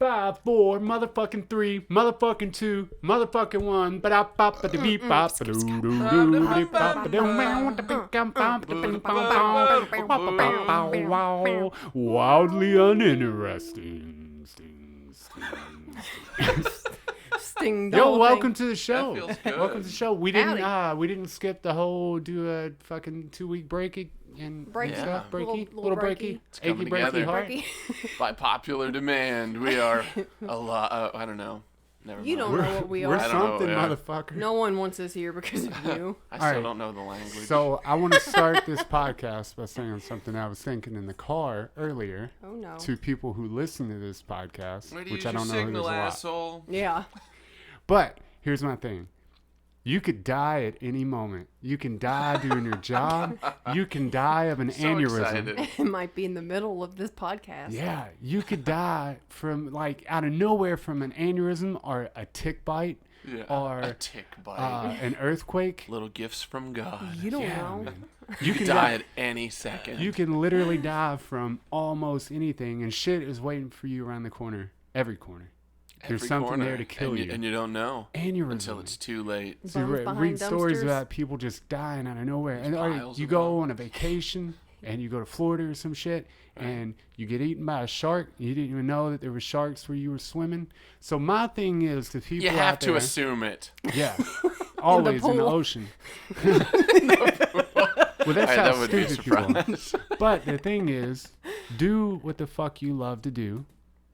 5, 4, motherfucking 3, motherfucking 2, motherfucking 1. Ba-da-ba-ba-da-beep, ba-da-doo-doo-beep, wildly uninteresting. Sting. Yo, welcome to the show. That feels good. Welcome to the show. We didn't skip the whole do a fucking 2-week breaky and stuff. Breaky, Little breaky. It's coming Achy breaky together. heart. By popular demand, we are a lot. I don't know. Never You mind. don't know what we We're are. I don't know, something, yeah. motherfucker. No one wants us here because of you. I All still right. don't know the language. So I want to start this podcast by saying something I was thinking in the car earlier Oh no. to people who listen to this podcast, Where do which you I don't know who signal, there's a lot. asshole? Yeah. But here's my thing. You could die at any moment. You can die doing your job. You can die of an So aneurysm. excited. It might be in the middle of this podcast. Yeah, you could die from like out of nowhere from an aneurysm or a tick bite Yeah. or A tick bite. an earthquake. Little gifts from God. You don't Yeah, know. man. You can die at any second. You can literally die from almost anything, and shit is waiting for you around the corner. Every corner. There's Every something corner, there to kill you. and you don't know Aneurysm. until it's too late. So you Bones read behind stories dumpsters. about people just dying out of nowhere. And piles you of go them. on a vacation and you go to Florida or some shit and you get eaten by a shark. You didn't even know that there were sharks where you were swimming. So my thing is to people You have out to there, assume it. yeah, always in the pool. ocean. Well, that's Alright, how that would be a stupid people are. surprise. But the thing is, do what the fuck you love to do.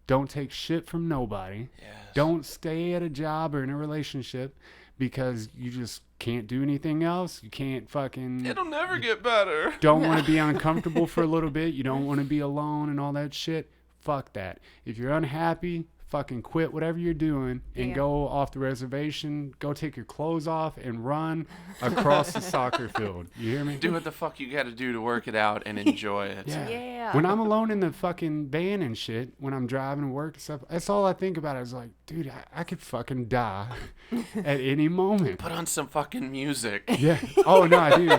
Don't take shit from nobody. Yes. Don't stay at a job or in a relationship because you just can't do anything else. You can't fucking... It'll never get better. Don't want to be uncomfortable for a little bit. You don't want to be alone and all that shit. Fuck that. If you're unhappy, fucking quit whatever you're doing and Yeah. go off the reservation. Go take your clothes off and run across the soccer field. You hear me? Do what the fuck you gotta do to work it out and enjoy it. Yeah. Yeah. When I'm alone in the fucking van and shit, when I'm driving to work and stuff, that's all I think about. I was like, dude, I could fucking die at any moment. Put on some fucking music. Yeah. Oh, no, I do.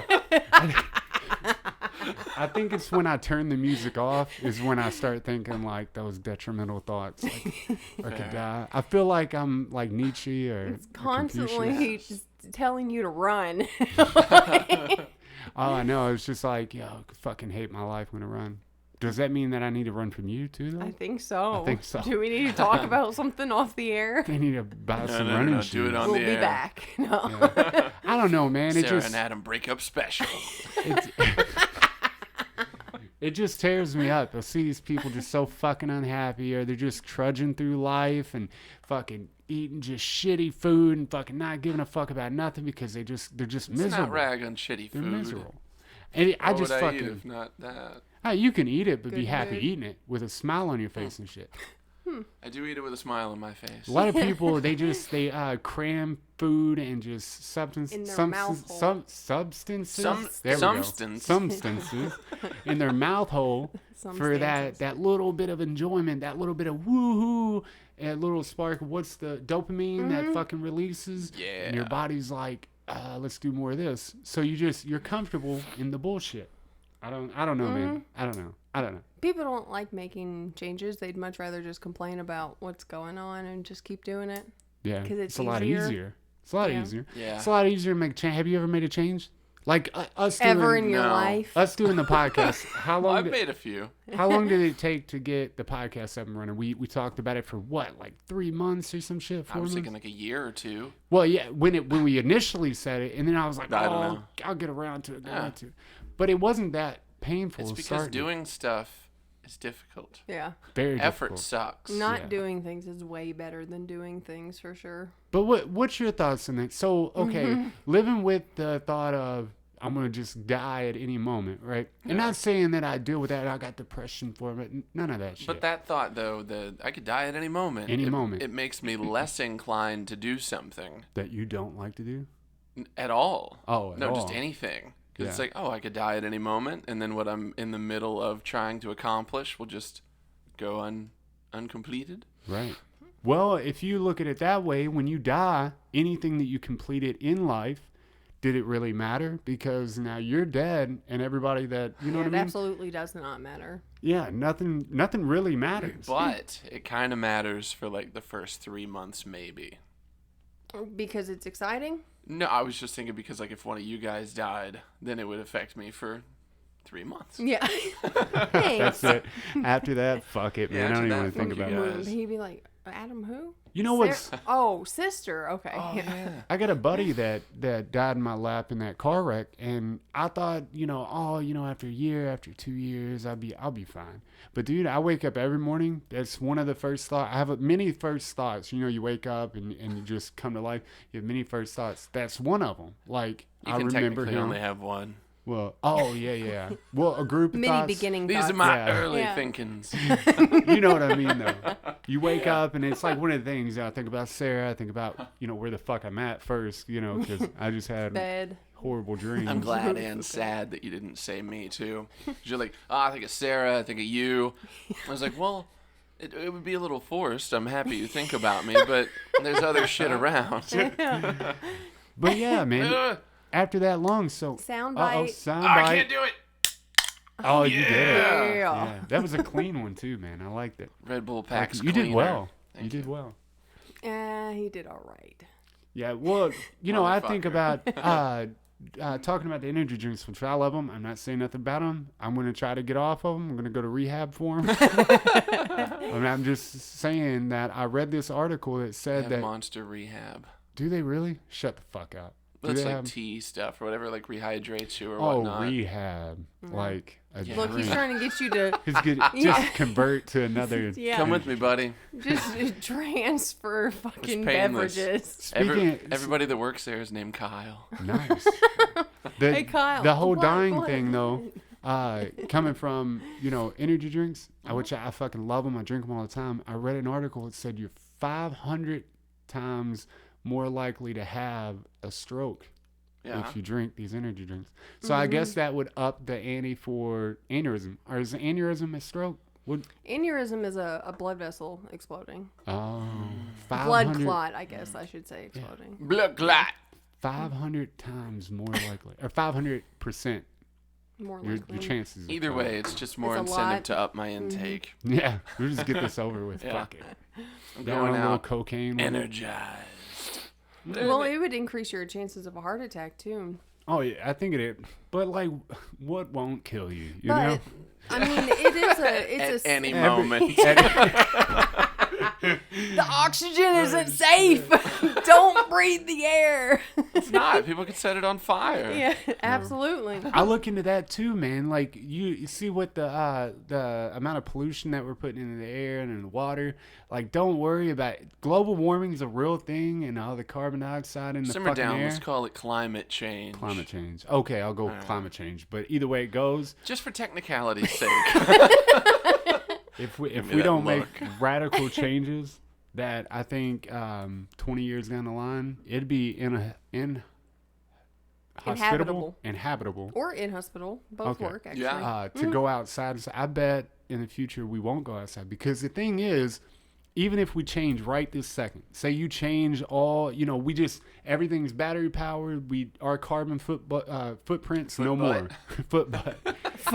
I think it's when I turn the music off is when I start thinking like those detrimental thoughts. Like, I could die. I feel like I'm like Nietzsche or It's constantly Confucius. just telling you to run. All I know is just like, yo, I fucking hate my life when I run. Does that mean that I need to run from you too, though? I think so. I think so. Do we need to talk about something off the air? I need to buy some no, running no, shoes. do it on We'll the be air. back. No. Yeah. I don't know, man. It Sarah just and Adam breakup special. it just tears me up. I see these people just so fucking unhappy, or they're just trudging through life and fucking eating just shitty food and fucking not giving a fuck about nothing because they're just Let's miserable. not rag on shitty They're food. miserable. And I What just would I eat fucking if not that? you can eat it, but be Good happy food. eating it with a smile on your face and shit. I do eat it with a smile on my face. A lot of people they cram food and just In their mouth hole. substances. There we go. Substances in their mouth hole for that little bit of enjoyment, that little bit of woohoo, a little spark of what's the dopamine that fucking releases. Yeah. And your body's like, let's do more of this. So you're comfortable in the bullshit. I don't know, man. I don't know. People don't like making changes. They'd much rather just complain about what's going on and just keep doing it. Yeah, 'Cause it's a lot easier. easier. It's a lot Yeah. easier. Yeah. It's a lot easier to make a change. Have you ever made a change? Like us Ever doing, in your No. life. us doing the podcast. How Well, long? I've Did, made a few. how long did it take to get the podcast up and running? We talked about it for what, like 3 months or some shit. 4 I was months. thinking like a year or two. Well, yeah, when we initially said it, and then I was like, I don't know. I'll get around to it. Yeah. But it wasn't that painful. It's because starting. doing stuff is difficult. Yeah. Very Effort difficult. sucks. Not Yeah. doing things is way better than doing things for sure. But what's your thoughts on that? So, okay, living with the thought of I'm going to just die at any moment, right? And not saying that I deal with that. I got depression for it. None of that shit. But that thought, though, that I could die at any moment. Any moment. It makes me less inclined to do something that you don't like to do? at all. Oh, at no, all. just anything. 'Cause it's Yeah. like, oh, I could die at any moment, and then what I'm in the middle of trying to accomplish will just go uncompleted. Right. Well, if you look at it that way, when you die, anything that you completed in life did it really matter? Because now you're dead, and everybody that you know what I It mean. absolutely does not matter. Yeah, nothing really matters. But it kind of matters for like the first 3 months, maybe. Because it's exciting? No, I was just thinking because like if one of you guys died, then it would affect me for 3 months. Yeah. That's Thanks. it. After that, fuck it, man. Yeah, I don't after even that, want to think fuck about you it. guys. He'd be like, Adam who? You know what's? Oh, sister. Okay. Oh yeah. I got a buddy that died in my lap in that car wreck, and I thought, after a year, after 2 years, I'll be fine. But dude, I wake up every morning. That's one of the first thoughts. I have many first thoughts. You wake up and you just come to life. You have many first thoughts. That's one of them. Like You I can remember technically him. only have one. Well, oh yeah. Well, a group of Mini thoughts. beginning These thoughts. are my Yeah. early Yeah. thinkings. You know what I mean, though. You wake up and it's like one of the things. I think about Sarah. I think about where the fuck I'm at first. Because I just had Bed. horrible dreams. I'm glad and sad that you didn't say me too. 'Cause you're like, I think of Sarah, I think of you. I was like, well, it would be a little forced. I'm happy you think about me, but there's other shit around. But yeah, man. Ugh. After that long, so Soundbite. soundbite. I can't do it. Oh, you did it. Yeah. Yeah, that was a clean one too, man. I liked it. Red Bull packs You did cleaner. well. Thank You did well. He did all right. Yeah, well, I think Motherfucker. about talking about the energy drinks, which I love them. I'm not saying nothing about them. I'm going to try to get off of them. I'm going to go to rehab for them. I'm just saying that I read this article that They said have that. Monster Rehab. Do they really? Shut the fuck up. Do That's they like have- tea stuff or whatever, like rehydrates you or Oh, whatnot. rehab. Like a Yeah. Look, he's drink. trying to get you to He's good. Just convert to another. Come with me, buddy. just transfer fucking painless. beverages. Speaking. Everybody that works there is named Kyle. Nice. The, Hey, Kyle. The whole What? dying What? thing, though, coming from, energy drinks, which I fucking love them. I drink them all the time. I read an article that said you're 500 times more likely to have a stroke Yeah. if you drink these energy drinks. So I guess that would up the ante for aneurysm. Or is aneurysm a stroke? Aneurysm is a blood vessel exploding. Oh, Blood 500 clot, I guess I should say, exploding. Blood clot. 500 times more likely. Or 500%. More Your likely. chances. of Either falling. way, it's just more It's a incentive lot. to up my intake. Yeah, we'll just get this over with. Yeah. Fuck it. I'm Down a going little out cocaine. with it. energized. Well, it would increase your chances of a heart attack too. Oh yeah, I think it is. But like, what won't kill you? You But know. I mean, it is At a any Every- moment. the oxygen isn't safe. Don't breathe the air. It's not. People could set it on fire. Yeah, absolutely. I look into that too, man. Like you see what the amount of pollution that we're putting into the air and in the water. Like, don't worry about it. Global warming is a real thing, and all the carbon dioxide in the Simmer fucking down. air. Let's call it climate change. Climate change. Okay, I'll go climate change. But either way it goes, Just for technicality's sake. if me we that don't make look. radical changes, that I think 20 years down the line, it'd be inhabitable. Or in hospital. Both Okay. work, actually. Yeah. To go outside. So I bet in the future we won't go outside, because the thing is, even if we change right this second, say you change all, we just, everything's battery powered, our carbon footprints no more.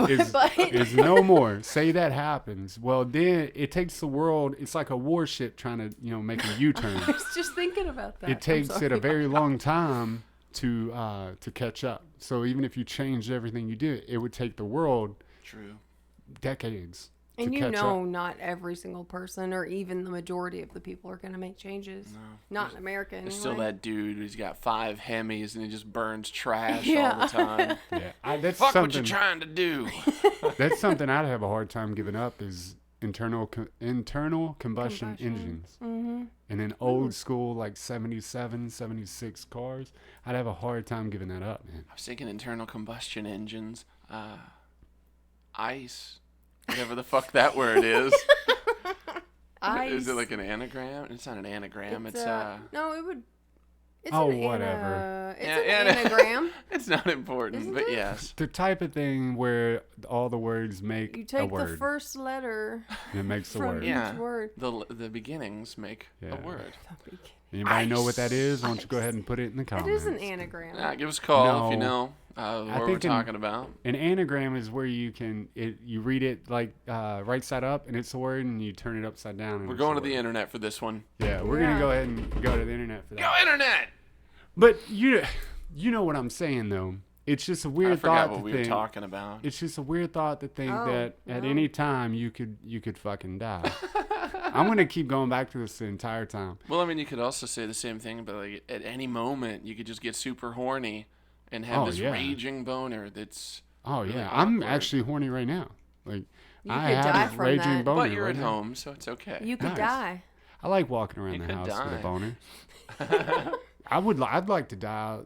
is no more. Say that happens. Well, then it takes the world, it's like a warship trying to, make a U-turn. I was just thinking about that. It takes I'm it a sorry. very long time to catch up. So even if you changed everything you did, it would take the world True. decades. And to you catch know, up. not every single person or even the majority of the people are going to make changes. No. Not in America anyway. There's still that dude who's got 5 Hemis and he just burns trash Yeah. all the time. Yeah, that's Fuck what something. you're trying to do. That's something I'd have a hard time giving up is internal combustion engines. Mm-hmm. And then old school like 77, 76 cars, I'd have a hard time giving that up, man. I was thinking internal combustion engines. ICE. Whatever the fuck that word is. Is it like an anagram? It's not an anagram. It's no, it would. It's Oh, an whatever. It's Yeah, an and- anagram. It's not important, Isn't but it? yes. The type of thing where all the words make You a take the word. first letter And it makes a from word. each Yeah. word. The beginnings make Yeah. a word. Anybody know what that is? Why don't you go Ice. ahead and put it in the That comments. is an anagram. Yeah, give us a call if you No. know what we're think talking about. An anagram is where you read it like right side up and it's a word, and you turn it upside down. And We're it's going a to the word. internet for this one. Yeah, we're Yeah. gonna go ahead and go to the internet for that. Go internet! But you know what I'm saying though. It's just a I weird forgot thought what to we think. were talking about. It's just a weird thought to think Oh, that at no. any time you could fucking die. I'm gonna keep going back to this the entire time. Well, I mean, you could also say the same thing, but like at any moment you could just get super horny and have Oh, this yeah. raging boner that's. Oh Really yeah, I'm awkward. actually horny right now. Like You I could have die a from raging that. boner But you're right at now. home, so it's okay. You could Nice. die. I like walking around You the could house with die. a boner. I'd like to die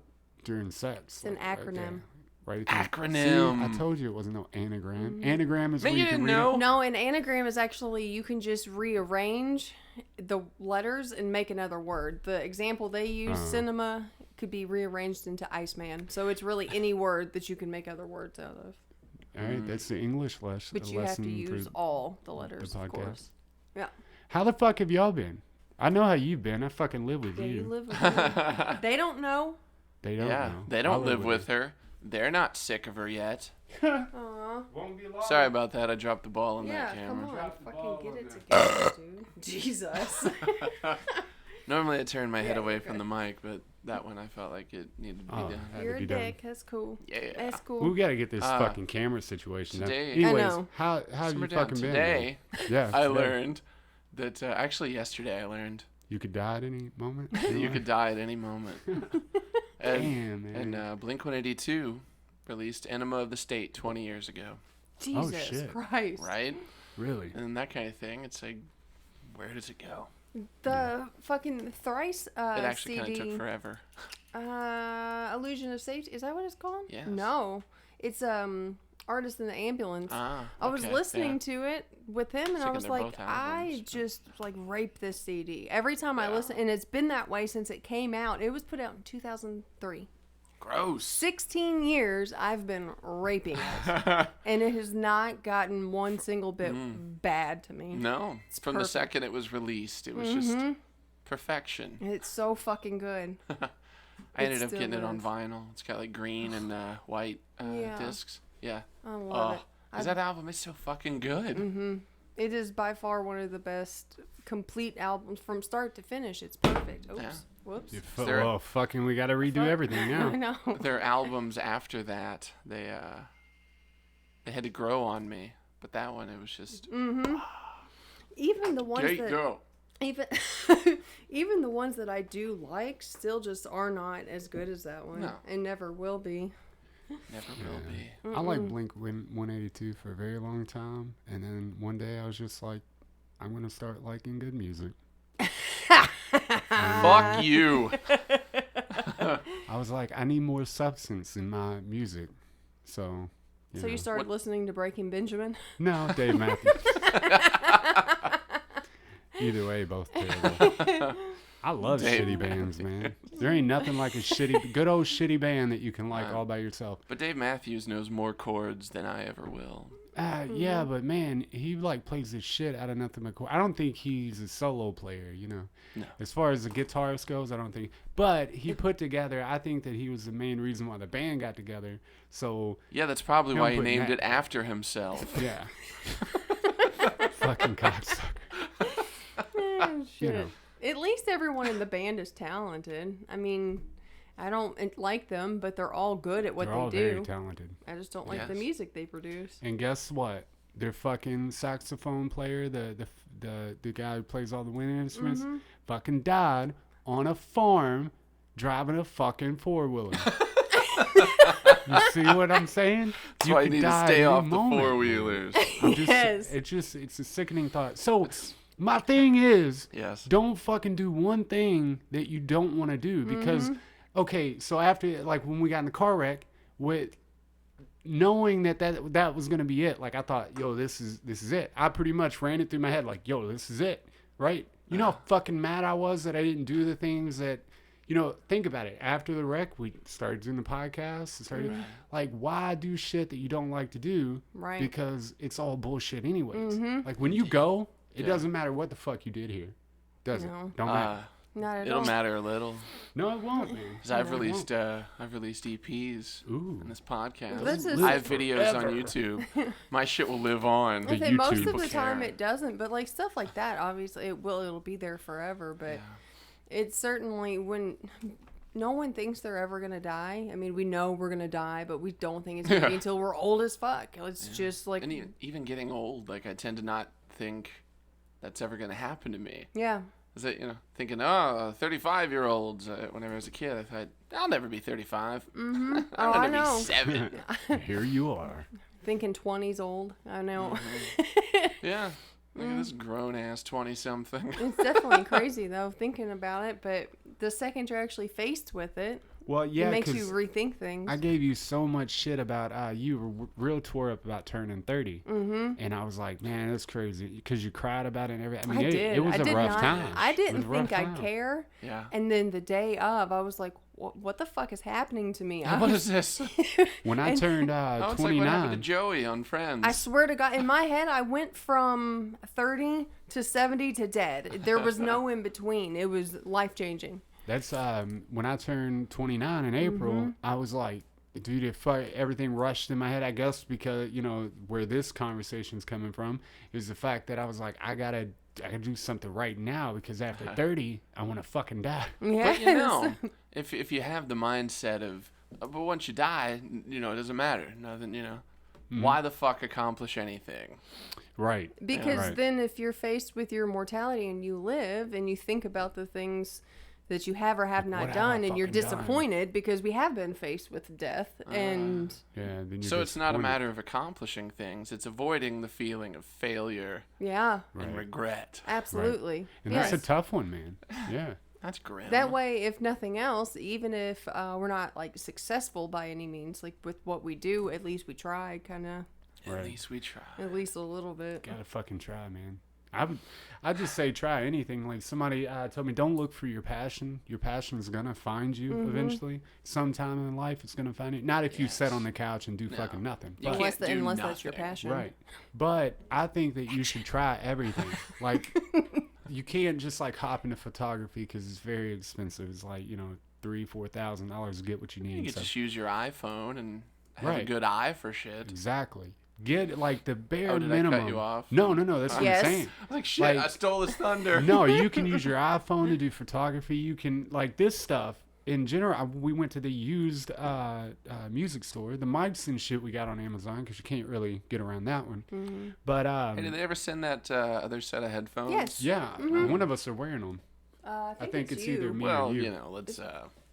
during sex. It's an like, right there. acronym. Right at the- Acronym. See, I told you it wasn't no anagram. Anagram is Man, where you you can didn't read it. know? No, an anagram is actually you can just rearrange the letters and make another word. The example they use, cinema, could be rearranged into Iceman. So it's really any word that you can make other words out of. All right, that's the English lesson. But you have to use all the letters, of podcast. course. Yeah. How the fuck have y'all been? I know how you've been. I fucking live with Yeah, you. you live with me. They don't know. They don't Yeah, know. they I don't live with her. They're not sick of her yet. Aw. Won't be long. Sorry about that. I dropped the ball on Yeah, that camera. come on. Drop the ball Fucking get on it that. together, dude. Jesus. Normally I turn my head Yeah, away you're from good. the mic, but that one I felt like it needed to be Oh, done. had You're to a be done. dick. That's cool. Yeah. That's cool. We gotta get this Uh, fucking camera situation done. today- Anyways, I know. how have Simmer you down. fucking been? Today, man? Yeah, I today. learned that actually yesterday I learned You could die at any moment. you could die at any moment. Damn, man. And Blink-182 released Enema of the State 20 years ago, Jesus shit. Christ. right? Really? And that kind of thing. It's like, where does it go? The fucking Thrice It actually kind CD, of took forever. Illusion of Safety. Is that what it's called? Yes. No. It's Artist in the Ambulance. Ah, I was okay, listening yeah. to it with him, and I Thinking was they're like, both I albums, but- just like raped this CD. Every time I Yeah. listen, and it's been that way since it came out. It was put out in 2003. Gross. 16 years I've been raping it, and it has not gotten one single bit bad to me. No, from the perfect. second it was released, it was just perfection. It's so fucking good. I ended It up still getting it on is. vinyl. It's got like green and white Yeah. discs. Yeah. I love it. Because that album is so fucking good. It is by far one of the best complete albums from start to finish. It's perfect. Oops. Yeah. Whoops. there- Well, fucking, we gotta redo Fuck. everything I now. know. Their albums after that, they had to grow on me. But that one, it was just Even the ones great that girl. even even the ones that I do like still just are not as good as that one, No. and never will be. Never will be. I liked Blink 182 for a very long time, and then one day I was just like, I'm gonna start liking good music. Fuck you. I was like, I need more substance in my music, so. So know. you started listening to Breaking Benjamin? No, Dave Matthews. Either way, both terrible. I love Dave shitty bands, man. There ain't nothing like a good old shitty band that you can like Nah. all by yourself. But Dave Matthews knows more chords than I ever will. Yeah, but man, he like plays the shit out of nothing but chords. I don't think he's a solo player, you know. No. As far as the guitarist goes, I don't think. But he put together. I think that he was the main reason why the band got together. So Yeah, that's probably Him why he putting named that- it after himself. yeah, fucking cocksucker. Shit. know. At least everyone in the band is talented. I mean, I don't like them, but they're all good at what They're all they very do. talented. I just don't like the Yes. music they produce. And guess what? Their fucking saxophone player, the guy who plays all the wind instruments, fucking died on a farm driving a fucking 4-wheeler. You see what I'm saying? That's why you could need to die stay at any off the moment, man. four-wheelers. I'm just, Yes. it's a sickening thought. So my thing is, Yes. don't fucking do one thing that you don't want to do because, okay, so after, like, when we got in the car wreck, with knowing that was gonna be it, like, I thought, yo, this is it. I pretty much ran it through my head, like, yo, this is it, right? You know how fucking mad I was that I didn't do the things that, think about it. After the wreck, we started doing the podcast. Like, why do shit that you don't like to do? Right. Because it's all bullshit anyways. Like, when you go, it doesn't matter what the fuck you did here. Does it? Don't matter. Not at It'll all. matter a little. No, it won't, man. Because I've released EPs in this podcast. I have videos on YouTube. My shit will live on. I think most of the time it doesn't, but like stuff like that, obviously it'll be there forever. But it's certainly when no one thinks they're ever gonna die. I mean, we know we're gonna die, but we don't think it's gonna be until we're old as fuck. It's just like, and even getting old, like I tend to not think that's ever gonna happen to me. Yeah. Is that, thinking, 35-year-olds, whenever I was a kid, I thought, I'll never be 35. Mm-hmm. I'm I going to know. be 7. Here you are. Thinking 20's old. I know. Yeah. Look at this grown-ass 20-something. It's definitely crazy, though, thinking about it. But the second you're actually faced with it, well, yeah, it makes you rethink things. I gave you so much shit about you were real tore up about turning 30, and I was like, man, that's crazy because you cried about it and everything. I mean, it was a rough time. I didn't think I'd care. Yeah. And then the day of, I was like, what the fuck is happening to me? What is this? When I turned it's 29, like what happened to Joey on Friends. I swear to God, in my head, I went from 30 to 70 to dead. There was no in between. It was life changing. That's when I turned 29 in April, I was like, dude, everything rushed in my head, I guess, because, where this conversation's coming from is the fact that I was like, I gotta do something right now because after 30, I want to fucking die. Yes. But, if you have the mindset of, but once you die, it doesn't matter. Nothing, why the fuck accomplish anything? Right. Because then if you're faced with your mortality and you live and you think about the things that you have or have not done, and you're disappointed because we have been faced with death, and then so it's not a matter of accomplishing things; it's avoiding the feeling of failure, and regret. Absolutely, right. And that's a tough one, man. Yeah, that's grim. That way, if nothing else, even if we're not like successful by any means, like with what we do, at least we try, kind of. At least we try. At least a little bit. Gotta fucking try, man. I'd just say try anything. Like somebody told me, don't look for your passion. Your passion is gonna find you eventually. Sometime in life, it's gonna find you. Not if you sit on the couch and do fucking nothing. But unless that's your passion. Right. But I think that you should try everything. Like you can't just like hop into photography because it's very expensive. It's like $3,000-$4,000 to get what you need. You can just use your iPhone and have a good eye for shit. Exactly. Get like the bare did minimum. I cut you off? No. That's what I'm saying. I was like, shit, I stole his thunder. No, you can use your iPhone to do photography. You can like this stuff in general. We went to the used music store. The mics and shit we got on Amazon because you can't really get around that one. But hey, did they ever send that other set of headphones? Yes. Yeah, one of us are wearing them. I think it's you. either me Well, or you. let's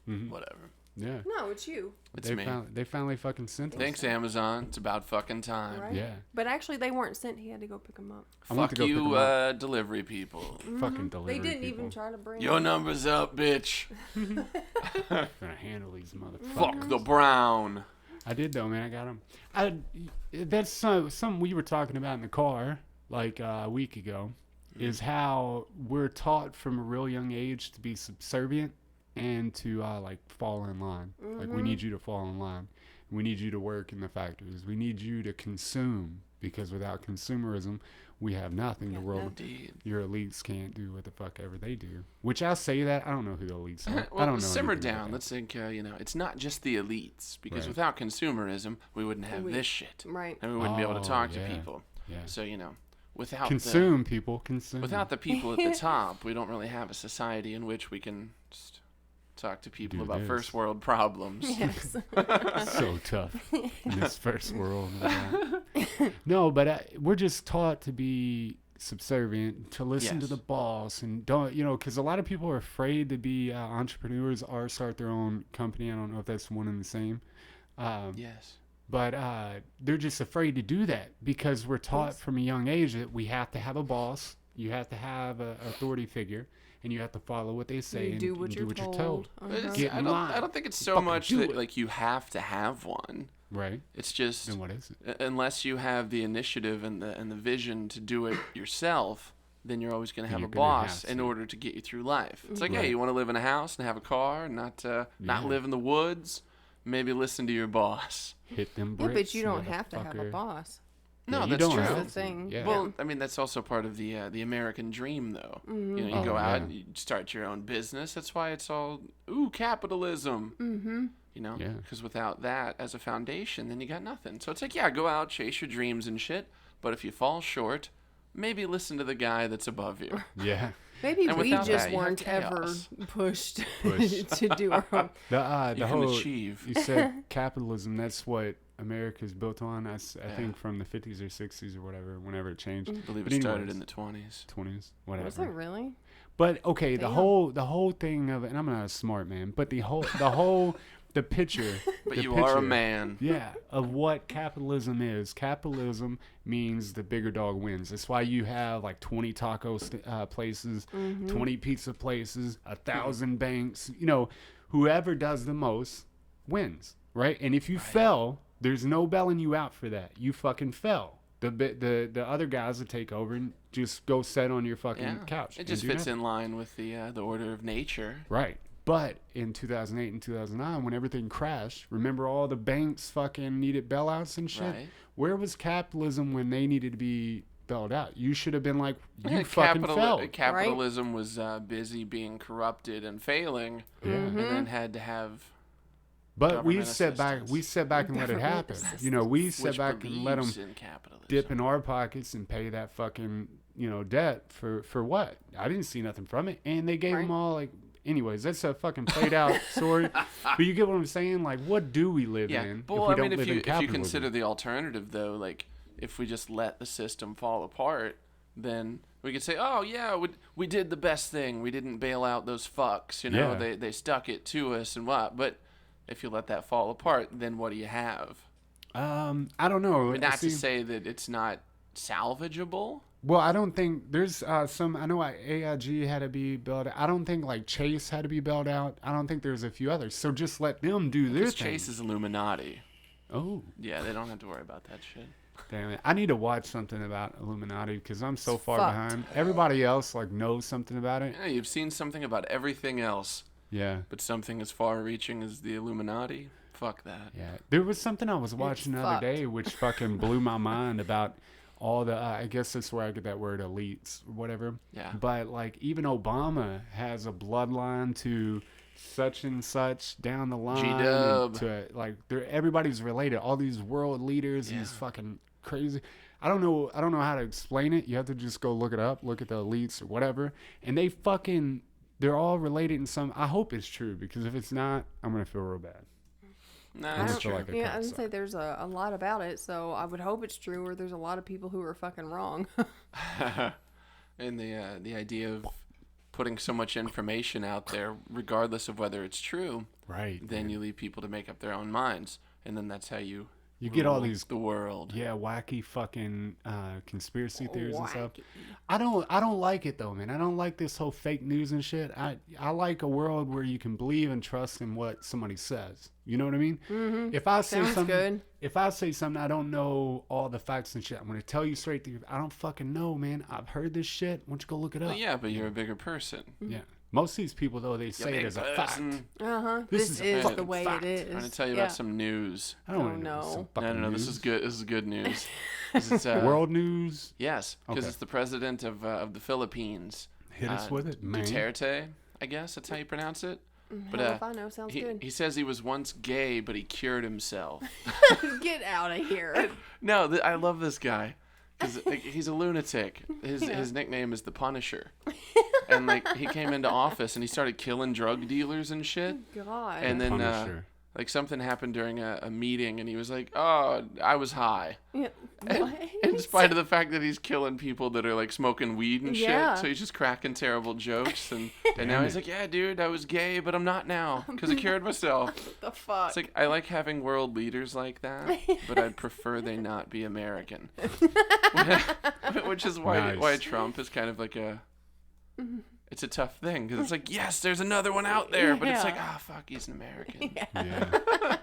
whatever. Yeah. No, it's you. It's me. They finally fucking sent us. Thanks, Amazon. It's about fucking time. Right? Yeah. But actually, they weren't sent. He had to go pick them up. Fuck you, delivery people. Fucking delivery They didn't people. even try to bring Your number's up, bitch. Gonna handle these motherfuckers. Fuck the brown. I did though, man. I got them. That's something we were talking about in the car like a week ago. Is how we're taught from a real young age to be subservient and to like fall in line. Like we need you to fall in line. We need you to work in the factories. We need you to consume because without consumerism, we have nothing. The world, your elites can't do what the fuck ever they do. Which I say that I don't know who the elites are. Well, I don't know. Simmer down. Let's think. It's not just the elites because without consumerism, we wouldn't have this shit, right? And we wouldn't be able to talk to people. Yeah. So without consume. Without the people at the top, we don't really have a society in which we can just talk to people about first world problems. Yes. So tough in this first world. No, but we're just taught to be subservient, to listen to the boss, and don't, because a lot of people are afraid to be entrepreneurs or start their own company. I don't know if that's one and the same. Yes. But they're just afraid to do that because we're taught from a young age that we have to have a boss, you have to have an authority figure, and you have to follow what they say and do what you're told. Get in line. I don't think it's so much that like you have to have one. Right. It's just then what is it? Unless you have the initiative and the vision to do it yourself, then you're always going to have a You're gonna boss have in to. order to get you through life. It's like, Right. hey, you want to live in a house and have a car and not Yeah. live in the woods? Maybe listen to your boss. Hit them Yeah, bricks, but you don't have to have a motherfucker. boss. No, Yeah, you that's don't true. have That's the to. thing. Yeah. Well, I mean, that's also part of the American dream, though. Mm-hmm. You know, you Oh, go out yeah. and you start your own business. That's why it's all, capitalism. Mm-hmm. You know, Yeah. because without that as a foundation, then you got nothing. So it's like, yeah, go out, chase your dreams and shit. But if you fall short, maybe listen to the guy that's above you. Yeah. Maybe And we without just that, you have weren't ever chaos. pushed Push. to do our own. The You can whole achieve. you said capitalism. That's what America's built on. I Yeah. think from the 50s or 60s or whatever. Whenever it changed, I believe But it started anyways. in the 20s. 20s, whatever. Was it really? But okay, the Damn. whole thing of, and I'm not a smart man, but the picture. But the you are a picture, man. Yeah, of what capitalism is. Capitalism means the bigger dog wins. That's why you have like 20 taco places, Mm-hmm. 20 pizza places, 1,000 banks. You know, whoever does the most wins, right? And if you fell, there's no bailing you out for that. You fucking fell. The other guys will take over and just go sit on your fucking Yeah. couch. It just fits in line with the order of nature. Right. But in 2008 and 2009, when everything crashed, remember all the banks fucking needed bailouts and shit? Right. Where was capitalism when they needed to be bailed out? You should have been like, you Yeah, fucking failed. Capitalism was busy being corrupted and failing, Yeah. Mm-hmm. and then had to have But we government sat back. assistance. We sat back and let it Government happen. assistance. You know, we sat which back and let them believes in capitalism. dip in our pockets and pay that fucking debt for what? I didn't see nothing from it, and they gave Right. them all like. Anyways, that's a fucking played out story. But you get what I'm saying? Like, what do we live Yeah. in Well, if we I don't mean, if live in you capitalism? consider the alternative, though, like if we just let the system fall apart, then we could say, oh yeah, we did the best thing. We didn't bail out those fucks. You know, Yeah. they stuck it to us and what. But if you let that fall apart, then what do you have? I don't know. I mean, not See, to say that it's not salvageable. well, I don't think there's some. I know AIG had to be bailed out. I don't think like Chase had to be bailed out. I don't think there's a few others. So just let them do their Because thing. Chase is Illuminati. Oh, Yeah, they don't have to worry about that shit. damn it! I need to watch something about Illuminati because I'm so It's far fucked. behind. Everybody else like knows something about it. Yeah, you've seen something about everything else, Yeah. but something as far-reaching as the Illuminati? Fuck that. Yeah, there was something I was watching the other fucked. day which fucking blew my mind about all the. I guess that's where I get that word elites or whatever. Yeah. But like even Obama has a bloodline to such and such down the line. and G-Dub. To like, everybody's related. All these world leaders, these fucking crazy. I don't know how to explain it. You have to just go look it up. Look at the elites or whatever, and they're all related in some. I hope it's true because if it's not, I'm gonna feel real bad. Nah, I that's don't feel true. like a Yeah, I would cocksucker. say there's a lot about it, so I would hope it's true, or there's a lot of people who are fucking wrong. And the idea of putting so much information out there, regardless of whether it's true, Right. then you leave people to make up their own minds, and then that's how you get all rule these the world. Yeah, wacky fucking conspiracy theories and stuff. Wacky. I don't like it though, man. I don't like this whole fake news and shit. I like a world where you can believe and trust in what somebody says. You know what I mean? Mm-hmm. If I say Sounds something, good. if I say something, I don't know all the facts and shit. I'm gonna tell you straight through. I don't fucking know, man. I've heard this shit. Why don't you go look it up? Well, yeah, but you're a bigger person. Yeah. Most of these people though, they You're say a it big as a fact. person. This This is a is fucking the way fact. it is. I'm going to tell you Yeah. about some news. I don't Oh, want to know no. some No, fucking no, news. this is good. This is good news. 'Cause it's, World news. Yes, because Okay. it's the president of the Philippines. Hit us with it, man. Duterte, I guess that's how you pronounce it. But Hell if I know, sounds good. he says he was once gay, but he cured himself. Get out of here. No, I love this guy. Cause he's a lunatic. His nickname is the Punisher, and like he came into office and he started killing drug dealers and shit. God. And then Punisher. like something happened during a meeting, and he was like, "Oh, I was high." Yeah. And, What? in spite of the fact that he's killing people that are like smoking weed and Yeah. shit, so he's just cracking terrible jokes, and now he's like, "Yeah, dude, I was gay, but I'm not now because I cured myself." What the fuck? It's like I like having world leaders like that, but I'd prefer they not be American. Which is why Nice. Trump is kind of like it's a tough thing because it's like, yes, there's another one out there, but it's like, Yeah. ah, fuck, he's an American. Yeah.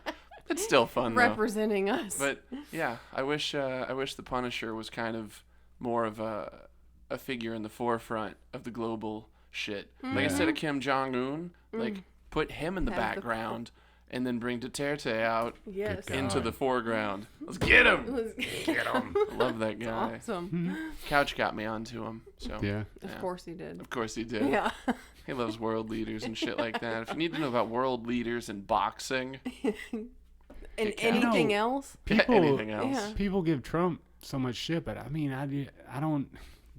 It's still fun though. Representing us. But yeah, I wish the Punisher was kind of more of a a figure in the forefront of the global shit. Mm-hmm. Like instead of Kim Jong-un, like put him in the Have the- background and then bring Duterte out Yes. Good into God. the foreground. Let's get him. Get 'em. I love that guy. Awesome. Couch got me onto him. So Yeah. Of course he did. Of course he did. Yeah. He loves world leaders and shit like that. If you need to know about world leaders in boxing, And Kick out. anything else? People, anything else. Yeah. people give Trump so much shit, but I mean, I don't.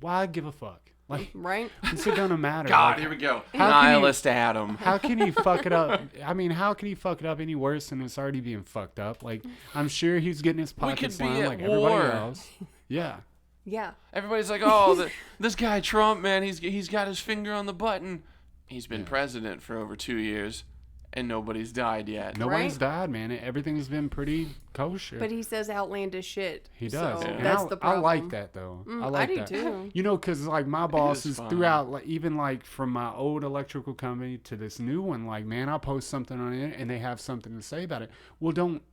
Why give a fuck? Like, Right? what's it gonna matter? God, Like, here we go. How can Nihilist Adam. how can he fuck it up? I mean, how can he fuck it up any worse than it's already being fucked up? Like, I'm sure he's getting his We could pockets be lined at like war. everybody else. Yeah. Yeah. Everybody's like, oh, this guy Trump, man, he's got his finger on the button. He's been president for over 2 years, and nobody's died yet. Nobody's Right? died, man. Everything's been pretty kosher. But he says outlandish shit. He does. So And that's I, the I problem. like that though. I like do that. too. You know, because like my is bosses fun. throughout, like even like from my old electrical company to this new one, like man, I'll post something on it and they have something to say about it. Well,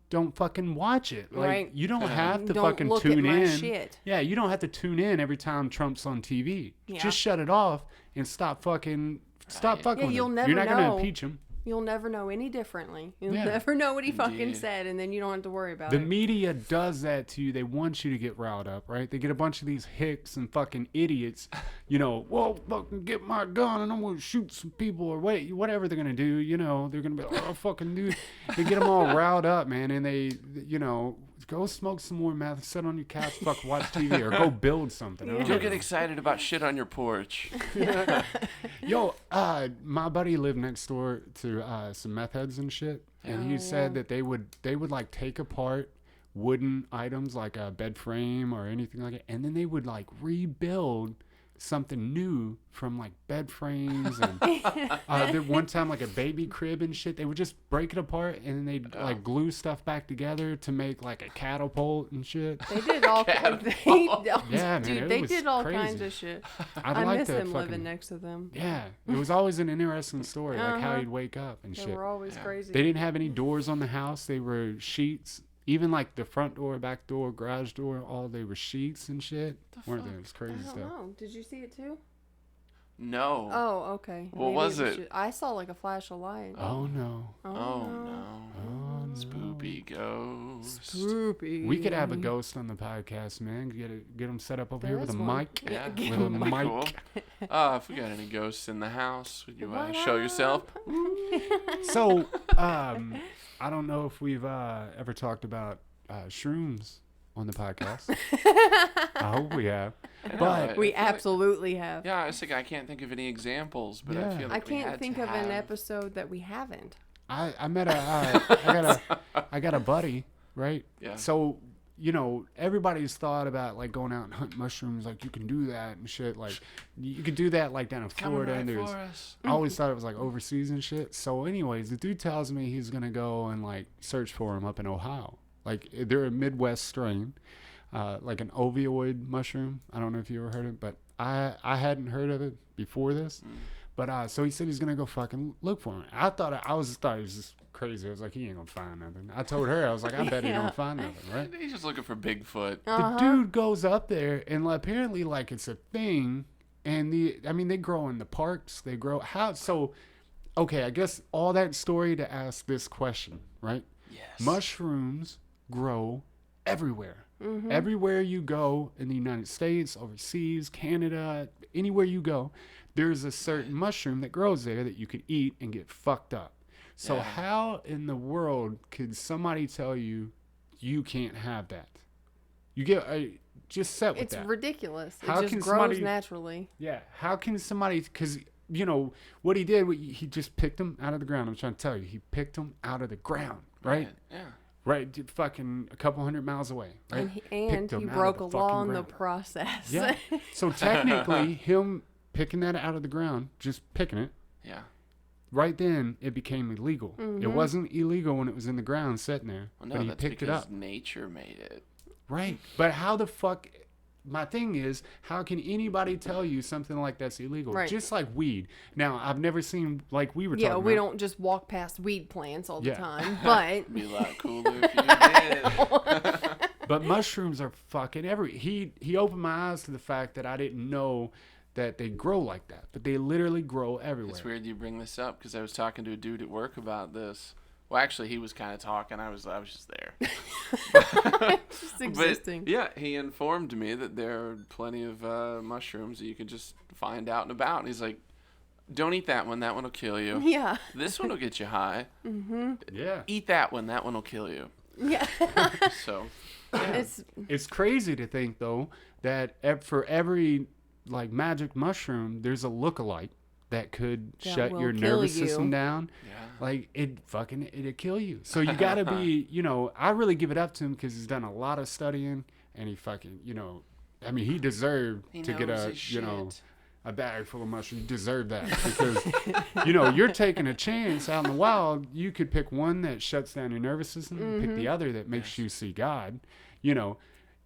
don't fucking watch it. Like Right. you don't have to Don't fucking look at tune my in. shit. Yeah, you don't have to tune in every time Trump's on TV. Yeah. Just shut it off and stop fucking fucking Yeah, with you'll him. never You're not gonna know. impeach him. You'll never know any differently. You'll Yeah. never know what he fucking Indeed. said, and then you don't have to worry about The it. media does that to you. They want you to get riled up, right? They get a bunch of these hicks and fucking idiots, you know, well, fucking get my gun and I'm going to shoot some people or whatever they're going to do, you know. They're going to be like, oh, fucking dude. They get them all riled up, man, and they, you know, go smoke some more meth, sit on your couch, fuck, watch TV, or go build something. I don't You'll know. get excited about shit on your porch. Yo, my buddy lived next door to some meth heads and shit, and he said that they would like take apart wooden items like a bed frame or anything like that, and then they would like rebuild something new from like bed frames and there one time like a baby crib and shit. They would just break it apart and then they'd like glue stuff back together to make like a catapult and shit. They did all kinds. Yeah, man, Dude, it they was did all crazy. kinds of shit. I'd I like miss to him fucking, living next to them. yeah, it was always an interesting story, like how Uh-huh. he'd wake up and They shit. were always crazy. They didn't have any doors on the house. They were sheets. Even like the front door, back door, garage door, all they were sheets and shit. Weren't they? It was I crazy don't stuff. know. Did you see it too? No. Oh, okay. What Maybe was it? I saw like a flash of light. Oh no. Oh no. Oh, no. Spoopy ghost. Spoopy. We could have a ghost on the podcast, man. Get them set up over There here with is a one. mic. Yeah, Yeah, give With a him mic. Cool. If we got any ghosts in the house, would you What show yourself? So, I don't know if we've ever talked about shrooms on the podcast. I hope we have. But We absolutely have. Yeah, I was like, I can't think of any examples, but I Yeah. feel I like we can't had think to of an have. episode that we haven't. I met I got a buddy, right? Yeah. So, you know, everybody's thought about like going out and hunt mushrooms, like you can do that and shit. Like you could do that like down in Coming Florida right and there's for us. I always thought it was like overseas and shit. So anyways, the dude tells me he's gonna go and like search for him up in Ohio. Like they're a Midwest strain, like an ovioid mushroom. I don't know if you ever heard of it, but I hadn't heard of it before this. But so he said he's gonna go fucking look for him. I thought it was just crazy. I was like, he ain't gonna find nothing. I told her, I was like, I bet he Yeah. don't find nothing, right? He's just looking for Bigfoot. The dude goes up there and like, apparently like it's a thing, and they grow in the parks. They grow how so. Okay, I guess all that story to ask this question, right? Yes. Mushrooms grow everywhere. Everywhere you go in the United States, overseas, Canada, anywhere you go, there's a certain mushroom that grows there that you could eat and get fucked up. So Yeah. how in the world could somebody tell you you can't have that? You get just set with It's that. ridiculous. It How just can grows somebody- naturally. Yeah. How can somebody? Because you know what he did. He just picked them out of the ground. I'm trying to tell you, he picked them out of the ground, right? Yeah. Right, fucking a couple 100 miles away. Right? And Picked he them out of broke the a fucking law in the ground. process. Yeah. So technically, him picking that out of the ground, just picking it, Yeah. right then it became illegal. Mm-hmm. It wasn't illegal when it was in the ground sitting there, Well, no, but he that's picked it because up. nature made it. Right. But how the fuck? My thing is, how can anybody tell you something like that's illegal? Right. Just like weed. Now, I've never seen like we were Yeah, talking we about. don't just walk past weed plants all the Yeah. time, but It'd be a lot cooler if you did. But mushrooms are fucking he opened my eyes to the fact that I didn't know that they grow like that, but they literally grow everywhere. It's weird you bring this up because I was talking to a dude at work about this. Well, actually, he was kind of talking. I was just there. Just existing. But, yeah, he informed me that there are plenty of mushrooms that you can just find out and about. And he's like, don't eat that one. That one will kill you. Yeah. This one will get you high. Mm-hmm. Yeah. Eat that one. That one will kill you. Yeah. So, it's crazy to think though that for every like magic mushroom, there's a lookalike that could shut your nervous system down. Yeah. Like it'd kill you. So you gotta be, I really give it up to him because he's done a lot of studying and he fucking, I mean, he deserved to get a bag full of mushrooms. You deserve that because, you're taking a chance out in the wild. You could pick one that shuts down your nervous system, pick the other that makes you see God.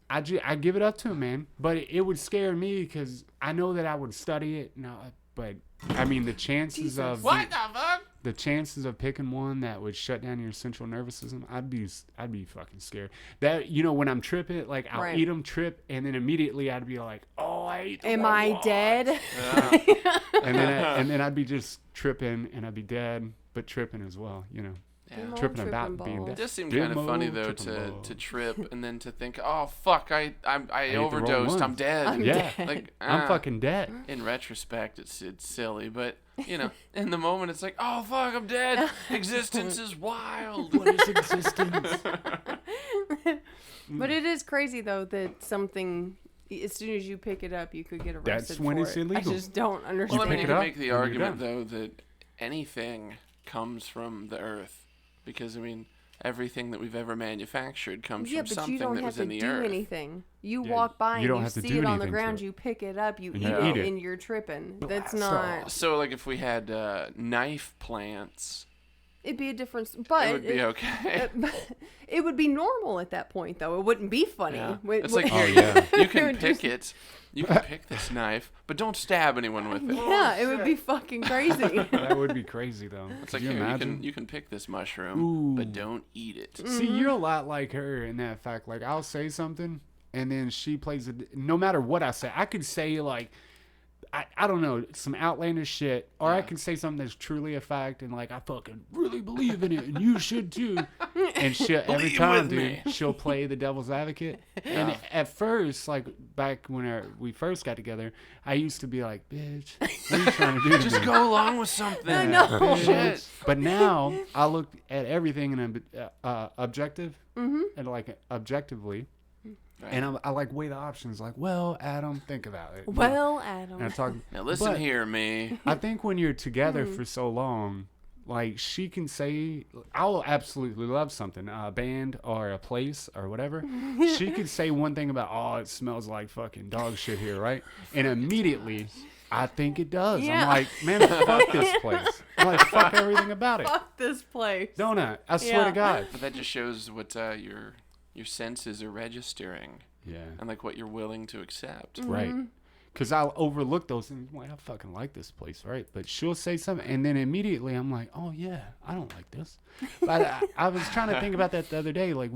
I give it up to him, man. But it would scare me because I know that I would study it. But I mean, the chances of what the fuck? The chances of picking one that would shut down your central nervous system, I'd be fucking scared. That when I'm tripping, like I'll eat them, trip, and then immediately I'd be like, oh, I ate the Am wrong I one. dead? Yeah. and then I'd be just tripping, and I'd be dead, but tripping as well, Yeah. Tripping about being It dead. does seem kind of funny though to trip and then to think, oh fuck, I overdosed, I'm dead. I'm fucking dead. In retrospect, it's silly, but in the moment, it's like, oh fuck, I'm dead. Existence is wild. What is existence? But it is crazy though that something, as soon as you pick it up, you could get arrested. That's when for it's it. illegal. I just don't understand. Well, I mean, you pick it can up make the and you're argument done. though that anything comes from the earth, because I mean, everything that we've ever manufactured comes from but something you don't that have was to in the do earth. anything. You Yeah, walk by you don't and have you to see do it on the anything to ground, it. you pick it up, you And eat you it, eat it. and you're tripping. That's Blast not. off. So, like, if we had knife plants, It'd be a difference, but it would be okay. it would be normal at that point, though. It wouldn't be funny. Yeah. It- It's like, Oh, yeah. you It can would pick just- it. You can pick this knife, but don't stab anyone with it. yeah, it would be fucking crazy. That would be crazy though. It's like, Could you here, imagine? you can pick this mushroom, Ooh. but don't eat it. See, you're a lot like her in that fact. Like, I'll say something, and then she plays it. No matter what I say, I could say like, I don't know, some outlandish shit, or I can say something that's truly a fact, and like I fucking really believe in it, and you should too. And she every Believe time, with dude, me. she'll play the devil's advocate. And at first, like back when we first got together, I used to be like, "Bitch, what are you trying to do? To Just me? go along with something. I know. Bitch." Shit. But now I look at everything in a objective, and like objectively. Right. And I like weigh the options. Like, well, Adam, think about it. Well, And I Adam. talk. Now listen But here, me. I think when you're together for so long, like she can say, I'll absolutely love something, a band or a place or whatever. She could say one thing about, oh, it smells like fucking dog shit here, right? And immediately, I think it does. Yeah. I'm like, man, fuck this place. I'm like, fuck everything about it. Fuck this place. Don't I? I swear Yeah. to God. But that just shows what your senses are registering Yeah. and like what you're willing to accept. Right. Because I'll overlook those things. I'm like, I fucking like this place, right? But she'll say something, and then immediately I'm like, oh, yeah, I don't like this. But I was trying to think about that the other day. Like,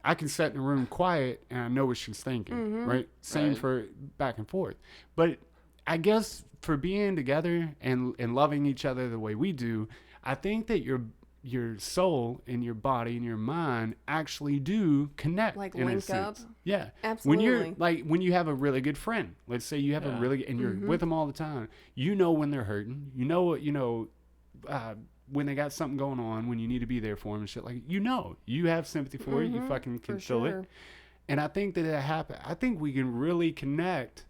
I can sit in a room quiet, and I know what she's thinking, right? Same Right. for back and forth. But I guess for being together and loving each other the way we do, I think that your soul and your body and your mind actually do connect, Like in a link sense. up? Yeah. Absolutely. When you have a really good friend, let's say you have a really, and you're with them all the time, you know when they're hurting, when they got something going on, when you need to be there for them and shit, like, you have sympathy for it, you fucking can For feel sure. it. And I think that it happened. I think we can really connect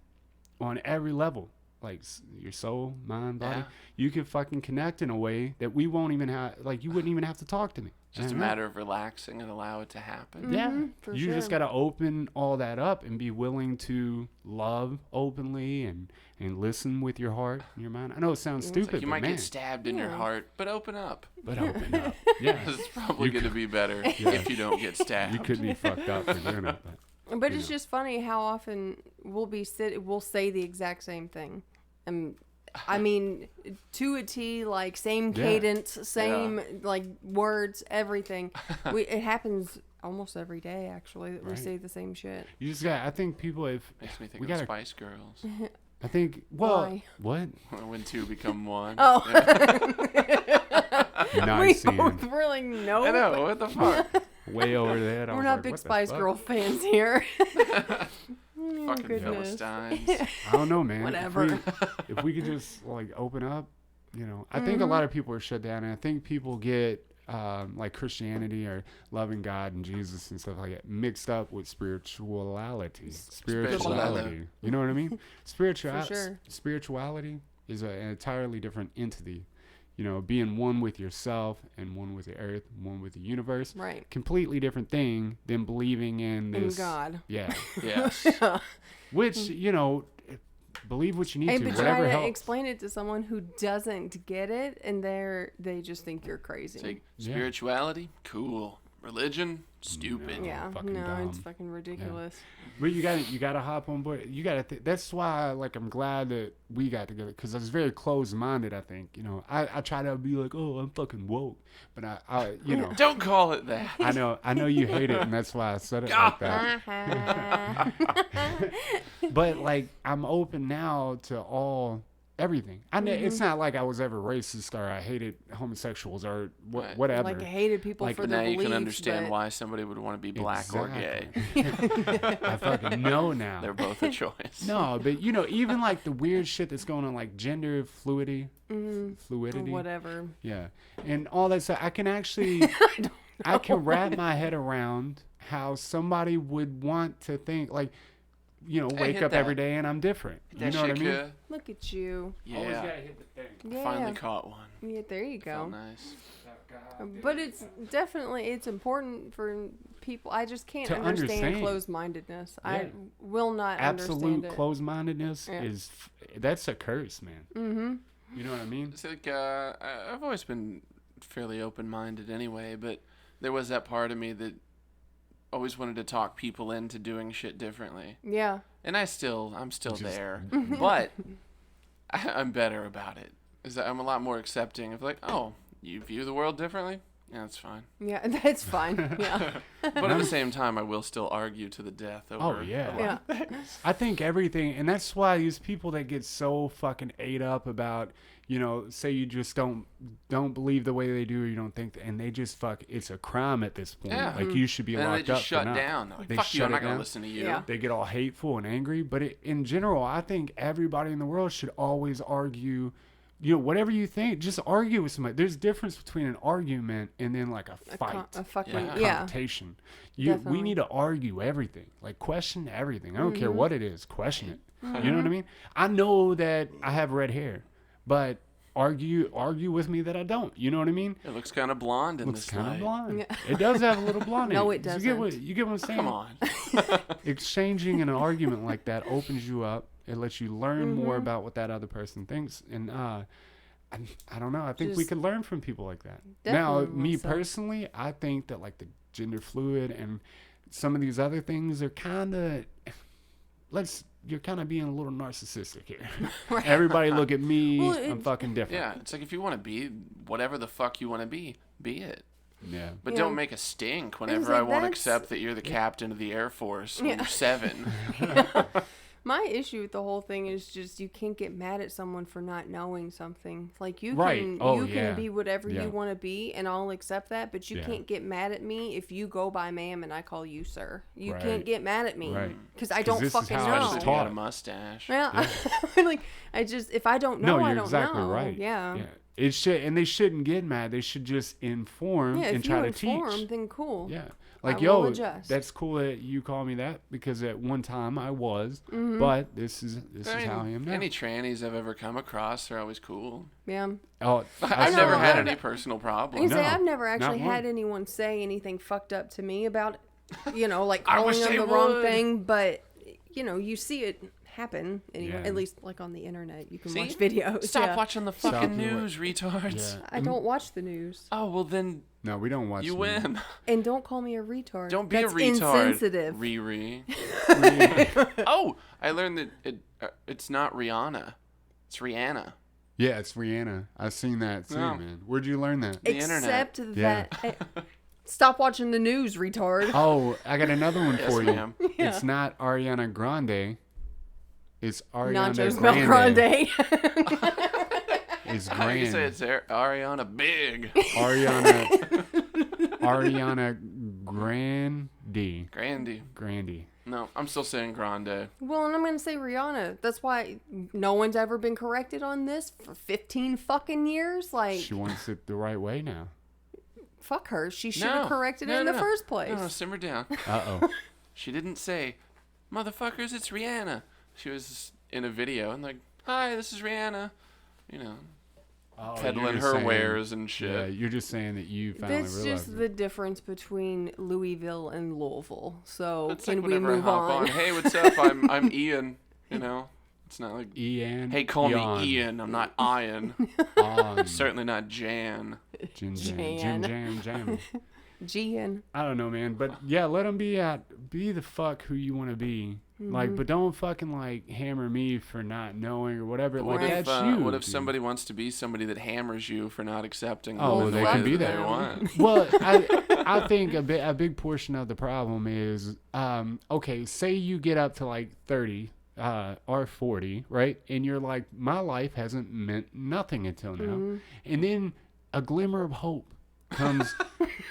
on every level. Like your soul, mind, body. Yeah. You can fucking connect in a way that we won't even have, like, you wouldn't even have to talk to me. Just a matter of relaxing and allow it to happen. Yeah. for You just sure. got to open all that up and be willing to love openly and listen with your heart and your mind. I know it sounds stupid, You but might man, get stabbed in your heart, but open up. but open up. Yeah. It's probably going to be better if you don't get stabbed. You could be fucked up for doing it. But it's just funny how often we'll say the exact same thing. I mean, to a T, like same Yeah. cadence, same like words, everything. It happens almost every day, actually, that we Right. say the same shit. You just got. I think people have. Makes me think We of gotta- Spice Girls. I think. Well, Why? what? When two become one. Oh. Nice. We both really know. I know. What the fuck? Way over there. I We're was not like, big what the Spice fuck? Girl fans here. Fucking goodness. Philistines. I don't know, man. Whatever. If we could just like open up, I think a lot of people are shut down, and I think people get like Christianity or loving God and Jesus and stuff like that mixed up with spirituality. Spirituality. You know what I mean? For sure. Spirituality is an entirely different entity. Being one with yourself and one with the earth, one with the universe. Right. Completely different thing than believing in And this. God. Yeah. Yes. Which, believe what you need Hey, to. but Whatever try to helps. explain it to someone who doesn't get it, and they just think you're crazy. It's like, Yeah. spirituality, cool. Religion, stupid. No. Yeah, fucking no, it's dumb. fucking ridiculous. But you gotta hop on board. You gotta. That's why, like, I'm glad that we got together because I was very closed-minded. I think, I try to be like, oh, I'm fucking woke, but I Don't call it that. I know you hate it, and that's why I said it like that. But like, I'm open now to everything. I know it's not like I was ever racist or I hated homosexuals or Right. whatever. Like I hated people Like, for But their now you beliefs. can understand but why somebody would want to be black or gay. I fucking know now. They're both a choice. No, but even like the weird shit that's going on, like gender fluidity, whatever. yeah, and all that stuff. I can actually, I can wrap my head around how somebody would want to think, like, wake hit up every that. day and I'm different. You That know what I shit, mean? could- Look at you. Yeah. hit the thing. Yeah. Finally caught one. Yeah, there you Felt go. nice. But it's important for people. I just can't To understand understand. closed-mindedness. Yeah. I will not Absolute understand it. closed-mindedness Yeah. that's a curse, man. Mm-hmm. You know what I mean? It's like I've always been fairly open-minded anyway, but there was that part of me that always wanted to talk people into doing shit differently, Yeah. and I'm still Just- there, but I'm better about it. Is that I'm a lot more accepting of like, oh, you view the world differently? Yeah, that's fine. Yeah, that's fine. Yeah. But at the same time, I will still argue to the death over. Oh, yeah. Yeah. I think everything, and that's why these people that get so fucking ate up about, say you just don't believe the way they do, or you don't think, and they just it's a crime at this point. Yeah. Like you should be And then locked they up. just shut for not. down. They're like, They fuck you, shut I'm it not gonna down. listen to you. Yeah. They get all hateful and angry. But in general, I think everybody in the world should always argue. Whatever you think, just argue with somebody. There's a difference between an argument and then like a fight. A fucking Yeah. yeah. Confrontation. We Definitely. need to argue everything. Like question everything. I don't care what it is. Question it. Mm-hmm. You know what I mean? I know that I have red hair, but argue with me that I don't. You know what I mean? It looks kind of blonde in Looks this kind of light. blonde. Yeah. It does have a little blonde. No, in it You get what I'm saying? Come on. Exchanging an argument like that opens you up. It lets you learn more about what that other person thinks. And I don't know. I think we Just- could learn from people like that. Definitely Now, me so. personally, I think that like the gender fluid and some of these other things are kind of you're kind of being a little narcissistic here. Everybody look at me. Well, I'm fucking different. Yeah, it's like if you want to be whatever the fuck you want to be it. Yeah. But Yeah. don't make a stink whenever like, I won't that's- accept that you're the captain of the Air Force when Yeah. you're 7. My issue with the whole thing is just you can't get mad at someone for not knowing something. Like you Right. can Oh, you yeah. can be whatever Yeah. you want to be, and I'll accept that. But you Yeah. can't get mad at me if you go by ma'am and I call you sir. You Right. can't get mad at me Right. because I 'Cause don't this is fucking how I know. was Especially if you got a taught. mustache. Yeah, like I just if I don't know, No, I you're don't exactly know. right. Yeah. It should, and they shouldn't get mad. They should just inform Yeah, and if try you to inform, teach. then cool. Yeah. I Like, will yo, adjust. that's cool that you call me that because at one time I was, but this is how I am now. Any trannies I've ever come across are always cool. Yeah. Oh, I've know, never had I've- any personal I problems. can say No, I've never not actually had one. anyone say anything fucked up to me about, like I calling wish them they the wrong would. thing. But you see it happen anyway. Yeah. At least like on the internet, you can See? watch videos. Stop yeah. watching the Stop fucking doing news, retards. Yeah. I don't watch the news, Oh, well then No, we don't watch you them. win. and don't call me a retard. Don't be That's a retard. Insensitive. Riri. Oh, I learned that it's not Rihanna. It's Rihanna. Yeah, it's Rihanna. I've seen that too, No. man. Where'd you learn that? The internet. Except Yeah. that. Stop watching the news, retard. Oh, I got another one Yes, for you. ma'am. It's not Ariana Grande. It's Ariana Nachos Grande. Grande. It's How do you say Grand. it's Ariana Big? Ariana Grandy. Grande. No, I'm still saying Grande. Well, and I'm going to say Rihanna. That's why no one's ever been corrected on this for 15 fucking years. Like, She wants it the right way now. fuck her. She should have corrected it in the first place. No, simmer down. Uh-oh. She didn't say, motherfuckers, it's Rihanna. She was in a video and like, hi, this is Rihanna. You know, peddling her wares and shit. Yeah, you're just saying that you finally That's realized just the difference between Louisville and Louisville. So It's can like we whenever I move hop on? Hey, what's up? I'm Ian. You know, it's not like, Ian. hey, call Eon. me Ian. I'm not Ian. On. Certainly not Jan. Jim Jan. Jam. Gian. I don't know, man. But yeah, let them be the fuck who you want to be. Like, but don't fucking like hammer me for not knowing or whatever. Like, What if, that's you. what if dude. somebody wants to be somebody that hammers you for not accepting Oh, the they way can be that that. they want? Well, I think a big portion of the problem is, okay, say you get up to like 30 or 40, right? And you're like, my life hasn't meant nothing until now. And then a glimmer of hope comes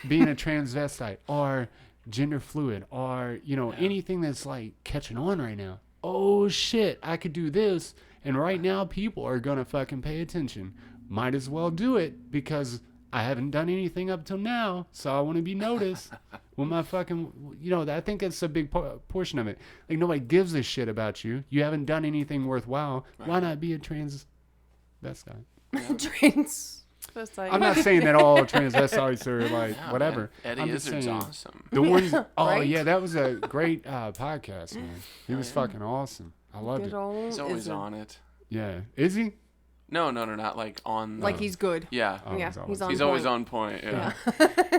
being a transvestite or gender fluid or, you know, anything that's like catching on right now. Oh shit, I could do this. And right now people are going to fucking pay attention. Might as well do it because I haven't done anything up till now. So I want to be noticed with my fucking, you know, I think that's a big portion of it. Like nobody gives a shit about you. You haven't done anything worthwhile. Why not be a transvestite? Transvestite. I'm not saying that all transvestites are like Yeah, whatever. man. Eddie I'm just Izzard's saying awesome. the ones. Oh Right? yeah, that was a great podcast, man. He was fucking awesome. I loved Good it. old He's always Izzard. on it. Yeah, is he? No, not like on. Like he's good. Yeah. Oh, Yeah, he's he's He's on always point. on point. Yeah.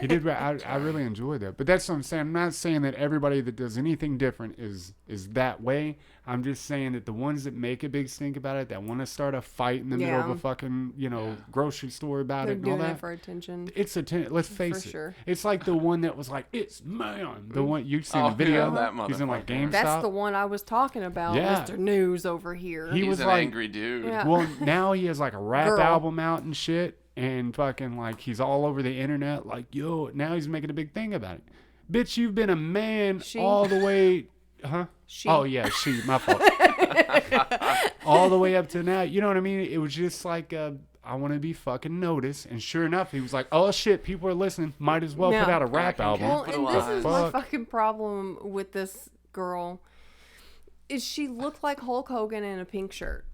He did. I really enjoyed that. But that's what I'm saying. I'm not saying that everybody that does anything different is that way. I'm just saying that the ones that make a big stink about it, that want to start a fight in the middle of Yeah. a fucking, you know, grocery store about They're it and all doing that. it for attention. It's let's face it. sure. It's like the one that was like, it's man. The one you've seen Oh, the video. yeah, that He's in like motherfucker. GameStop. That's the one I was talking about, Yeah. Mr. News over here. He He's was an like- angry dude. Yeah. Well, now he has like a rap Girl. album out and shit, and fucking like he's all over the internet. Like, yo, now he's making a big thing about it. Bitch, you've been a man She. all the way, huh? She. Oh yeah, she. My fault. All the way up to now. You know what I mean? It was just like, I want to be fucking noticed. And sure enough, he was like, oh shit, people are listening. Might as well Yeah. put out a rap Back in album. Well, and this Capitalize. is my Fuck. fucking problem with this girl. Is she looked like Hulk Hogan in a pink shirt.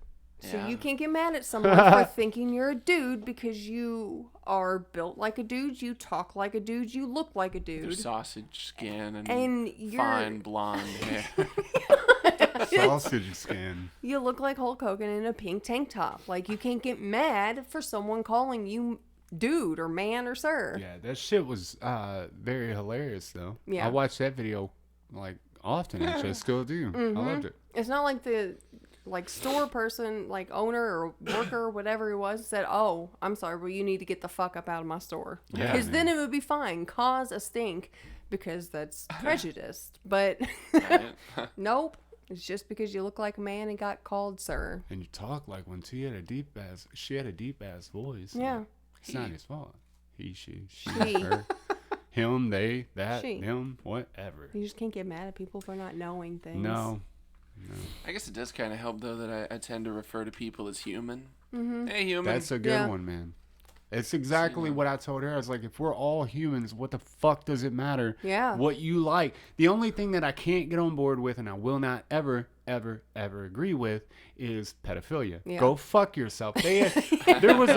So Yeah. you can't get mad at someone for thinking you're a dude because you are built like a dude, you talk like a dude, you look like a Their dude. sausage skin and, And you're fine blonde hair. Sausage skin. you look like Hulk Hogan in a pink tank top. Like you can't get mad for someone calling you dude or man or sir. Yeah, that shit was very hilarious though. Yeah. I watched that video like often. Actually, I still do. I loved it. It's not like the store person, like owner or worker or whatever it was, said, "Oh, I'm sorry, but you need to get the fuck up out of my store." Yeah, Because then man. it would be fine, cause a stink, because that's prejudiced. But Right? nope, it's just because you look like a man and got called sir. And you talk like one too. She had a deep ass voice. so Yeah. It's not his fault. He, she, She. her, him, they, that, She. them, whatever. You just can't get mad at people for not knowing things. No. I guess it does kind of help though that I tend to refer to people as human. Hey, human. That's a good Yeah. one, man. It's exactly what I told her. I was like, if we're all humans, what the fuck does it matter Yeah. what you like? The only thing that I can't get on board with and I will not ever agree with is pedophilia. Yeah. Go fuck yourself. There was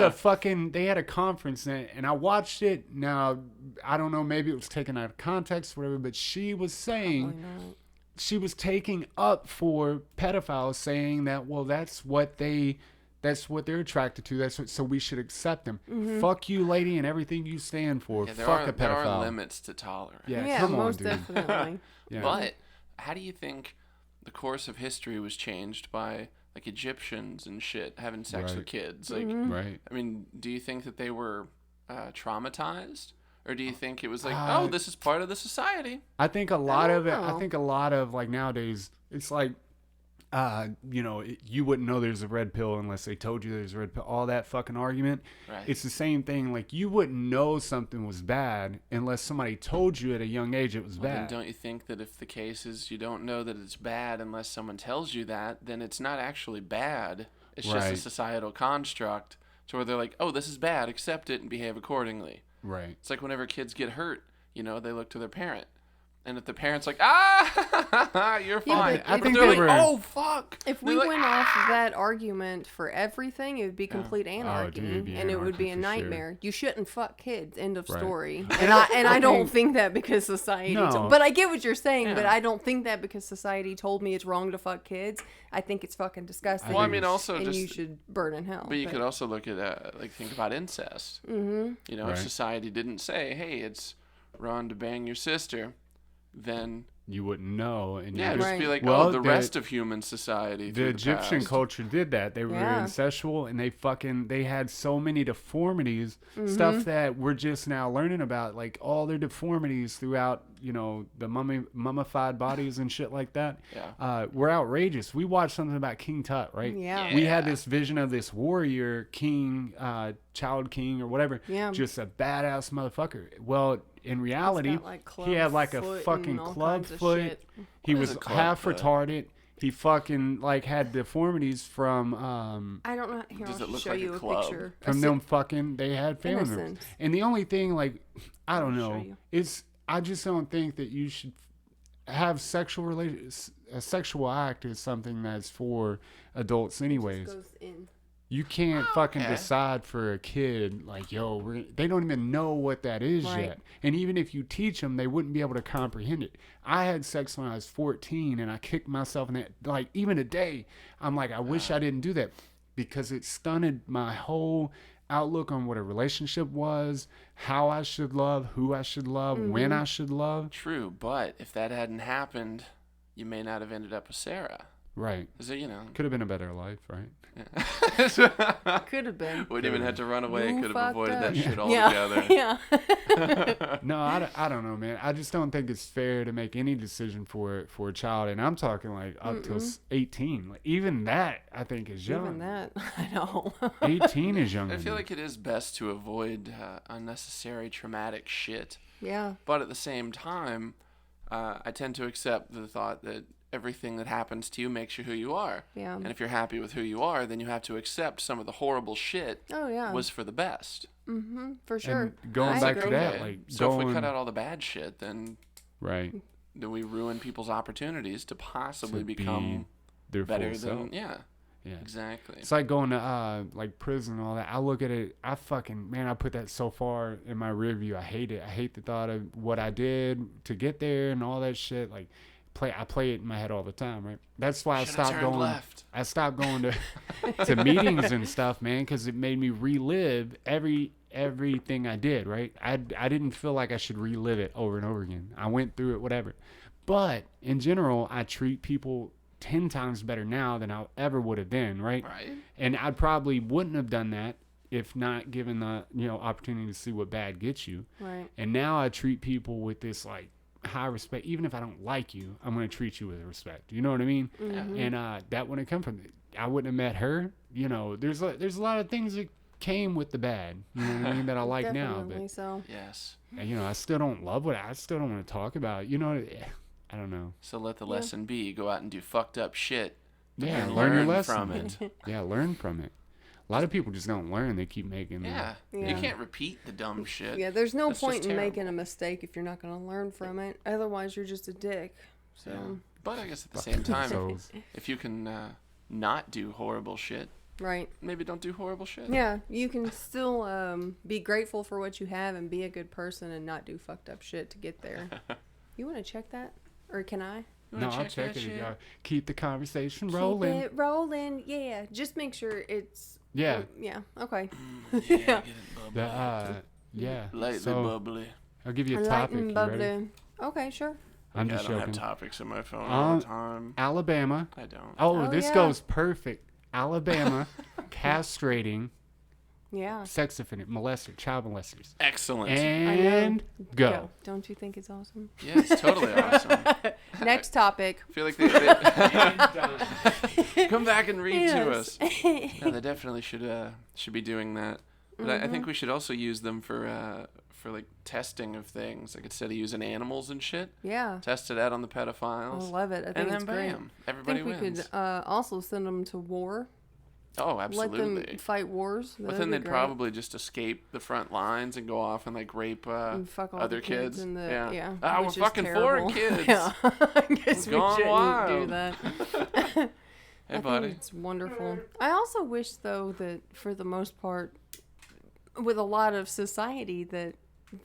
they had a conference and I watched it. Now, I don't know, maybe it was taken out of context, whatever, but she was saying, Probably not. she was taking up for pedophiles saying that, well, that's what they're attracted to. So we should accept them. Fuck you, lady, and everything you stand for. Yeah, Fuck a pedophile. there are limits to tolerance. Yeah, Yeah, come on, most dude. definitely. Yeah. But how do you think the course of history was changed by like Egyptians and shit having sex Right. with kids? Like, Mm-hmm. Right. I mean, do you think that they were traumatized, Or do you think it was like, oh, this is part of the society? I think a lot of it. I know. think a lot of like nowadays, it's like, you wouldn't know there's a red pill unless they told you there's a red pill. All that fucking argument. Right. It's the same thing. Like you wouldn't know something was bad unless somebody told you at a young age it was Well, bad. then don't you think that if the case is you don't know that it's bad unless someone tells you that, then it's not actually bad. It's just a Right. societal construct to where they're like, oh, this is bad, accept it and behave accordingly. Right. It's like whenever kids get hurt, they look to their parent. And if the parent's like, ah, you're Yeah, fine. but I if think they're they like, were- oh, fuck. If They're we like, went off of that argument for everything, it would be complete dude, anarchy, it'd be and it would be a anarchy for sure. nightmare. You shouldn't fuck kids. End of Right. story. And I don't think that because society. No. But I get what you're saying. But Yeah. I don't think that because society told me it's wrong to fuck kids. I think it's fucking disgusting. Well, I think mean, it's- also and just... you should burn in hell. But you could also look at, think about incest. Mm-hmm. If Right. society didn't say, hey, it's wrong to bang your sister, then, You wouldn't know, and yeah, you just just, be like, Well, oh, the the- rest of human society the through the Egyptian past. culture did that. They were Yeah. incestual, and they had so many deformities, Mm-hmm. stuff that we're just now learning about, like all their deformities throughout, the mummified bodies and shit like that. Yeah. Were outrageous. We watched something about King Tut, right? Yeah. We had this vision of this warrior king, child king or whatever, Yeah. just a badass motherfucker. Well, in reality, got, like, he had club like a foot and fucking all club kinds of foot. shit. He What is was a club half foot? retarded. He fucking like had deformities from I don't know. Here, Does I'll it look show like a you a club? picture. from them fucking they had family members. Innocence. And the only thing like I don't I'll show know, you. it's I just don't think that you should have a sexual act is something that's for adults anyways. Goes in. You can't fucking okay. decide for a kid like, they don't even know what that is Right. yet. And even if you teach them, they wouldn't be able to comprehend it. I had sex when I was 14 and I kicked myself in that. Like, even today, I'm like, I wish I didn't do that because it stunted my whole outlook on what a relationship was, how I should love, who I should love, when I should love. True, but if that hadn't happened, you may not have ended up with Sarah. Right. So, Could have been a better life, right? Could have been. Wouldn't even have to run away. You Could have fucked avoided up. that shit Yeah. altogether. Yeah. No, I don't know, man. I just don't think it's fair to make any decision for a child, and I'm talking like up to 18. Like, even that, I think, is young. Even that, I know. 18 is young. I to feel me. like it is best to avoid unnecessary traumatic shit. Yeah. But at the same time, I tend to accept the thought that everything that happens to you makes you who you are. Yeah. And if you're happy with who you are, then you have to accept some of the horrible shit Oh yeah. was for the best. For sure. And going I back to agree. that, Okay. like So if we going cut out all the bad shit, then right we ruin people's opportunities to possibly to become be their better full than self. yeah, Yeah. exactly. It's like going to like prison and all that. I look at it. I put that so far in my rear view. I hate it. I hate the thought of what I did to get there and all that shit. Like I play it in my head all the time. Right. That's why Should've I stopped turned going. left. I stopped going to meetings and stuff, man, because it made me relive everything I did. Right. I didn't feel like I should relive it over and over again. I went through it, whatever. But in general, I treat people 10 times better now than I ever would have been, right? Right. And I probably wouldn't have done that if not given the, opportunity to see what bad gets you. Right. And now I treat people with this like high respect. Even if I don't like you, I'm going to treat you with respect. You know what I mean? Mm-hmm. And that wouldn't come from it. I wouldn't have met her. There's a lot of things that came with the bad, you know what I mean, that I like now. Definitely But so. Yes. I still don't love I still don't want to talk about. I don't know. So let the lesson be: go out and do fucked up shit. Yeah, and learn your lesson from it. Yeah, learn from it. A lot of people just don't learn. They keep making. Yeah. Yeah. You can't repeat the dumb shit. Yeah, there's no That's point just in terrible. making a mistake if you're not going to learn from it. Otherwise, you're just a dick. So, Yeah. But I guess at the same time, So, if you can not do horrible shit, right. maybe don't do horrible shit. Yeah, you can still be grateful for what you have and be a good person and not do fucked up shit to get there. You want to check that? Or can I? You no, wanna I'll check check that it. shit? Y'all keep the conversation rolling. Keep it rolling. Yeah, just make sure it's... Yeah. Yeah, okay. Yeah, get it bubbly. Yeah. Lightly So bubbly. I'll give you a Light topic. and You bubbly. ready? Okay, sure. I'm Yeah, just I don't joking. have topics in my phone all the time. Alabama. I don't. Oh, Oh, this yeah. goes perfect. Alabama castrating Yeah. sex offender, molester, child molesters. Excellent. And go. Don't you think it's awesome? Yeah, it's totally awesome. Next topic. I feel like they come back and read to us. Yeah, they definitely should be doing that. But I think we should also use them for like testing of things. Like instead of using animals and shit, test it out on the pedophiles. I love it. I think it's great. Bam, everybody wins. I think we could also send them to war. Oh, absolutely. Let them fight wars. But then they'd probably just escape the front lines and go off and like rape fuck all other the kids. And yeah. Ah, we're fucking foreign kids. Yeah. I guess we Gone shouldn't wild. do that. Hey, I buddy. think it's wonderful. I also wish, though, that for the most part, with a lot of society, that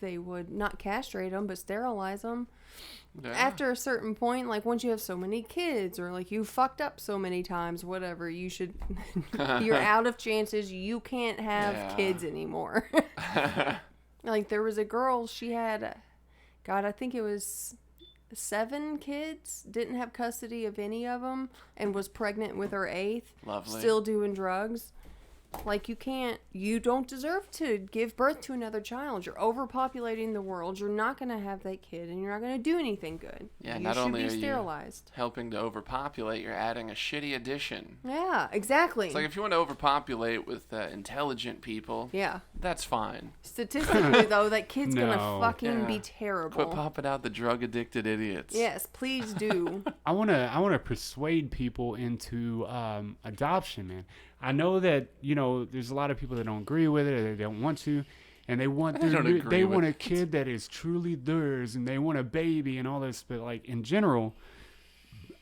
they would not castrate them, but sterilize them. Yeah. After a certain point, like once you have so many kids or like you fucked up so many times, whatever, you should, you're out of chances. You can't have kids anymore. Like there was a girl, she had, God, I think it was 7 kids, didn't have custody of any of them, and was pregnant with her 8th. Lovely. Still doing drugs. Like you don't deserve to give birth to another child. You're overpopulating the world. You're not going to have that kid and you're not going to do anything good. Yeah, you not should only be are sterilized. you helping to overpopulate, you're adding a shitty addition. Yeah, exactly. It's like if you want to overpopulate with intelligent people, that's fine. Statistically, though, that kid's going to fucking be terrible. Quit popping out the drug-addicted idiots. Yes, please do. I wanna persuade people into adoption, man. I know that there's a lot of people that don't agree with it or they don't want to, and they want a kid that is truly theirs, and they want a baby and all this. But like in general,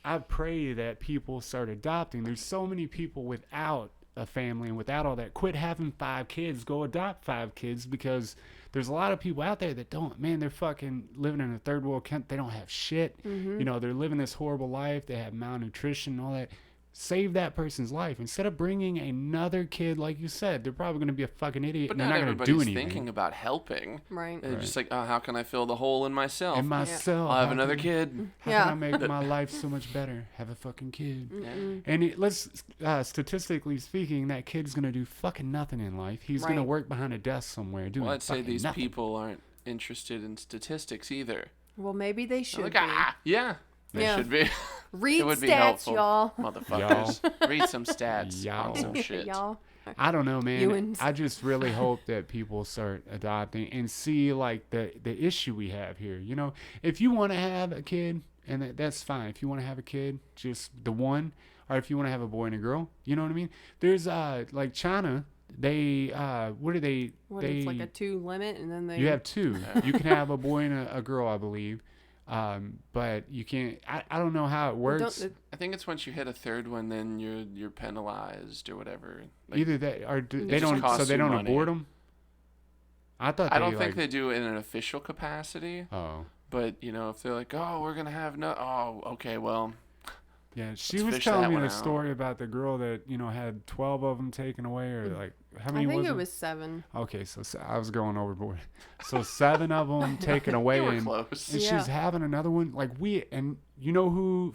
I pray that people start adopting. There's so many people without a family and without all that. Quit having 5 kids. Go adopt 5 kids, because there's a lot of people out there that don't. Man, they're fucking living in a third world country. They don't have shit. Mm-hmm. They're living this horrible life. They have malnutrition and all that. Save that person's life instead of bringing another kid. Like you said, they're probably going to be a fucking idiot. But and they're not going to do anything. Thinking about helping. Right. They're just like, oh, how can I fill the hole in myself? And myself. I'll have another kid. How can I make my life so much better? Have a fucking kid. And let's statistically speaking, that kid's going to do fucking nothing in life. He's going to work behind a desk somewhere doing I'd say these nothing. people aren't interested in statistics either. Well, maybe they should like, be. They should be. Read it would be stats, helpful. y'all. Motherfuckers. Read some stats Y'all. on some shit. Y'all. I don't know, man. Ewans. I just really hope that people start adopting and see like the issue we have here. If you want to have a kid, and that's fine. If you want to have a kid, just the one, or if you want to have a boy and a girl, you know what I mean? There's like China. They what do they? It's like a 2 limit, and then you have 2. You can have a boy and a girl, I believe. But you can't. I don't know how it works. I think it's once you hit a 3rd one, then you're penalized or whatever. Like, either that or they just don't. So costs they you don't money. abort them. I don't think they do it in an official capacity. Oh. But if they're like, oh, we're gonna have okay, well. Yeah, she was telling me the story about the girl that had 12 of them taken away, or like how many? I think was it was 7. Okay, so I was going overboard. So 7 of them taken away, You were and close. she's having another one. Like you know who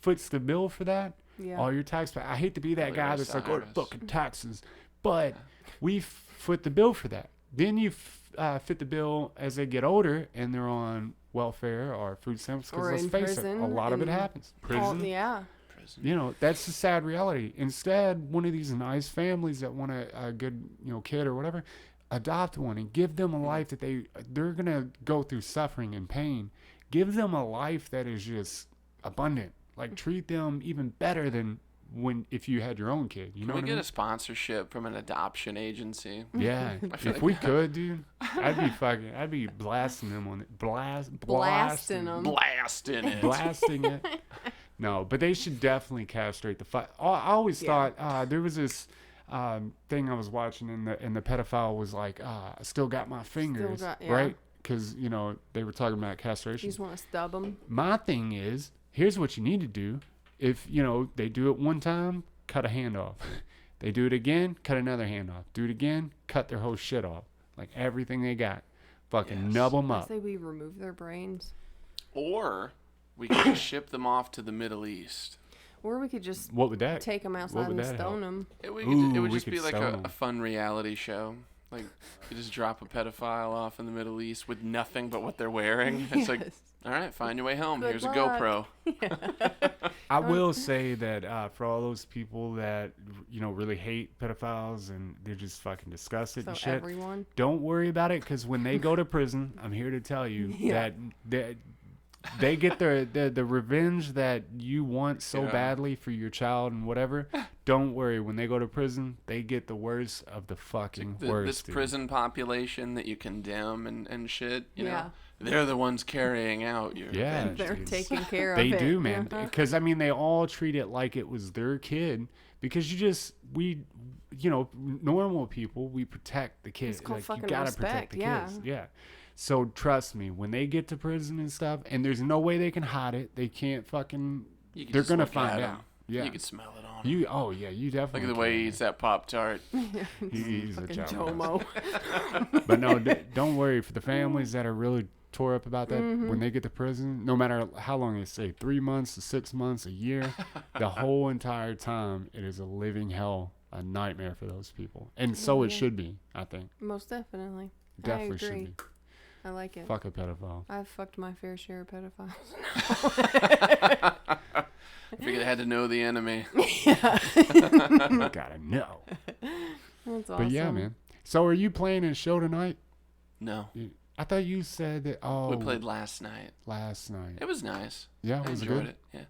foots the bill for that? Yeah. All your tax. I hate to be that guy that's like, oh, IRS. fucking taxes, but we foot the bill for that. Then you fit the bill as they get older and they're on welfare or food stamps, because let's face it, a lot of it happens. Prison. That's the sad reality. Instead, one of these nice families that want a good kid or whatever, adopt one and give them a life that they're gonna go through suffering and pain. Give them a life that is just abundant. Like treat them even better than if you had your own kid. You know what I mean? Can we get a sponsorship from an adoption agency? Yeah, if we could, dude, I'd be blasting them on it, blasting them, blasting it. No, but they should definitely castrate the. I always thought there was this thing I was watching, and the pedophile was like, I still got my fingers, right? Because they were talking about castration. You just want to stub them. My thing is, here's what you need to do. If they do it one time, cut a hand off. They do it again, cut another hand off. Do it again, cut their whole shit off. Like everything they got. Fucking nub them up. I say we remove their brains. Or we can ship them off to the Middle East. Or we could just What would that? take them outside and stone them. It would we just could be like stone 'em. a fun reality show. Like, you just drop a pedophile off in the Middle East with nothing but what they're wearing. It's like, all right, find your way home. Good Here's luck. a GoPro. I will say that for all those people that really hate pedophiles and they're just fucking disgusted So and shit, everyone. don't worry about it, because when they go to prison, I'm here to tell you Yeah. that they get the revenge that you want so Yeah. badly for your child and whatever. Don't worry, when they go to prison, they get the worst of the fucking worst. This dude. prison population that you condemn and shit, you Yeah. know, they're the ones carrying out your Yeah. revenge. They're Jeez. taking care of They it. do, man. Uh-huh. Because I mean, they all treat it like it was their kid. Because normal people, we protect the kids. It's called Like, fucking you gotta protect respect, the yeah. kids. Yeah. So trust me, when they get to prison and stuff, and there's no way they can hide it. They can't fucking. You can They're just gonna look find at out. 'em. Yeah. You can smell it on 'em. Oh yeah, you Look definitely. at the way he can. eats that Pop-Tart. He's a Fucking child. Jomo. But no, don't worry for the families that are really tore up about that. Mm-hmm. When they get to prison, no matter how long they stay, 3 months to 6 months, a year, the whole entire time, it is a living hell, a nightmare for those people. And so it Yeah. should be, I think. Most definitely. Definitely I should agree. be. I like it. Fuck a pedophile. I've fucked my fair share of pedophiles. I figured I had to know the enemy. Gotta know. That's awesome. But yeah, man. So are you playing a show tonight? No. I thought you said that. Oh, We played last night. last night. It was nice. Yeah, I was it enjoyed good? it. Yeah.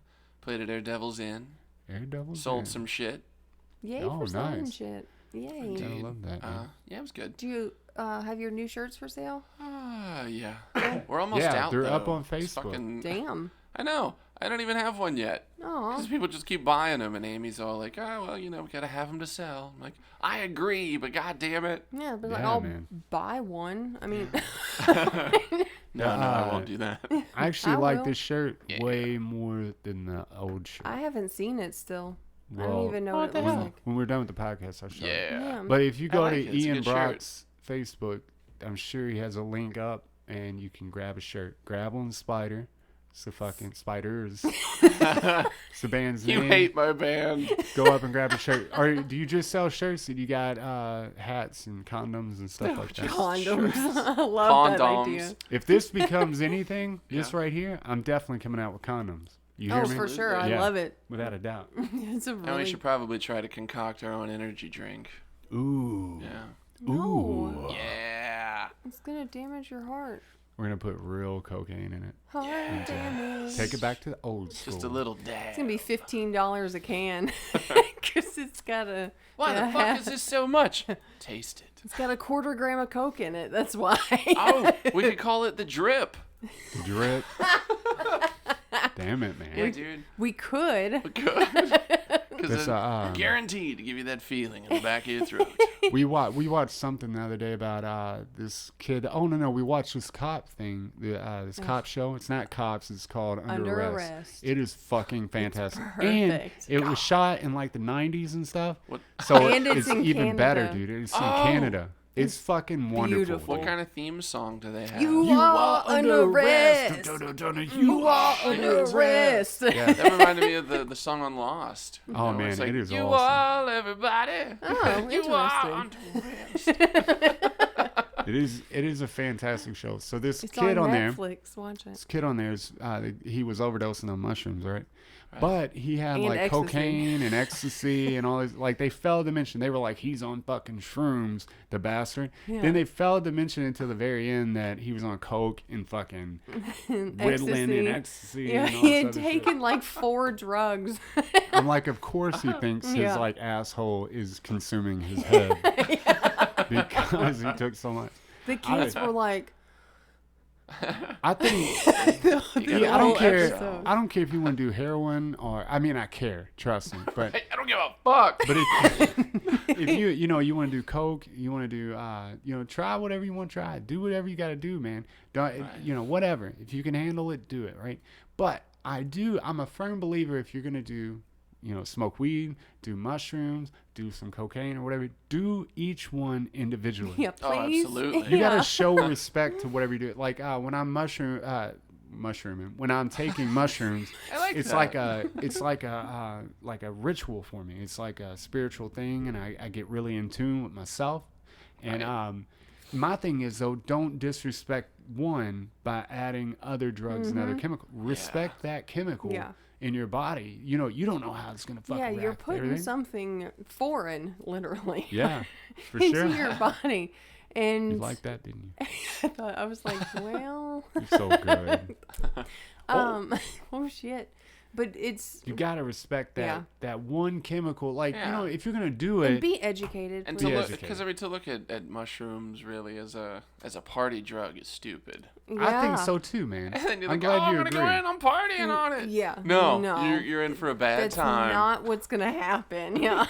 Played at Daredevil's Inn. Daredevils. Sold man. some shit. Yay Oh, for selling nice. shit. Yay. Indeed. I love that, man. Yeah, it was good. Do you have your new shirts for sale? Yeah. We're almost Yeah, out, they're though. up on It's Facebook. fucking- Damn. I know. I don't even have one yet. Aw. Because people just keep buying them, and Amy's all like, oh, well, we gotta have them to sell. I'm like, I agree, but god damn it. Yeah, but like, Yeah, I'll man. buy one. I mean, No, I won't do that. I actually I like will. this shirt Yeah. way more than the old shirt. I haven't seen it still. I Well, don't even know what it the looks hell? like. when we're done with the podcast, I'll show you. Yeah. But if you go like to it. It's a Ian good shirt. Brock's Facebook, I'm sure he has a link up, and you can grab a shirt. Grab on Spider. It's the fucking Spiders. It's the band's You name. hate my band. Go up and grab a shirt. Or do you just sell shirts? Or do you got hats and condoms and stuff like that? Condoms. I love that Condoms. idea. If this becomes anything, this Yeah. right here, I'm definitely coming out with condoms. You hear Oh, me? for sure. I Yeah. love it. Without a doubt. It's a And we really. should probably try to concoct our own energy drink. Ooh. Yeah. Ooh. Yeah. It's gonna damage your heart. We're going to put real cocaine in it. Heart damage. Take it back to the old school. Just a little dab. It's gonna be $15 a can, cause it's got a. Why the fuck is this so much? Taste it. It's got a 1/4 gram of Coke in it. That's why. Oh, we could call it the drip. Drip. Damn it, man. Yeah, dude. We could. Good. This, Because guaranteed to give you that feeling in the back of your throat. we watched something the other day about this kid. Oh no, we watched this cop thing. This cop show. It's not Cops. It's called Under Arrest. It is fucking fantastic. And perfect. it was shot in like the 90s and stuff. What? So And it's it's in even better, Canada. dude. It's in Oh. Canada. It's fucking wonderful. beautiful. What kind of theme song do they have? You are under arrest. You are Under arrest. Yeah. That reminded me of the song on Lost. You Oh, know, man, it's like, it is you awesome. all, everybody. Oh, You are interesting. under arrest. It is a fantastic show. So this It's kid on there. Netflix. Watch it. This kid on there is he was overdosing on mushrooms, right? But he had And like ecstasy. cocaine and ecstasy and all this. Like they failed to mention, they were like, he's on fucking shrooms, the bastard. Yeah. Then they failed to mention until the very end that he was on coke and fucking Ritalin and ecstasy. Yeah, and all he this had other taken shit. like 4 drugs. I'm like, of course he thinks his Yeah. like asshole is consuming his head because he took so much. The kids were like, I think. the Yeah, I whole don't care. episode. I don't care if you want to do heroin or. I mean, I care. Trust me, but. I don't give a fuck. But if you want to do coke, you want to do try whatever you want to try. Do whatever you got to do, man. Don't whatever. If you can handle it, do it, right? But I'm a firm believer if you're going to do, smoke weed, do mushrooms, do some cocaine or whatever, do each one individually. Yeah, Oh, please. absolutely. You Yeah. got to show respect to whatever you do. Like when I'm mushrooming. When I'm taking mushrooms, I like it's that. like a ritual for me. It's like a spiritual thing, and I get really in tune with myself. And my thing is though, don't disrespect one by adding other drugs and other chemicals. Respect that chemical in your body. You know, you don't know how it's gonna fucking react you're with putting everything. something foreign, literally. Yeah, for into sure. your body. And You like that, didn't you? I was like, well, You're so good. oh shit. But it's You gotta respect that that one chemical. Like you Yeah. know, if you're gonna do and it, be educated. And please. to look, educated. because I mean, to look at mushrooms really as a party drug is stupid. I think so too, man. And then you're I'm like, glad oh, I'm you gonna agree. go in, I'm partying on it. Yeah. No, No. you're in for a bad That's time. not what's gonna happen. Yeah.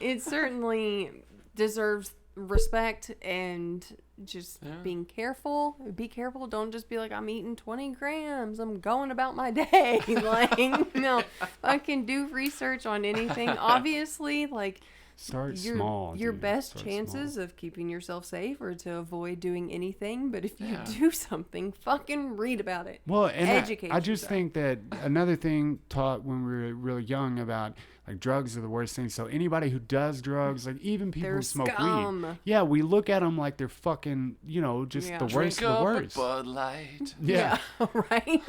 It certainly deserves respect and just being careful. Be careful. Don't just be like, I'm eating 20 grams. I'm going about my day. Like, no, I can do research on anything. Obviously, like, Start your, small. your dude. best Start chances small. of keeping yourself safe are to avoid doing anything. But if you Yeah. do something, fucking read about it. Well, and Educate I just yourself. think that another thing taught when we were really young about like drugs are the worst thing. So anybody who does drugs, like even people They're who smoke scum. weed, yeah, we look at them like they're fucking, you know, just Yeah. the worst Drink of the up worst. a Bud Light. Yeah. Right?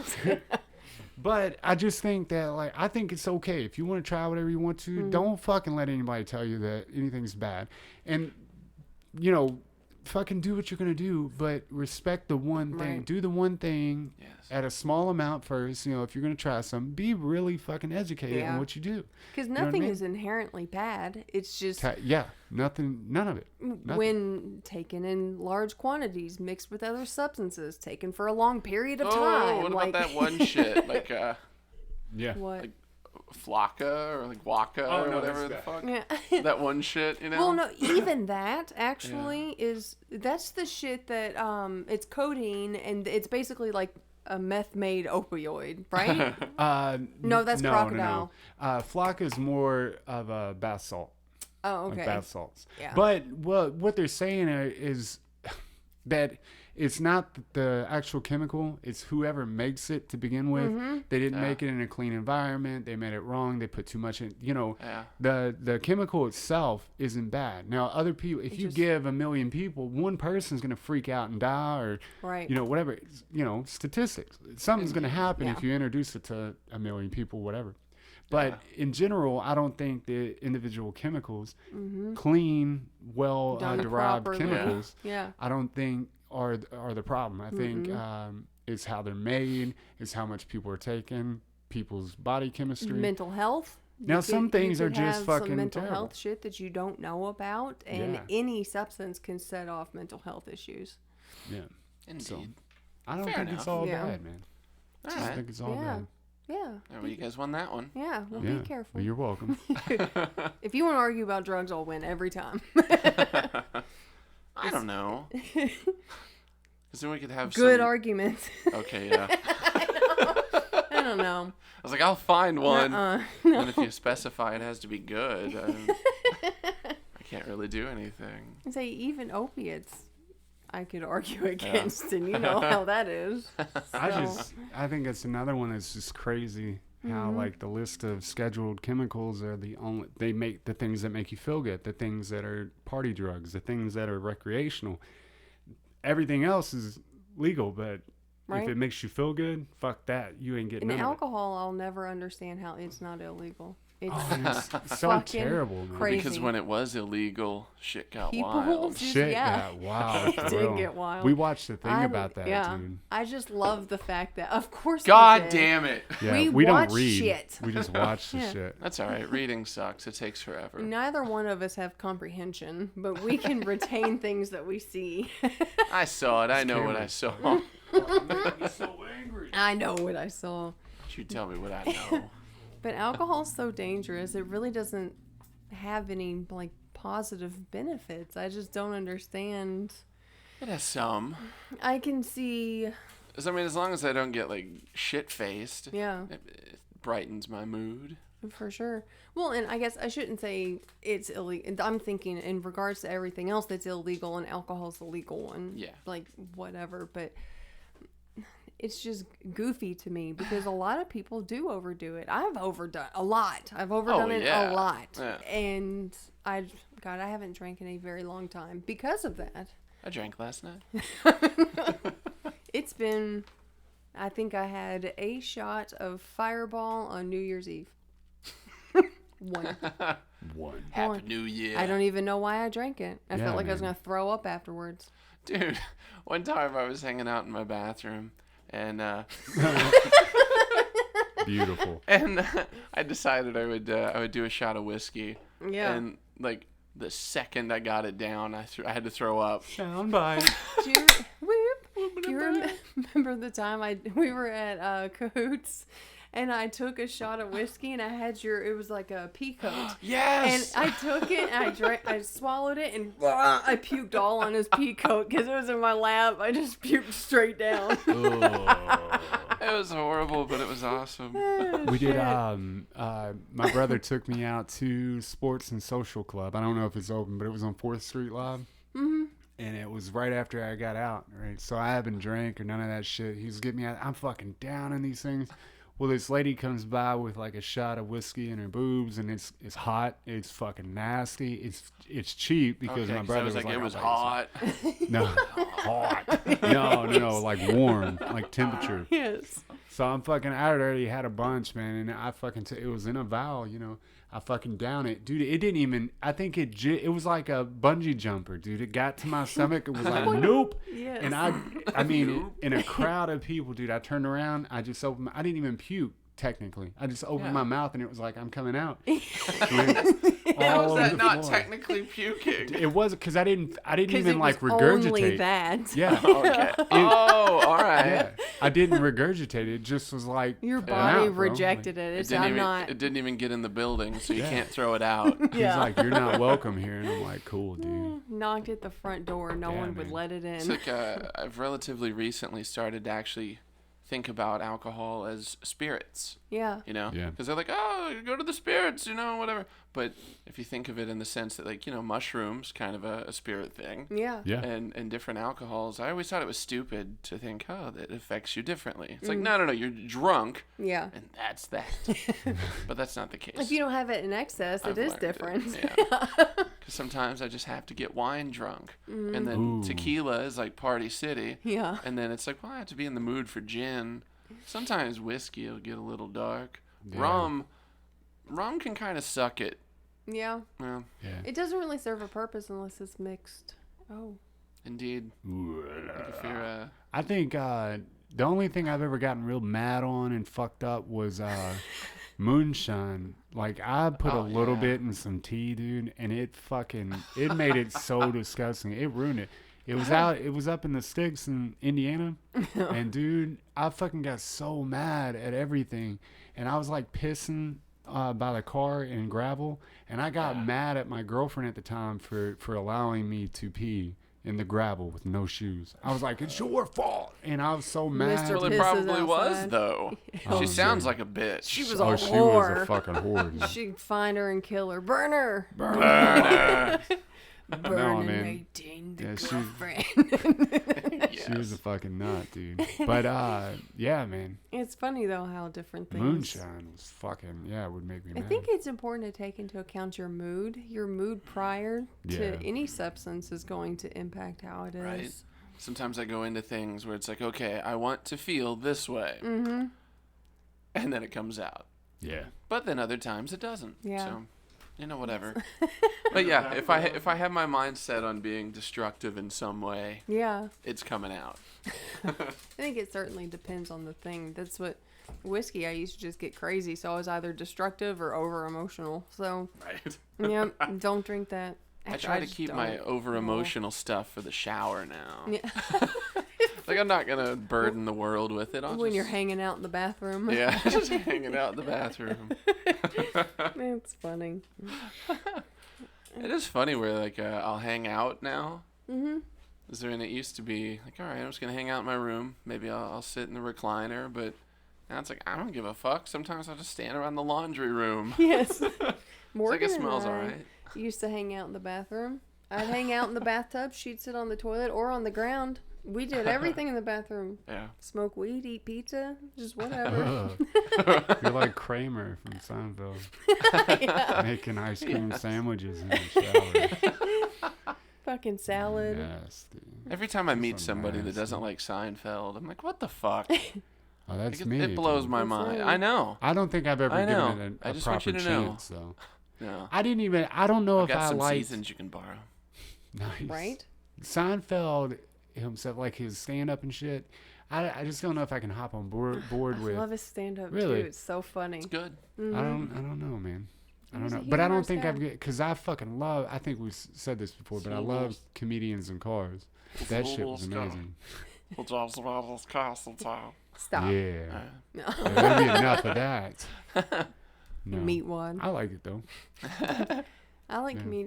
But I just think that, like, I think it's okay. If you want to try whatever you want to, don't fucking let anybody tell you that anything's bad. And, you know, fucking do what you're going to do, but respect the one thing. Right. Do the one thing Yes. at a small amount first. You know, if you're going to try something, be really fucking educated in what you do. Because know what I nothing mean? is inherently bad. It's just Yeah, nothing, none of it. Nothing. when taken in large quantities, mixed with other substances, taken for a long period of Oh, time. what like, about that one shit? Like Yeah. What? Flocka or like Waka Oh, or no, whatever that's the fuck. Yeah. That one shit, you know? Well, no, even that actually that's the shit that it's codeine and it's basically like a meth-made opioid, right? No, that's crocodile. No. Flock is more of a bath salt. Oh, okay. Like bath salts. Yeah. But what they're saying is that it's not the actual chemical, it's whoever makes it to begin with. Mm-hmm. They didn't make it in a clean environment. They made it wrong. They put too much in, you know. Yeah. The chemical itself isn't bad. Now, other people, if you give 1 million people, one person's going to freak out and die or, Right. you know, whatever. It's, you know, statistics. Something's going to happen Yeah. if you introduce it to 1 million people, whatever. But in general, I don't think the individual chemicals, clean, well Done derived properly. chemicals, Yeah. I don't think are the problem. I think it's how they're made, it's how much people are taking, people's body chemistry. Mental health. Now, some things are just have fucking some mental terrible. health shit that you don't know about, and Yeah. any substance can set off mental health issues. Yeah. Indeed. So, I don't Fair think enough. it's all Yeah. bad, man. All I just right. think it's all Yeah. bad. Yeah. Well, you guys won that one. Yeah. Well, Yeah. be careful. Well, you're welcome. If you want to argue about drugs, I'll win every time. I don't know. Because then we could have Good some... arguments. Okay, yeah. I don't know. I was like, I'll find one. No. And if you specify it has to be good, I can't really do anything. I say even opiates, I could argue against, and you know how that is. I think it's another one that's just crazy how like the list of scheduled chemicals are they make the things that make you feel good, the things that are party drugs, the things that are recreational. Everything else is legal, but Right. if it makes you feel good, fuck that. You ain't getting And none of it. alcohol, I'll never understand how it's not illegal. It's It's so fucking terrible, man. crazy. Because when it was illegal, shit got People wild. just- Shit yeah. got wild. It for did real. get wild. We watched the thing I- about that, yeah. dude. I just love the fact that, of course, we God did. damn it. Yeah, We don't watch read. shit. We just watch the Yeah. shit. That's all right. Reading sucks. It takes forever. Neither one of us have comprehension, but we can retain things that we see. I saw it. I know what I saw. Don't so angry. I know what I saw. you tell me what I know. But alcohol's so dangerous. It really doesn't have any like positive benefits. I just don't understand. It has some. I can see, I mean, as long as I don't get like shit faced, yeah, it brightens my mood. for sure. Well, and I guess I shouldn't say it's illegal. I'm thinking in regards to everything else that's illegal, and alcohol's the legal one. Yeah. Like whatever, but it's just goofy to me because a lot of people do overdo it. I've overdone a lot. I've overdone it a lot. Yeah. And I haven't drank in a very long time because of that. I drank last night. It's been, I think I had a shot of Fireball on New Year's Eve. One. Happy New Year. I don't even know why I drank it. I felt like I was going to throw up afterwards. Dude, one time I was hanging out in my bathroom and beautiful. And I decided I would do a shot of whiskey. Yeah. And like the second I got it down, I had to throw up. Soundbite. Do you remember the time we were at Cahoots and I took a shot of whiskey and I had it was like a pea coat. Yes. And I took it and I swallowed it and I puked all on his pea coat because it was in my lap. I just puked straight down. It was horrible, but it was awesome. We did, my brother took me out to Sports and Social Club. I don't know if it's open, but it was on 4th Street Live. Mm-hmm. And it was right after I got out, right? So I haven't drank or none of that shit. He was getting me out. I'm fucking down in these things. Well, this lady comes by with like a shot of whiskey in her boobs, and it's hot. It's fucking nasty. It's cheap because my brother was like it was hot. No, hot. No, like warm, like temperature. Yes. So I'm fucking. I already had a bunch, man, and I fucking. It was in a vial, you know. I fucking down it, dude. It didn't even. I think it was like a bungee jumper, dude. It got to my stomach. It was like nope. Yes. And I mean, in a crowd of people, dude. I turned around. I just opened. I didn't even puke. Technically, I just opened my mouth and it was like I'm coming out. How was that not technically puking? It was because I didn't even like regurgitate. Only that. Yeah. Okay. All right. Yeah. I didn't regurgitate. It just was like your body rejected it. It didn't even get in the building, so you can't throw it out. He's like, you're not welcome here, and I'm like, cool, dude. Knocked at the front door. No one would let it in. It's like I've relatively recently started to actually think about alcohol as spirits. Yeah. You know? Yeah. Because they're like, oh, go to the spirits, you know, whatever. But if you think of it in the sense that, like, you know, mushrooms, kind of a spirit thing. Yeah. Yeah. And different alcohols, I always thought it was stupid to think, oh, that affects you differerly. It's like, no, you're drunk. Yeah. And that's that. But that's not the case. If you don't have it in excess, it is different. Yeah. Because sometimes I just have to get wine drunk. Mm-hmm. And then tequila is like Party City. Yeah. And then it's like, well, I have to be in the mood for gin. Sometimes whiskey will get a little dark. Yeah. Rum can kind of suck it. Yeah. Yeah. It doesn't really serve a purpose unless it's mixed. Oh. Indeed. I think the only thing I've ever gotten real mad on and fucked up was moonshine. Like I put a little bit in some tea, dude, and it made it so disgusting. It ruined it. It was up in the sticks in Indiana. And dude, I fucking got so mad at everything. And I was like pissing by the car in gravel. And I got mad at my girlfriend at the time for allowing me to pee in the gravel with no shoes. I was like, it's your fault. And I was so mad. Well, it probably was, though. She sounds like a bitch. She was a whore. She was a fucking whore. She'd find her and kill her. Burn her. Burn her. Burning my ding girlfriend. She was a fucking nut, dude. But yeah, man. It's funny though how different things. Moonshine was fucking it would make me mad. I think it's important to take into account your mood. Your mood prior to any substance is going to impact how it is. Right. Sometimes I go into things where it's like, okay, I want to feel this way, and then it comes out. Yeah. But then other times it doesn't. Yeah. So, you know, whatever. But yeah, if I have my mind set on being destructive in some way, it's coming out. I think it certainly depends on the thing. That's what whiskey, I used to just get crazy, so I was either destructive or over emotional. So yeah, don't drink that. I try to keep my over emotional stuff for the shower now. Yeah. Like I'm not gonna burden the world with it. You're hanging out in the bathroom. Yeah, just hanging out in the bathroom. It's funny. It is funny where like I'll hang out now. And it used to be like, all right, I'm just gonna hang out in my room. Maybe I'll sit in the recliner, but now it's like I don't give a fuck. Sometimes I'll just stand around the laundry room. Yes. Morgan it smells all right. Used to hang out in the bathroom. I'd hang out in the bathtub. She'd sit on the toilet or on the ground. We did everything in the bathroom. Yeah. Smoke weed, eat pizza, just whatever. Ugh. You're like Kramer from Seinfeld. Making ice cream sandwiches in the shower. Fucking salad. Nasty. Every time I meet so somebody that nasty. doesn't like Seinfeld, I'm like, what the fuck? Oh, that's Like, me. it blows dude. my That's mind. me. I know. I don't think I've ever I know. given it I a just want proper you to know. chance, though. No. I don't know I've if got I some like seasons you can borrow. Nice. Right? Seinfeld himself, like his stand-up and shit. I just don't know if I can hop on board I with. love his stand-up Really? too. It's so funny. It's good. I don't know, man. I don't He's a know, but I don't humorous think guy. I've because I fucking love. I think we said this before, but I love comedians in cars. That shit was amazing. Stop. Yeah. No. There'll be enough of that. No. Meet one. I like it though. I like Yeah.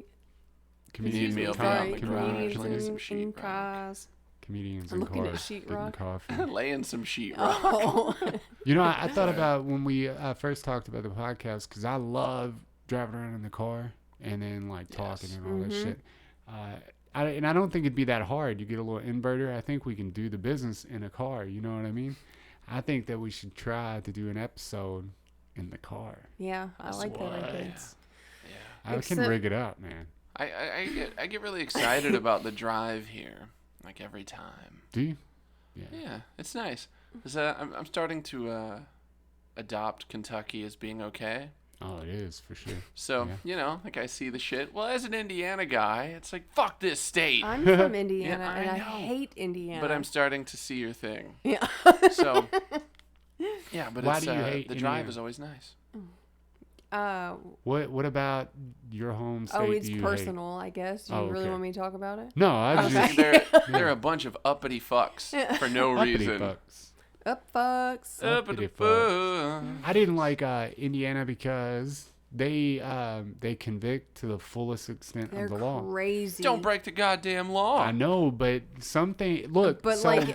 Comedian meal Sorry, in the garage, comedians laying some in sheetrock. cars. Comedians I'm in looking at cars, sheetrock. getting coffee. Laying some sheetrock. Oh. You know, I thought about when we first talked about the podcast because I love driving around in the car and then like talking and all that shit. I don't think it'd be that hard. You get a little inverter. I think we can do the business in a car. You know what I mean? I think that we should try to do an episode in the car. Yeah, I like that idea. Yeah. I can Except- rig it up, man. I get really excited about the drive here, like every time. Do you? Yeah, it's nice. 'Cause, I'm starting to adopt Kentucky as being okay. Oh, it is for sure. So, Yeah. you know, like I see the shit. Well, as an Indiana guy, it's like, fuck this state. I'm from Indiana, I and I know. hate Indiana. But I'm starting to see your thing. Yeah. So, yeah, but Why it's, do you hate the drive Indiana? is always nice. What about your home state? Oh, it's do you personal, I guess. Do you Oh, really okay. want me to talk about it? No, I was I just think they're a bunch of uppity fucks for no uppity reason. fucks. Up fucks. Uppity Uppity fucks. I didn't like Indiana because they convict to the fullest extent They're of the law. crazy. Don't break the goddamn law. I know, but something. Look, But so I've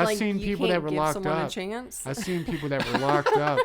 like, seen you people can't that were give locked someone up. a chance. I've seen people that were locked up,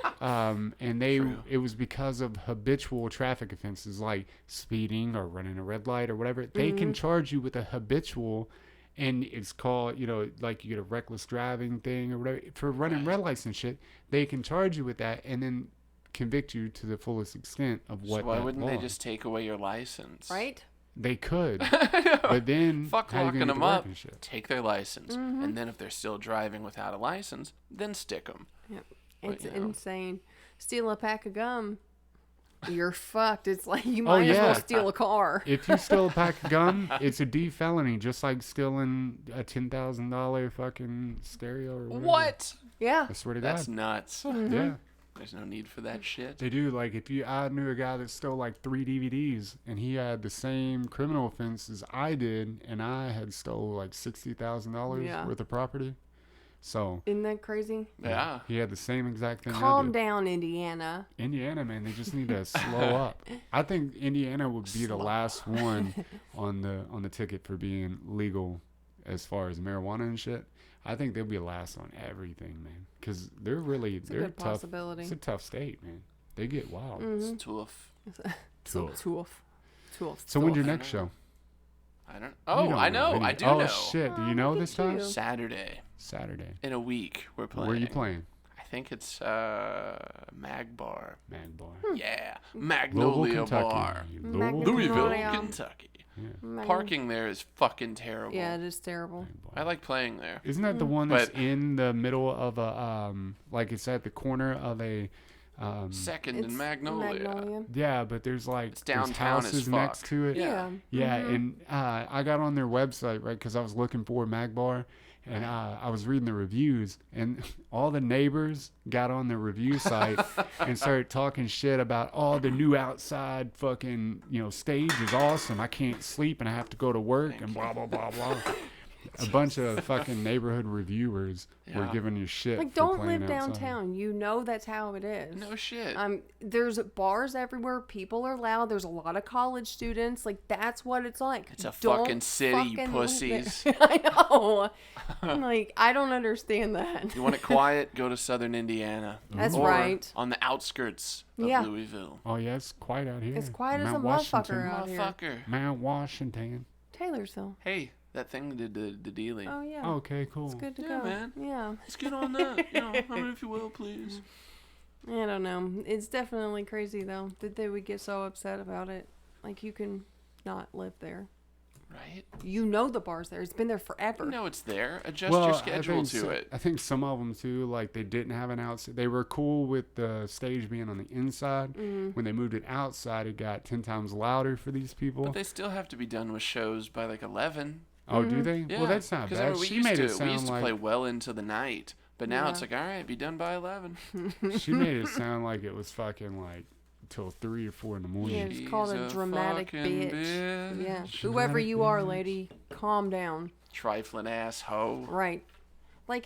and True. it was because of habitual traffic offenses like speeding or running a red light or whatever. They can charge you with a habitual, and it's called, you know, like you get a reckless driving thing or whatever for running red lights and shit. They can charge you with that and then convict you to the fullest extent of what. So why that wouldn't law they is. just take away your license? Right? They could, but then Fuck how you locking gonna get them to work up. and shit? Take their license, and then if they're still driving without a license, then stick them. But, It's you know. insane. Steal a pack of gum, you're fucked. It's like you might as yeah. well steal a car. If you steal a pack of gum, it's a D felony, just like stealing a $10,000 fucking stereo or whatever. What? Yeah. I swear to God. That's nuts. Yeah. There's no need for that shit. They do. Like, I knew a guy that stole like 3 DVDs, and he had the same criminal offense as I did, and I had stole like $60,000 Yeah. worth of property. So Isn't that crazy? Yeah. he had the same exact thing I Calm did. down, Indiana. Indiana, man, they just need to slow up. I think Indiana would be the last one on the ticket for being legal as far as marijuana and shit. I think they'll be last on everything, man, because they're a they're good tough. possibility. It's a tough state, man. They get wild. It's tough. So Tough. tough. So when's your I next know. show? I don't. You Oh, don't I know. any- I do oh, know. shit. Do Oh, you know look this at time? you. Saturday Saturday. in a week we're playing. Where are you playing? I think it's Mag Bar. Mag Bar. Yeah, Louisville, Magnolia Kentucky. Bar. Magnolia. Louisville, Magnolia. Kentucky. Yeah. Parking there is fucking terrible. Yeah, it is terrible. Mag Bar. I like playing there. Isn't that the one that's But- in the middle of a like it's at the corner of a Second It's in Magnolia. yeah, but there's like It's there's downtown as houses fuck. next to it. Yeah. Yeah, and I got on their website, right, because I was looking for Mag Bar, and I was reading the reviews, and all the neighbors got on the review site and started talking shit about, oh, the new outside fucking, stage is awesome. I can't sleep, and I have to go to work, and blah, blah, blah, blah. A bunch of fucking neighborhood reviewers were Yeah. giving you shit. Like, for don't playing live outside. downtown. You know that's how it is. No shit. There's bars everywhere. People are loud. There's a lot of college students. Like, that's what it's like. It's a Don't fucking city, you fucking live pussies. there. I know. I'm like, I don't understand that. You want it quiet? Go to Southern Indiana. That's Or right. on the outskirts of Yeah. Louisville. Oh, yeah, it's quiet out here. It's quiet as a Mount motherfucker Washington. out here. Motherfucker. Mount Washington. Taylorsville. Hey, that thing did the dealing. Oh yeah. Okay, cool. It's good to Yeah, go. man. Yeah. Let's get on that. How many if you will, please. I don't know. It's definitely crazy though that they would get so upset about it. Like you can not live there. Right? You know the bar's there. It's been there forever. You know it's there. Adjust your schedule to it. I think some of them too, like they didn't have an outside. They were cool with the stage being on the inside. Mm-hmm. When they moved it outside, it got 10 times louder for these people. But they still have to be done with shows by like 11. Oh, do they? Yeah. Well, that's not 'Cause bad. we She used made to, it sound we used to like play well into the night. But now Yeah. it's like, all right, be done by 11. she made it sound like it was fucking like till 3 or 4 in the morning. Yeah, it's called a She's dramatic fucking bitch. Yeah. Dramatic Whoever you are, bitch. lady, calm down. Trifling ass hoe. Right. Like,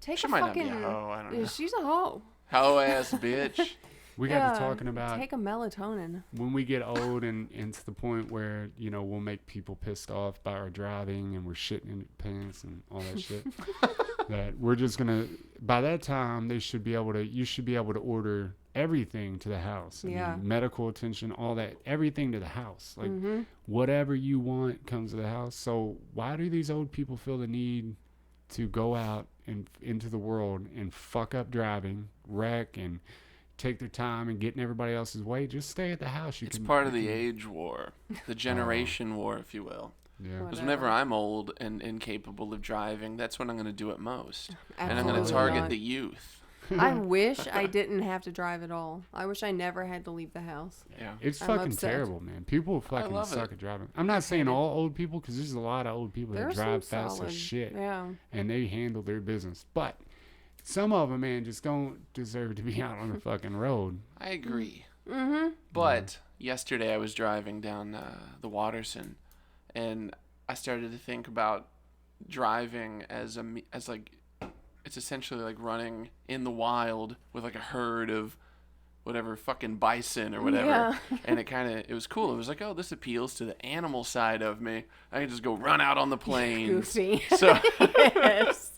take She a might fucking. not be a hoe. I don't know. She's a hoe. Hoe ass bitch. We got to talking about Take a melatonin. when we get old and to the point where, you know, we'll make people pissed off by our driving and we're shitting in pants and all that shit. That we're just gonna, by that time, you should be able to order everything to the house. I Yeah. mean, medical attention, all that, everything to the house. Like whatever you want comes to the house. So why do these old people feel the need to go out and into the world and fuck up driving, wreck, and take their time and get in everybody else's way? Just stay at the house. It's part of the age war, the generation war, if you will. Yeah. Because whenever I'm old and incapable of driving, that's when I'm going to do it most. And I'm Absolutely going to target not. the youth. I wish I didn't have to drive at all. I wish I never had to leave the house. Yeah. It's I'm fucking upset. terrible, man. People fucking love suck it. at driving. I'm not saying all old people, because there's a lot of old people that There's drive some fast solid. as shit, Yeah. and they handle their business. But some of them, man, just don't deserve to be out on the fucking road. I agree. Mm-hmm. But yesterday I was driving down the Watterson, and I started to think about driving as like it's essentially like running in the wild with like a herd of whatever fucking bison or whatever. Yeah. And it was cool. It was like, oh, this appeals to the animal side of me. I can just go run out on the plains. Goofy. So Yes.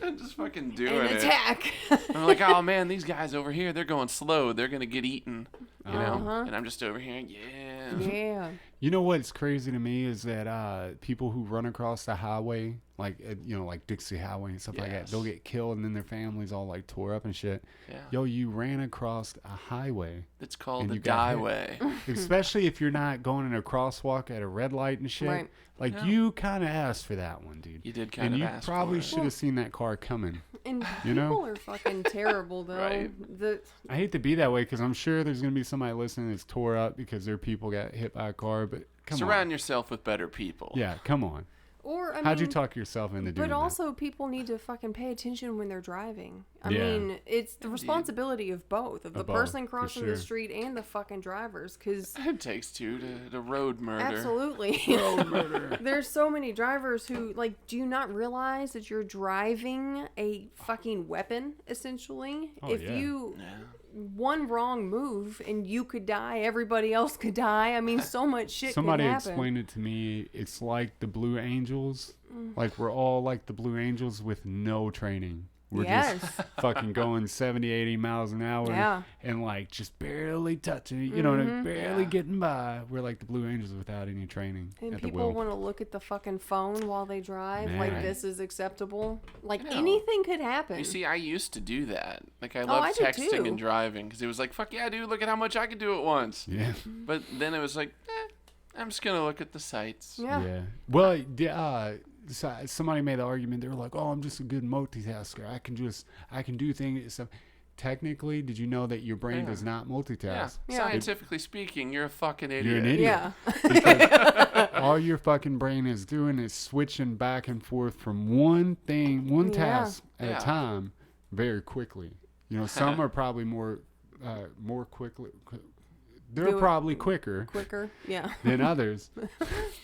I'm just fucking doing An it. attack. I'm like, oh man, these guys over here, they're going slow. They're gonna get eaten, you know. Uh-huh. And I'm just over here, yeah. Yeah. You know what's crazy to me is that people who run across the highway, like like Dixie Highway and stuff like that, Yes. they'll get killed and then their families all like tore up and shit. Yeah. Yo, you ran across a highway, It's called And the you got hit. Dieway. especially if you're not going in a crosswalk at a red light and shit. Right. Like Yeah. you kind of asked for that one, dude. You did kind And of you ask probably for it. should have seen that car coming. And You know? people are fucking terrible though. Right. I hate to be that way because I'm sure there's gonna be somebody listening that's tore up because their people got hit by a car. But come Surround on, yourself with better people. yeah, come on. Or How'd you talk yourself into doing But that? also, people need to fucking pay attention when they're driving. I Yeah. mean, it's the responsibility of both, of the Of both, person for crossing sure. the street and the fucking drivers, because It takes two to road murder. absolutely, there's so many drivers who, like, do you not realize that you're driving a fucking weapon, essentially? Oh, if yeah. you Yeah. one wrong move and you could die, everybody else could die. I mean, so much shit Somebody can happen. explained it to me. It's like the Blue Angels. Like we're all like the Blue Angels with no training. We're Yes. just fucking going 70, 80 miles an hour Yeah. and like just barely touching, you know, barely Yeah. getting by. We're like the Blue Angels without any training And at the people wheel. want to look at the fucking phone while they drive, like Man. this is acceptable. Like I know. anything could happen. You see, I used to do that. Like, I Oh, love I did texting too. and driving because it was like, fuck yeah, dude, look at how much I could do at once. Yeah. But then it was like, I'm just going to look at the sights. Yeah. Yeah. Well, somebody made the argument. They were like, "Oh, I'm just a good multitasker. I can do things." and stuff." Technically, did you know that your brain Yeah. does not Yeah. multitask? Yeah. Scientifically speaking, you're a fucking idiot. You're an idiot. Yeah. All your fucking brain is doing is switching back and forth from one Yeah. task at Yeah. a time, very quickly. You know, some are probably more quickly. They're Do it probably quicker Quicker. Yeah. than others,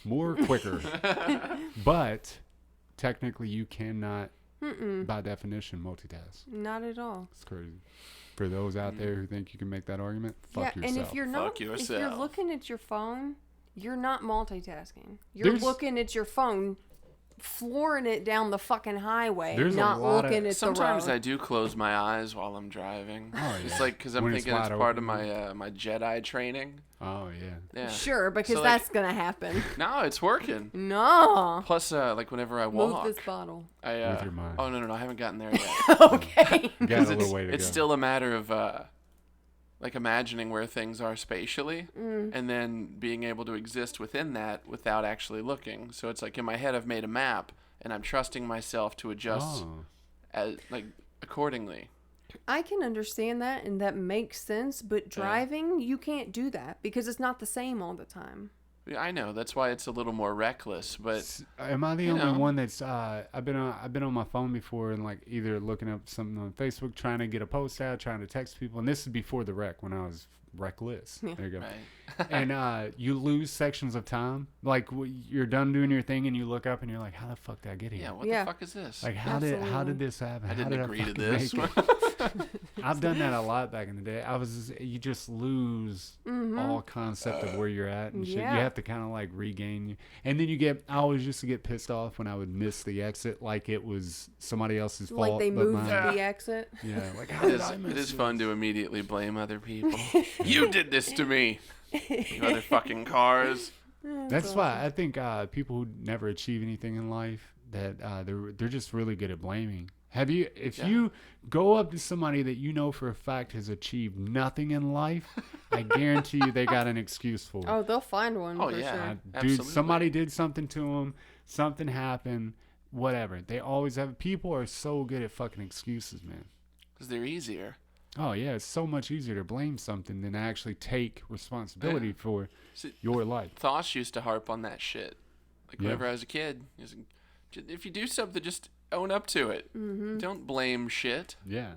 more quicker. But technically, you cannot, by definition, multitask. Not at all. It's crazy. For those out there who think you can make that argument, fuck yeah, yourself. and if you're not, if you're yourself. looking at your phone, you're not multitasking. You're There's- looking at your phone flooring it down the fucking highway, There's a not lot of- looking at the Sometimes road. I do close my eyes while I'm driving. Oh, Just yeah. like because I'm When it's thinking it's wide part of open. my Jedi training. Oh yeah. Yeah. Sure, because So, like- that's gonna happen. No, it's working. No. Plus, like whenever I Move walk, this bottle. I With your mind. oh no, I haven't gotten there yet. Okay. You got a Because little way to it's go. still a matter of like imagining where things are spatially, and then being able to exist within that without actually looking. So it's like in my head, I've made a map, and I'm trusting myself to adjust Oh. as like accordingly. I can understand that, and that makes sense. But driving, you can't do that because it's not the same all the time. Yeah, I know that's why it's a little more reckless, but Am I the you only know. one that's I've been on my phone before and like either looking up something on Facebook, trying to get a post out, trying to text people, and this is before the wreck when I was reckless. Yeah. There you go. right. And you lose sections of time. Like you're done doing your thing, and you look up and you're like, "How the fuck did I get here? Yeah, what Yeah. the fuck is this? Like how Absolutely. did this happen? I How didn't did agree to fucking this. make it?" I've done that a lot back in the day. You just lose all concept of where you're at and shit. Yeah. You have to kind of like regain. And then I always used to get pissed off when I would miss the exit, like it was somebody else's fault. Like they but moved mine. the exit. Yeah, like how did I miss It is this? fun to immediately blame other people. You did this to me. You other fucking cars. That's why I think people who never achieve anything in life that they're just really good at blaming. If you go up to somebody that you know for a fact has achieved nothing in life, I guarantee you they got an excuse for it. Oh, they'll find one. Oh, for yeah. Sure. Dude, Absolutely. somebody did something to them, something happened, whatever. They always have. People are so good at fucking excuses, man. Because they're easier. Oh yeah, it's so much easier to blame something than actually take responsibility for See, your life. Thosh used to harp on that shit. Like Yeah. whenever I was a kid. He was like, if you do something, just own up to it. Don't blame shit. Yeah.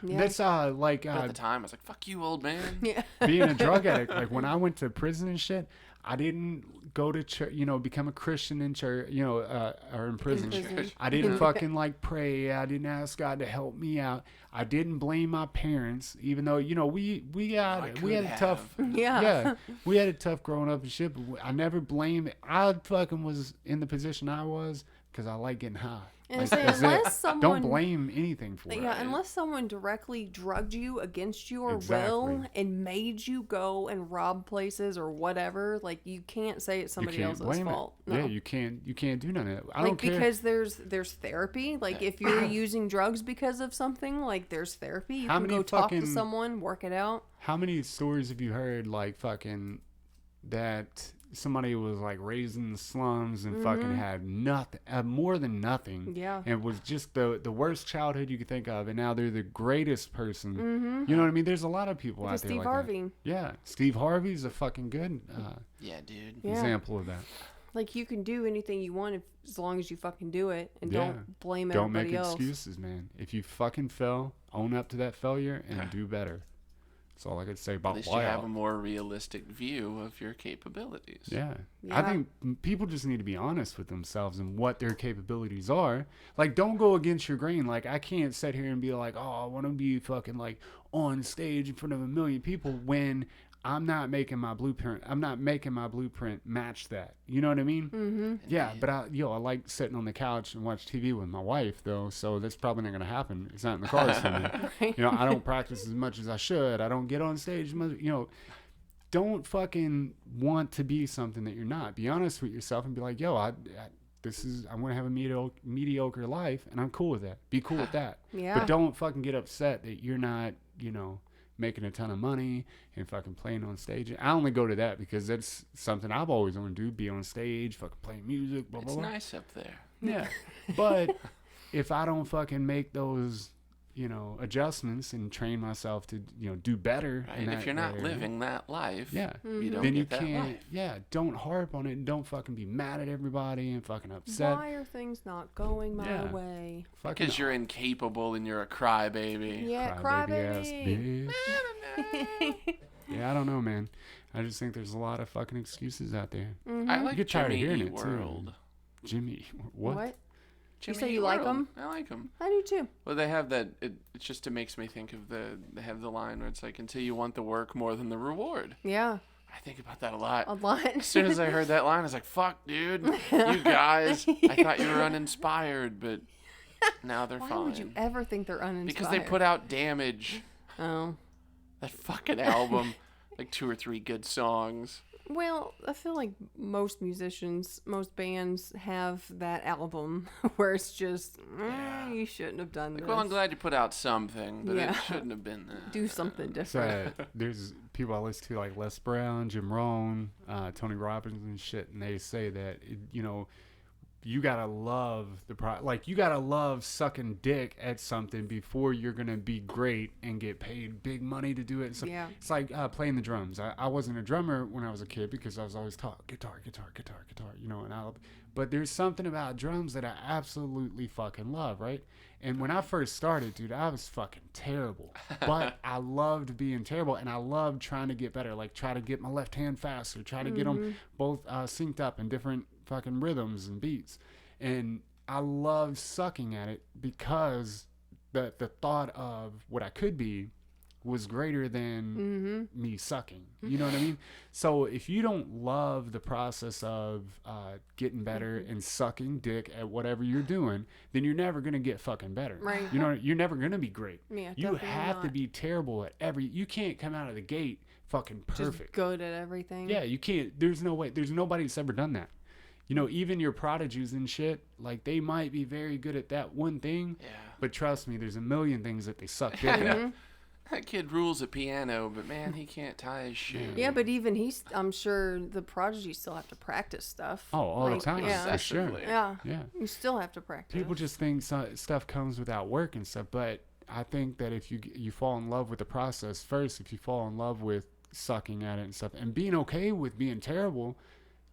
Yeah. That's like But at the time, I was like, fuck you, old man. Yeah. being a drug addict. Like when I went to prison and shit, I didn't go to church, become a Christian in church, or in prison. prison. I didn't fucking like pray. I didn't ask God to help me out. I didn't blame my parents, even though we had a tough Yeah. we had it tough growing up and shit. But I never blamed. I fucking was in the position I was because I like getting high. And Like, so that's it. unless someone Don't blame anything for it. Yeah, unless someone directly drugged you against your will Exactly. and made you go and rob places or whatever, like you can't say it's You somebody can't else's blame fault. it. No. Yeah, you can't do none of that. I like don't care. because there's therapy. Like if you're using drugs because of something, like there's therapy. You How can many go talk to fucking- someone, work it out. How many stories have you heard like fucking that somebody was like raised in the slums and fucking had nothing, more than nothing, Yeah. and was just the worst childhood you could think of, and now they're the greatest person. You know what I mean? There's a lot of people Like out there Steve like Harvey. that. Yeah, Steve Harvey's a fucking good Yeah, dude. Yeah. example of that. Like you can do anything you want as long as you fucking do it and Yeah. don't blame Don't everybody make else. excuses, man. If you fucking fell, own up to that failure and do better. That's all I could say At about least you have a more realistic view of your capabilities. Yeah. I Yeah. think people just need to be honest with themselves and what their capabilities are. Like, don't go against your grain. Like, I can't sit here and be like, oh, I want to be fucking like on stage in front of a million people when I'm not making my blueprint. I'm not making my blueprint match that. You know what I mean? Mm-hmm. Yeah, but I like sitting on the couch and watch TV with my wife though, so that's probably not gonna happen. It's not in the cards for me. You know, I don't practice as much as I should. I don't get on stage as much. Don't fucking want to be something that you're not. Be honest with yourself and be like, yo, I'm gonna have a mediocre life, and I'm cool with that. Be cool with that. Yeah. But don't fucking get upset that you're not, making a ton of money and fucking playing on stage. I only go to that because that's something I've always wanted to do, be on stage, fucking play music, blah, blah, It's blah. nice up there. Yeah. But if I don't fucking make those, adjustments and train myself to, do better. Right? in If that you're not area, living that life, yeah. you don't Then get you that can't, life. don't harp on it and don't fucking be mad at everybody and fucking upset. Why are things not going my Yeah. way? Fucking Because you're incapable and you're a crybaby. Yeah, crybaby ass crybaby. bitch. Yeah, I don't know, man. I just think there's a lot of fucking excuses out there. I like get tired of Jimmy hearing Eat it, too. World. Jimmy, what? What? Jimmy say Eat you like World. 'em? I like them. I do too. Well, they have that. It just makes me think of they have the line where it's like, until you want the work more than the reward. Yeah. I think about that a lot. A lot. As soon as I heard that line, I was like, fuck, dude. You guys. I thought you were uninspired, but now they're Why fine. would you ever think they're uninspired? Because they put out Damage. Oh. That fucking album. Like 2 or 3 good songs. Well, I feel like most musicians, most bands have that album where it's just, you shouldn't have done this. Like, well, I'm glad you put out something, but Yeah. it shouldn't have been that. Do something different. So there's people I listen to like Les Brown, Jim Rohn, Tony Robbins and shit, and they say that you gotta love you gotta love sucking dick at something before you're gonna be great and get paid big money to do it. So Yeah. it's like playing the drums. I wasn't a drummer when I was a kid because I was always taught guitar, but there's something about drums that I absolutely fucking love, right? And when I first started, dude, I was fucking terrible, but I loved being terrible, and I loved trying to get better, like try to get my left hand faster, try to get them both synced up in different fucking rhythms and beats. And I loved sucking at it because the thought of what I could be was greater than me sucking. You know what I mean? So if you don't love the process of getting better and sucking dick at whatever you're doing, then you're never going to get fucking better. Right. You know, you're never going to be great. Yeah, you definitely have to not. be terrible at you can't come out of the gate fucking perfect. Just good at everything. Yeah, you can't. There's no way. There's nobody that's ever done that. You know, even your prodigies and shit, like they might be very good at that one thing, but trust me, there's a million things that they suck dick at. That kid rules at piano, but man, he can't tie his shoe. Yeah, but even I'm sure the prodigy still have to practice stuff. Oh, all the time, Yeah. for sure. Obsessively. Yeah. Yeah. You still have to practice. People just think stuff comes without work and stuff, but I think that if you fall in love with the process first, if you fall in love with sucking at it and stuff, and being okay with being terrible,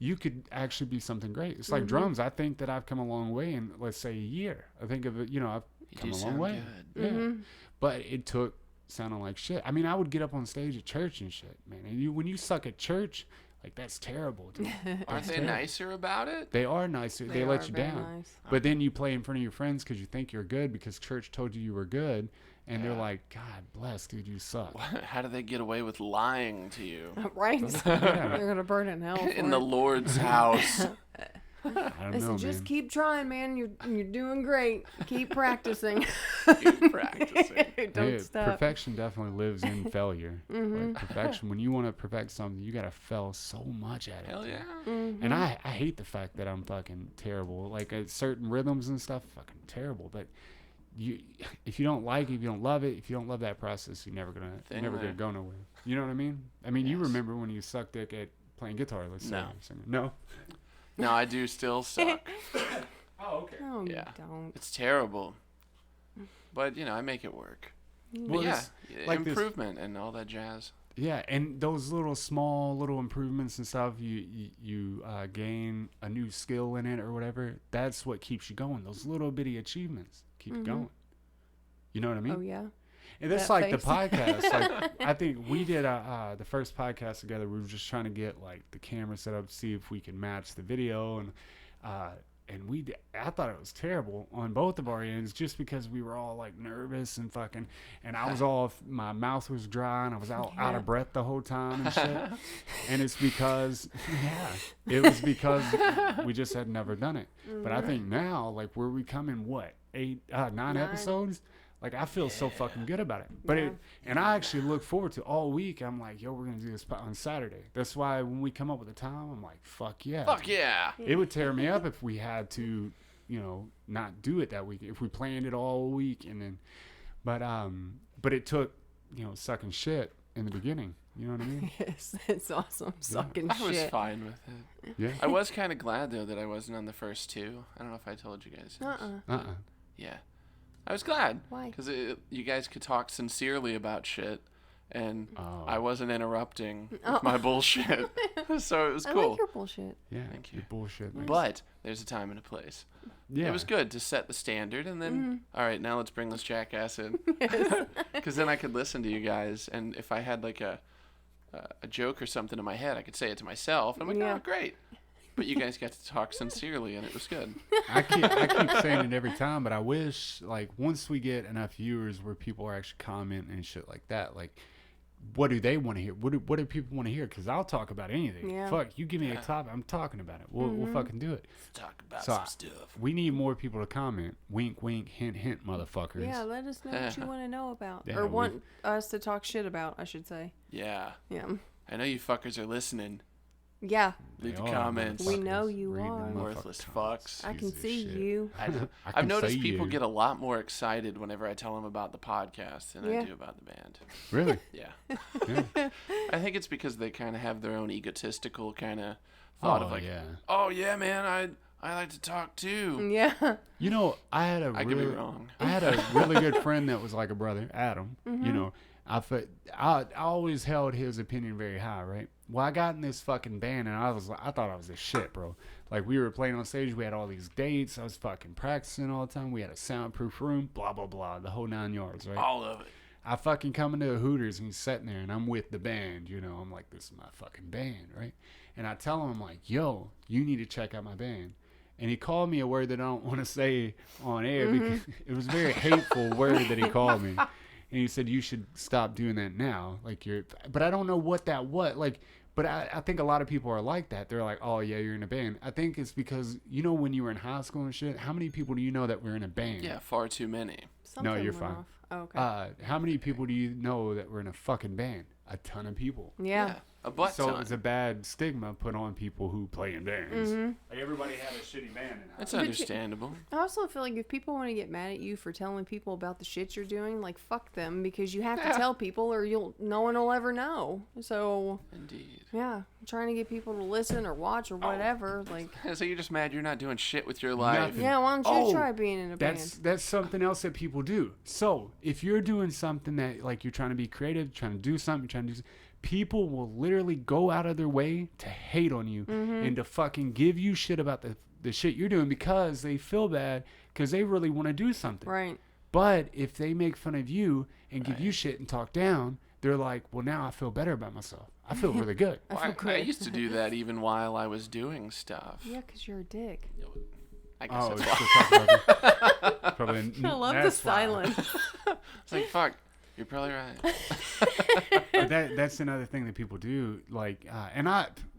you could actually be something great. It's like drums. I think that I've come a long way in, let's say, a year. I think of it, I've come a long way. Good. Yeah. But it took sounding like shit. I mean, I would get up on stage at church and shit, man. And when you suck at church, like, that's terrible, dude. Aren't they nicer about it? They are nicer. They let you very down. nice. But then you play in front of your friends because you think you're good because church told you were good. And they're like, God bless, dude, you suck. How do they get away with lying to you? Right? They're going to burn in hell. In the Lord's house. I don't They know, said, just man. keep trying, man. You're doing great. Keep practicing. Keep practicing. Don't Hey, stop. perfection definitely lives in failure. Like perfection, when you want to perfect something, you gotta fail so much at it. Hell yeah. And I hate the fact that I'm fucking terrible. Like at certain rhythms and stuff, fucking terrible. But if you don't like it, if you don't love it, if you don't love that process, you're never gonna go nowhere. You know what I mean? I mean, you remember when you sucked dick at playing guitar? Let's say. No. No. No, I do still suck. Oh, okay. Oh, Yeah. you don't. It's terrible. But, I make it work. Well, But yeah, it's like this- improvement and all that jazz. Yeah, and those little improvements and stuff, you gain a new skill in it or whatever. That's what keeps you going. Those little bitty achievements keep you going. You know what I mean? Oh, yeah. And that's That like the face. podcast. Like I think we did the first podcast together. We were just trying to get like the camera set up to see if we can match the video, and we did. I thought it was terrible on both of our ends just because we were all like nervous and fucking, and I was all, my mouth was dry and I was out of breath the whole time and shit. And it's because it was because we just had never done it. But I think now, like, where we come in, what, 9 episodes? Like, I feel so fucking good about it. But and I actually look forward to all week. I'm like, yo, we're going to do this on Saturday. That's why when we come up with a time, I'm like, fuck yeah. Fuck yeah. It would tear me up if we had to, not do it that week. If we planned it all week and then, but it took, sucking shit in the beginning. You know what I mean? Yes, it's awesome. Sucking I was shit. fine with it. Yeah. I was kind of glad, though, that I wasn't on the first 2. I don't know if I told you guys. Yeah. I was glad. Why? Because you guys could talk sincerely about shit, and I wasn't interrupting with my bullshit. So it was I cool. like your bullshit. Yeah. Thank you. You're bullshit, man. But there's a time and a place. Yeah. It was good to set the standard, and then, all right, now let's bring this jackass in. Because then I could listen to you guys, and if I had like a joke or something in my head, I could say it to myself. And I'm like, Yeah. oh, great. But you guys got to talk sincerely, and it was good. I keep saying it every time, but I wish, like, once we get enough viewers where people are actually commenting and shit like that, like, what do they want to hear? What do people want to hear? Because I'll talk about anything. Yeah. Fuck, you give me a topic, I'm talking about it. We'll fucking do it. Let's talk about So some stuff. we need more people to comment. Wink, wink, hint, hint, motherfuckers. Yeah, let us know what you want to know about. Yeah, or want us to talk shit about, I should say. Yeah. Yeah. I know you fuckers are listening. Yeah. Leave They the are, comments. We know you Reading are. the Worthless motherfucking fucks. I can Piece of see shit. you. I've noticed see people you. get a lot more excited whenever I tell them about the podcast than Yeah. I do about the band. Really? Yeah. Yeah. I think it's because they kind of have their own egotistical kind of thought of like, yeah. oh yeah, man, I like to talk too. Yeah. You know, I could be wrong. I had a really good friend that was like a brother, Adam. You know, I always held his opinion very high, right? Well, I got in this fucking band and I thought I was the shit, bro. Like we were playing on stage, we had all these dates, I was fucking practicing all the time. We had a soundproof room, blah blah blah, the whole 9 yards, right? All of it. I fucking come into a Hooters and he's sitting there and I'm with the band, you know. I'm like, this is my fucking band, right? And I tell him, I'm like, yo, you need to check out my band. And he called me a word that I don't want to say on air because it was a very hateful word that he called me. And he said, you should stop doing that now. Like but I don't know what that was. Like, but I think a lot of people are like that. They're like, oh yeah, you're in a band. I think it's because, you know, when you were in high school and shit, how many people do you know that were in a band? Yeah, far too many. Something you're went fine. off. Oh, okay. How many people do you know that were in a fucking band? A ton of people. Yeah. A butt So ton. it was a bad stigma put on people who play in bands. Like everybody had a shitty band in That's But you- understandable. I also feel like if people want to get mad at you for telling people about the shit you're doing, like fuck them, because you have to tell people or no one will ever know. So Indeed. yeah, trying to get people to listen or watch or whatever, like So you're just mad you're not doing shit with your life. Nothing. yeah, why don't you Oh, try being in a band? That's something else that people do. So if you're doing something that like you're trying to be creative, trying to do something, people will literally go out of their way to hate on you and to fucking give you shit about the shit you're doing because they feel bad because they really want to do something. Right. But if they make fun of you and give you shit and talk down, they're like, well, now I feel better about myself. I feel really good. Well, I used to do that even while I was doing stuff. Yeah, because you're a dick. I guess Oh, that's it's why. just talking about it. Probably, I love the that's why. silence. It's like, fuck, you're probably right. But that's another thing that people do. Like,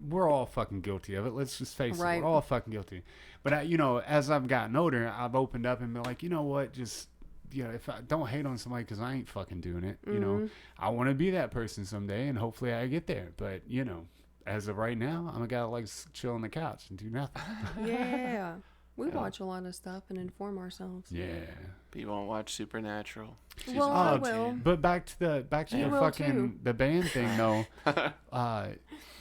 we're all fucking guilty of it. Let's just face it. Right. We're all fucking guilty. But you know, as I've gotten older, I've opened up and been like, you know what? Just, you know, if I don't hate on somebody because I ain't fucking doing it. You know, I want to be that person someday, and hopefully I get there. But you know, as of right now, I'm a guy that likes to chill on the couch and do nothing. Yeah. We watch a lot of stuff and inform ourselves. Yeah. People won't watch Supernatural. Well, I Oh, will. But back to the You will fucking too. the band thing though.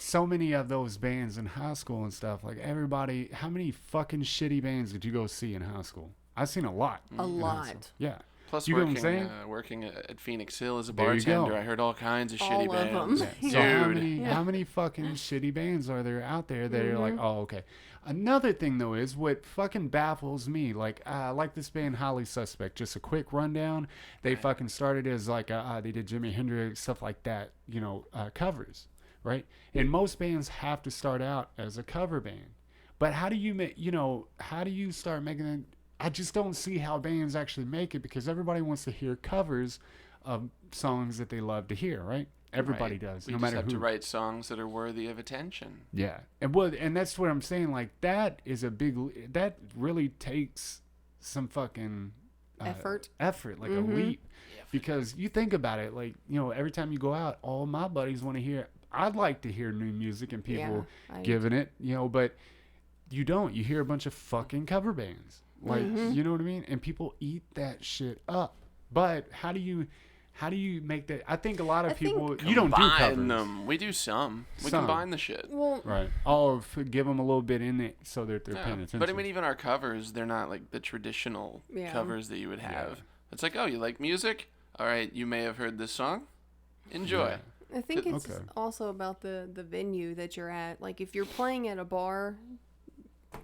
So many of those bands in high school and stuff, like everybody, how many fucking shitty bands did you go see in high school? I've seen a lot. A in high lot. school. Yeah. Plus, You get what I'm saying? working at Phoenix Hill as a There you go. bartender, I heard all kinds of All shitty of bands. them. So Dude. how many fucking shitty bands are there out there that are like, oh, okay. Another thing though is what fucking baffles me. Like, I like this band Highly Suspect. Just a quick rundown. They fucking started as like they did Jimi Hendrix stuff like that. You know, covers, right? And most bands have to start out as a cover band. But how do you make? You know, how do you start making it? I just don't see how bands actually make it because everybody wants to hear covers of songs that they love to hear, right? Everybody Right. does, We no just matter have who. to write songs that are worthy of attention. Yeah, and that's what I'm saying. Like that is that really takes some fucking Effort. like a leap, because you think about it. Like, you know, every time you go out, all my buddies want to hear. I'd like to hear new music and people I- giving it, you know, but you don't. You hear a bunch of fucking cover bands, like you know what I mean, and people eat that shit up. But how do you make that? I think a lot of people you don't do covers. Combine them. We do some. We Some. combine the shit. Well, Right. Oh, give them a little bit in it so that they're Yeah. paying attention. But I mean, even our covers, they're not like the traditional Yeah. covers that you would have. Yeah. It's like, oh, you like music? All right, you may have heard this song. Enjoy. Yeah. I think it's Okay. also about the venue that you're at. Like if you're playing at a bar,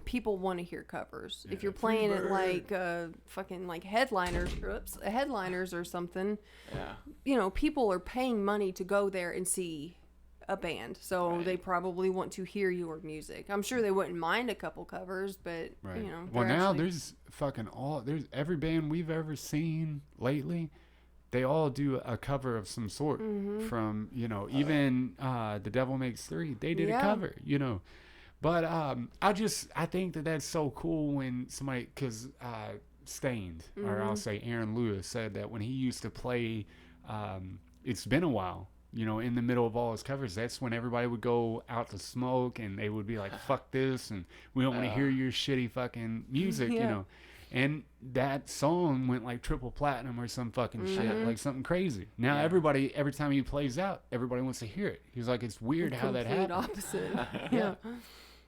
people want to hear covers. If you're playing at like fucking like headliners or something, Yeah. you know, people are paying money to go there and see a band. So Right. they probably want to hear your music. I'm sure they wouldn't mind a couple covers, but Right. you know. Well, they're now actually- there's every band we've ever seen lately. they all do a cover of some sort from, you know, even The Devil Makes Three. They did a cover, you know. But I think that that's so cool when somebody, because Stained, or I'll say Aaron Lewis, said that when he used to play It's Been a While, you know, in the middle of all his covers, that's when everybody would go out to smoke and they would be like, fuck this, and we don't want to hear your shitty fucking music, you know. And that song went like triple platinum or some fucking shit, like something crazy. Now everybody, every time he plays out, everybody wants to hear it. He's like, it's weird how that happened. Opposite. Yeah.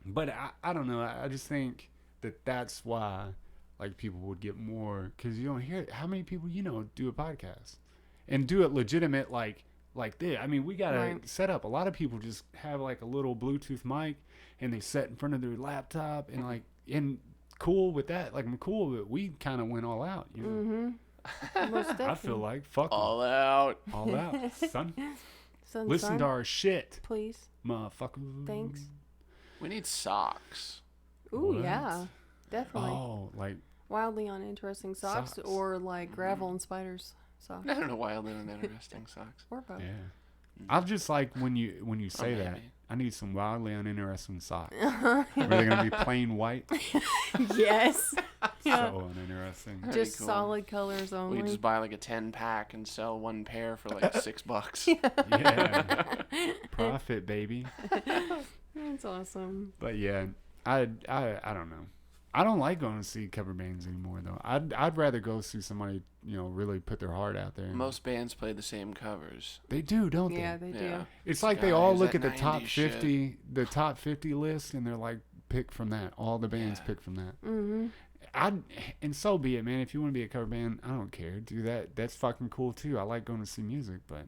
But I don't know. I just think that that's why, like, people would get more, because you don't hear it. How many people, you know, do a podcast and do it legitimate like this? I mean, we got to set up. A lot of people just have like a little Bluetooth mic and they set in front of their laptop and like, and cool with that. Like, I'm cool with it. We kind of went all out, you know. Most definitely. I feel like fuck All out. all out, son. Son, Listen to our shit, please. motherfucker. Thanks. We need socks. Ooh, What? yeah. Definitely. Oh, like Wildly uninteresting socks, or like gravel and spiders socks. I don't know, wild and interesting socks. Or both. yeah. I just like when you say that. maybe. I need some wildly uninteresting socks. Are they gonna be plain white? Yes. Yeah. So uninteresting. That'd be Just cool. solid colors only. We just buy like a 10-pack and sell one pair for like $6. Yeah. Profit, baby. That's awesome. But yeah, I don't know. I don't like going to see cover bands anymore though. I'd rather go see somebody, you know, really put their heart out there. Most bands play the same covers. They do, don't they? Yeah, they do. Yeah. It's like they all Guys, look that at the top 90s 50, the top 50 list, and they're like, pick from that. All the bands pick from that. Mm-hmm. And so be it, man. If you want to be a cover band, I don't care. Do that. That's fucking cool too. I like going to see music, but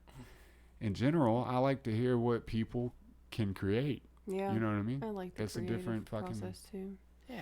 in general, I like to hear what people can create. Yeah. You know what I mean? I like the That's a creative different fucking. process too. Yeah.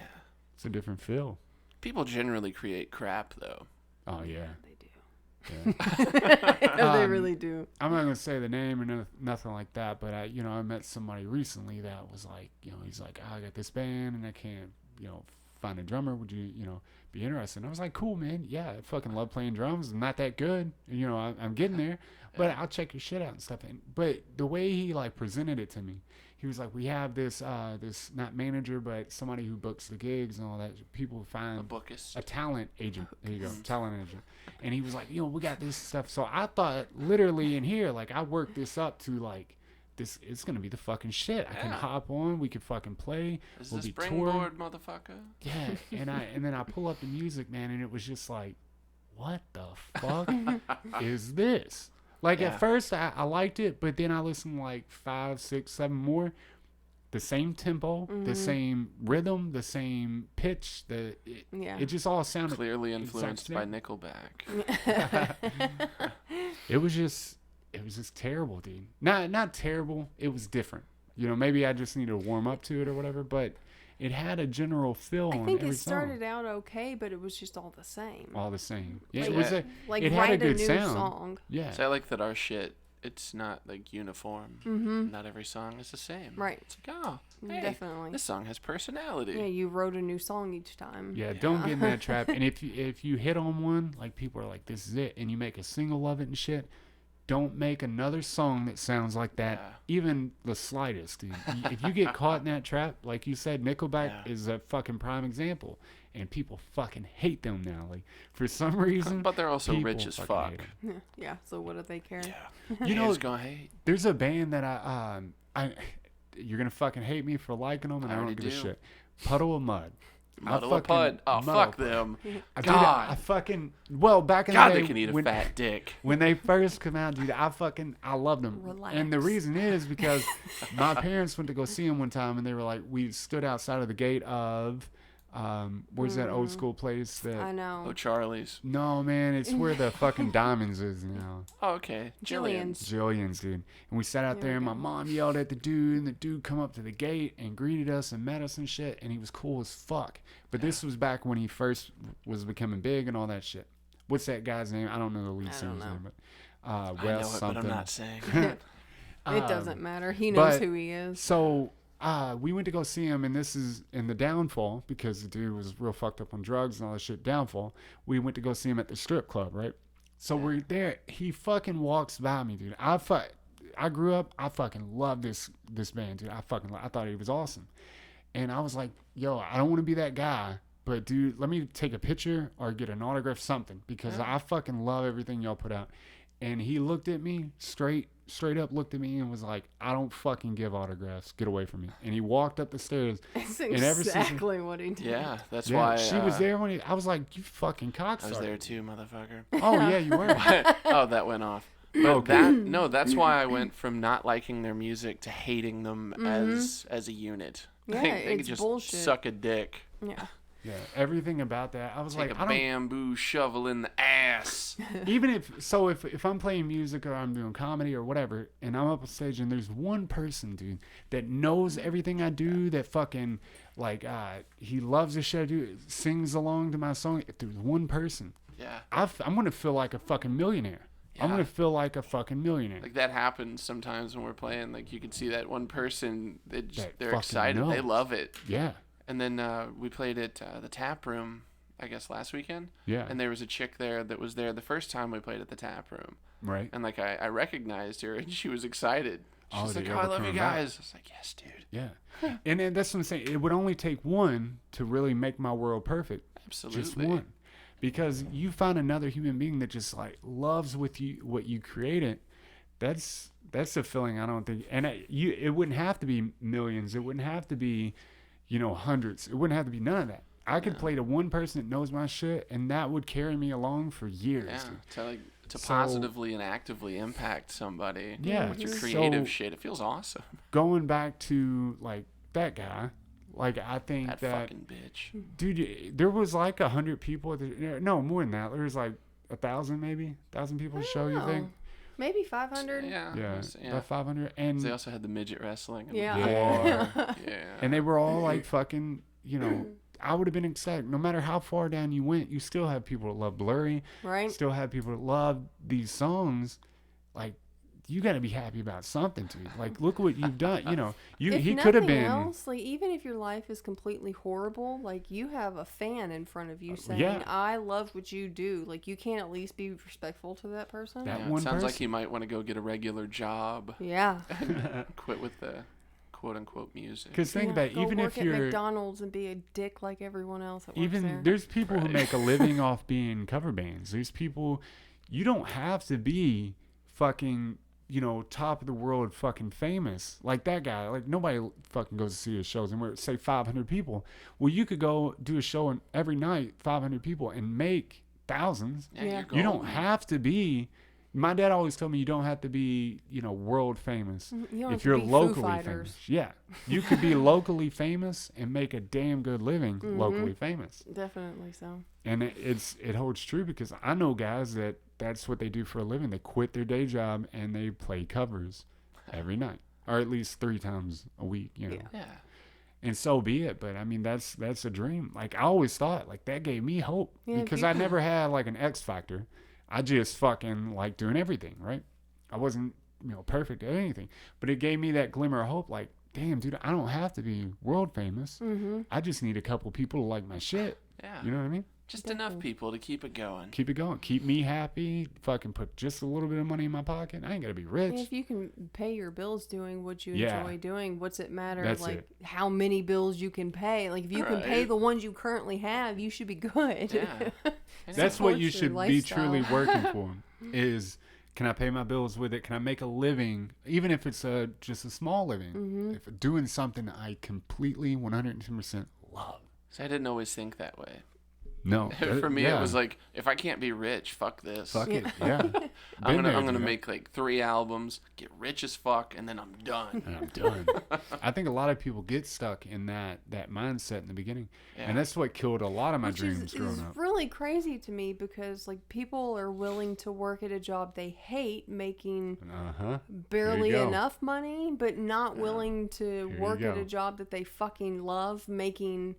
It's a different feel. People generally create crap though. Oh yeah. They do. Yeah. No, they really do. I'm not gonna say the name or nothing like that, but I met somebody recently that was like, you know, he's like, I got this band and I can't, you know, find a drummer. Would you, you know, be interested? And I was like, cool, man. Yeah, I fucking love playing drums. I'm not that good, you know. I'm getting there, but I'll check your shit out and stuff. But the way he like presented it to me, he was like, we have this not manager, but somebody who books the gigs and all that. People find A bookist. a talent agent. There you go, talent agent. And he was like, you know, we got this stuff. So I thought literally in here, like I worked this up to like this. It's gonna be the fucking shit. I can Yeah. hop on. We can fucking play. Is We'll this be touring. springboard, motherfucker? Yeah. And then I pull up the music, man, and it was just like, what the fuck is this? Like Yeah. at first I liked it, but then I listened like 5, 6, 7 more. The same tempo, the same rhythm, the same pitch. Yeah. It just all sounded Clearly exact influenced by same. Nickelback. It was just terrible, dude. Not terrible. It was different. You know, maybe I just needed to warm up to it or whatever, but it had a general feel I on think every it started song. out okay, but it was just all the same. All the same. Yeah, Like- it was Like it had write a good new sound. song. Yeah. So I like that our shit, it's not like uniform. Mm-hmm. Not every song is the same. Right. It's like, oh, hey, Definitely. this song has personality. Yeah, you wrote a new song each time. Yeah, don't get in that trap. And if you hit on one, like people are like, this is it, and you make a single of it and shit, don't make another song that sounds like that, even the slightest, dude. If you get caught in that trap, like you said, Nickelback is a fucking prime example, and people fucking hate them now. Like for some reason, But they're also people rich as fucking fuck. hate 'em. Yeah, so what do they care? You know, Haters gonna hate. there's a band that I you're gonna fucking hate me for liking them, and I I don't already give a do. shit. Puddle of Mud. Muddle a pud. Oh, muddle fuck a pud. them. Dude, God. I fucking back in God, the day they can eat a when, fat dick. when they first come out, dude, I loved them. And the Relax. reason is because my parents went to go see them one time, and they were like, we stood outside of the gate of where's that old school place I that? know. Oh, Charlie's. No, man, it's where the fucking Diamonds is now. Oh, okay. Jillian's. Jillian's, dude. And we sat out there, and my mom yelled at the dude, and the dude come up to the gate and greeted us and met us and shit, and he was cool as fuck. But this was back when he first was becoming big and all that shit. What's that guy's name? I don't know the lead singer's name, but I know Wes it, something. but I'm not saying. It doesn't matter. He knows but- who he is. So we went to go see him, and this is in the Downfall, because the dude was real fucked up on drugs and all that shit. Downfall. We went to go see him at the strip club, right? So we're there. He fucking walks by me, dude. I grew up. I fucking love this band, dude. I thought he was awesome. And I was like, yo, I don't want to be that guy, but dude, let me take a picture or get an autograph, something, because I fucking love everything y'all put out. And he looked at me straight up, looked at me and was like, I don't fucking give autographs. Get away from me. And he walked up the stairs. That's and ever exactly what he did. Yeah, that's why. She was there when I was like, you fucking cockstarter. I was there too, motherfucker. Oh, yeah, you were. Oh, that went off. But that's why I went from not liking their music to hating them as a unit. Yeah, They could it's just bullshit. suck a dick. Yeah. Yeah, everything about that. I was Take like, a bamboo shovel in the ass. even if I'm playing music or I'm doing comedy or whatever, and I'm up on stage and there's one person, dude, that knows everything I do, that fucking like he loves the shit I do, sings along to my song. If there's one person, Yeah. I'm gonna feel like a fucking millionaire. I'm gonna feel like a fucking millionaire. Like that happens sometimes when we're playing. Like you can see that one person they're fucking excited. knows. They love it. Yeah. And then we played at the Tap Room, I guess last weekend. Yeah. And there was a chick there that was there the first time we played at the Tap Room. Right. And like I recognized her and she was excited. She was that like, you're "Oh, I ever love you coming back." guys." I was like, "Yes, dude." Yeah. And then that's what I'm saying. It would only take one to really make my world perfect. Absolutely. Just one. Because you find another human being that just like loves what you created. That's a feeling I don't think, and it wouldn't have to be millions. It wouldn't have to be, hundreds. It wouldn't have to be none of that. I could play to one person that knows my shit, and that would carry me along for years. Yeah. To positively and actively impact somebody. Yeah. With your creative So- shit, it feels awesome. Going back to like that guy, like I think That that fucking bitch. dude, there was like 100 people. No, more than that. There was like 1,000 maybe, 1,000 people at the show. You think? Maybe 500. Yeah. Yeah, Yeah. about 500. And They also had the midget wrestling. Yeah. Yeah. and they were all like fucking, I would have been excited. No matter how far down you went, you still have people that love Blurry. Right. Still have people that love these songs. Like, you got to be happy about something, dude. Like, look what you've done. If he could have nothing been. else, like even if your life is completely horrible, like you have a fan in front of you saying, yeah. "I love what you do." Like you can't at least be respectful to that person. That Yeah, one it sounds like person. he might want to go get a regular job. Yeah. Quit with the quote unquote music. Because think about it, Go even work if at you're. McDonald's and be a dick like everyone else that works there. There's people who make a living off being cover bands. There's people, you don't have to be fucking, top of the world fucking famous like that guy. Like nobody fucking goes to see his shows, and we're say 500 people. Well, you could go do a show and every night 500 people and make thousands. Yeah, Yeah. you're You don't golden. have to be. My dad always told me you don't have to be, world famous. You don't have If to you're be Foo locally Fighters. famous. Yeah. You could be locally famous and make a damn good living locally famous. Definitely so. And it holds true because I know guys that's what they do for a living. They quit their day job and they play covers every night, or at least 3 times a week, Yeah. Yeah. And so be it. But I mean, that's a dream. Like I always thought, like that gave me hope Yeah, because I never had like an X factor. I just fucking like doing everything, right? I wasn't, perfect at anything, but it gave me that glimmer of hope. Like, damn, dude, I don't have to be world famous. I just need a couple people to like my shit. Yeah. You know what I mean? Just enough people to keep it going. Keep it going. Keep me happy. Fucking put just a little bit of money in my pocket. I ain't gotta be rich. If you can pay your bills doing what you Yeah. enjoy doing, what's it matter? That's like it. how many bills you can pay. Like if you can pay Right. the ones you currently have, you should be good. Yeah. That's what you Supports your should be lifestyle. truly working for. Is can I pay my bills with it? Can I make a living, even if it's just a small living? If doing something I completely 110% love. So I didn't always think that way. No, For me, yeah. it was like, if I can't be rich, fuck this. fuck it. Yeah, I'm Been gonna there, dude. make like 3 albums, get rich as fuck, and then I'm done. And I'm done. I think a lot of people get stuck in that mindset in the beginning, Yeah. and that's what killed a lot of my Which dreams is growing up. really crazy to me because like people are willing to work at a job they hate, making barely go. enough money, but not willing to you work at go. a job that they fucking love, making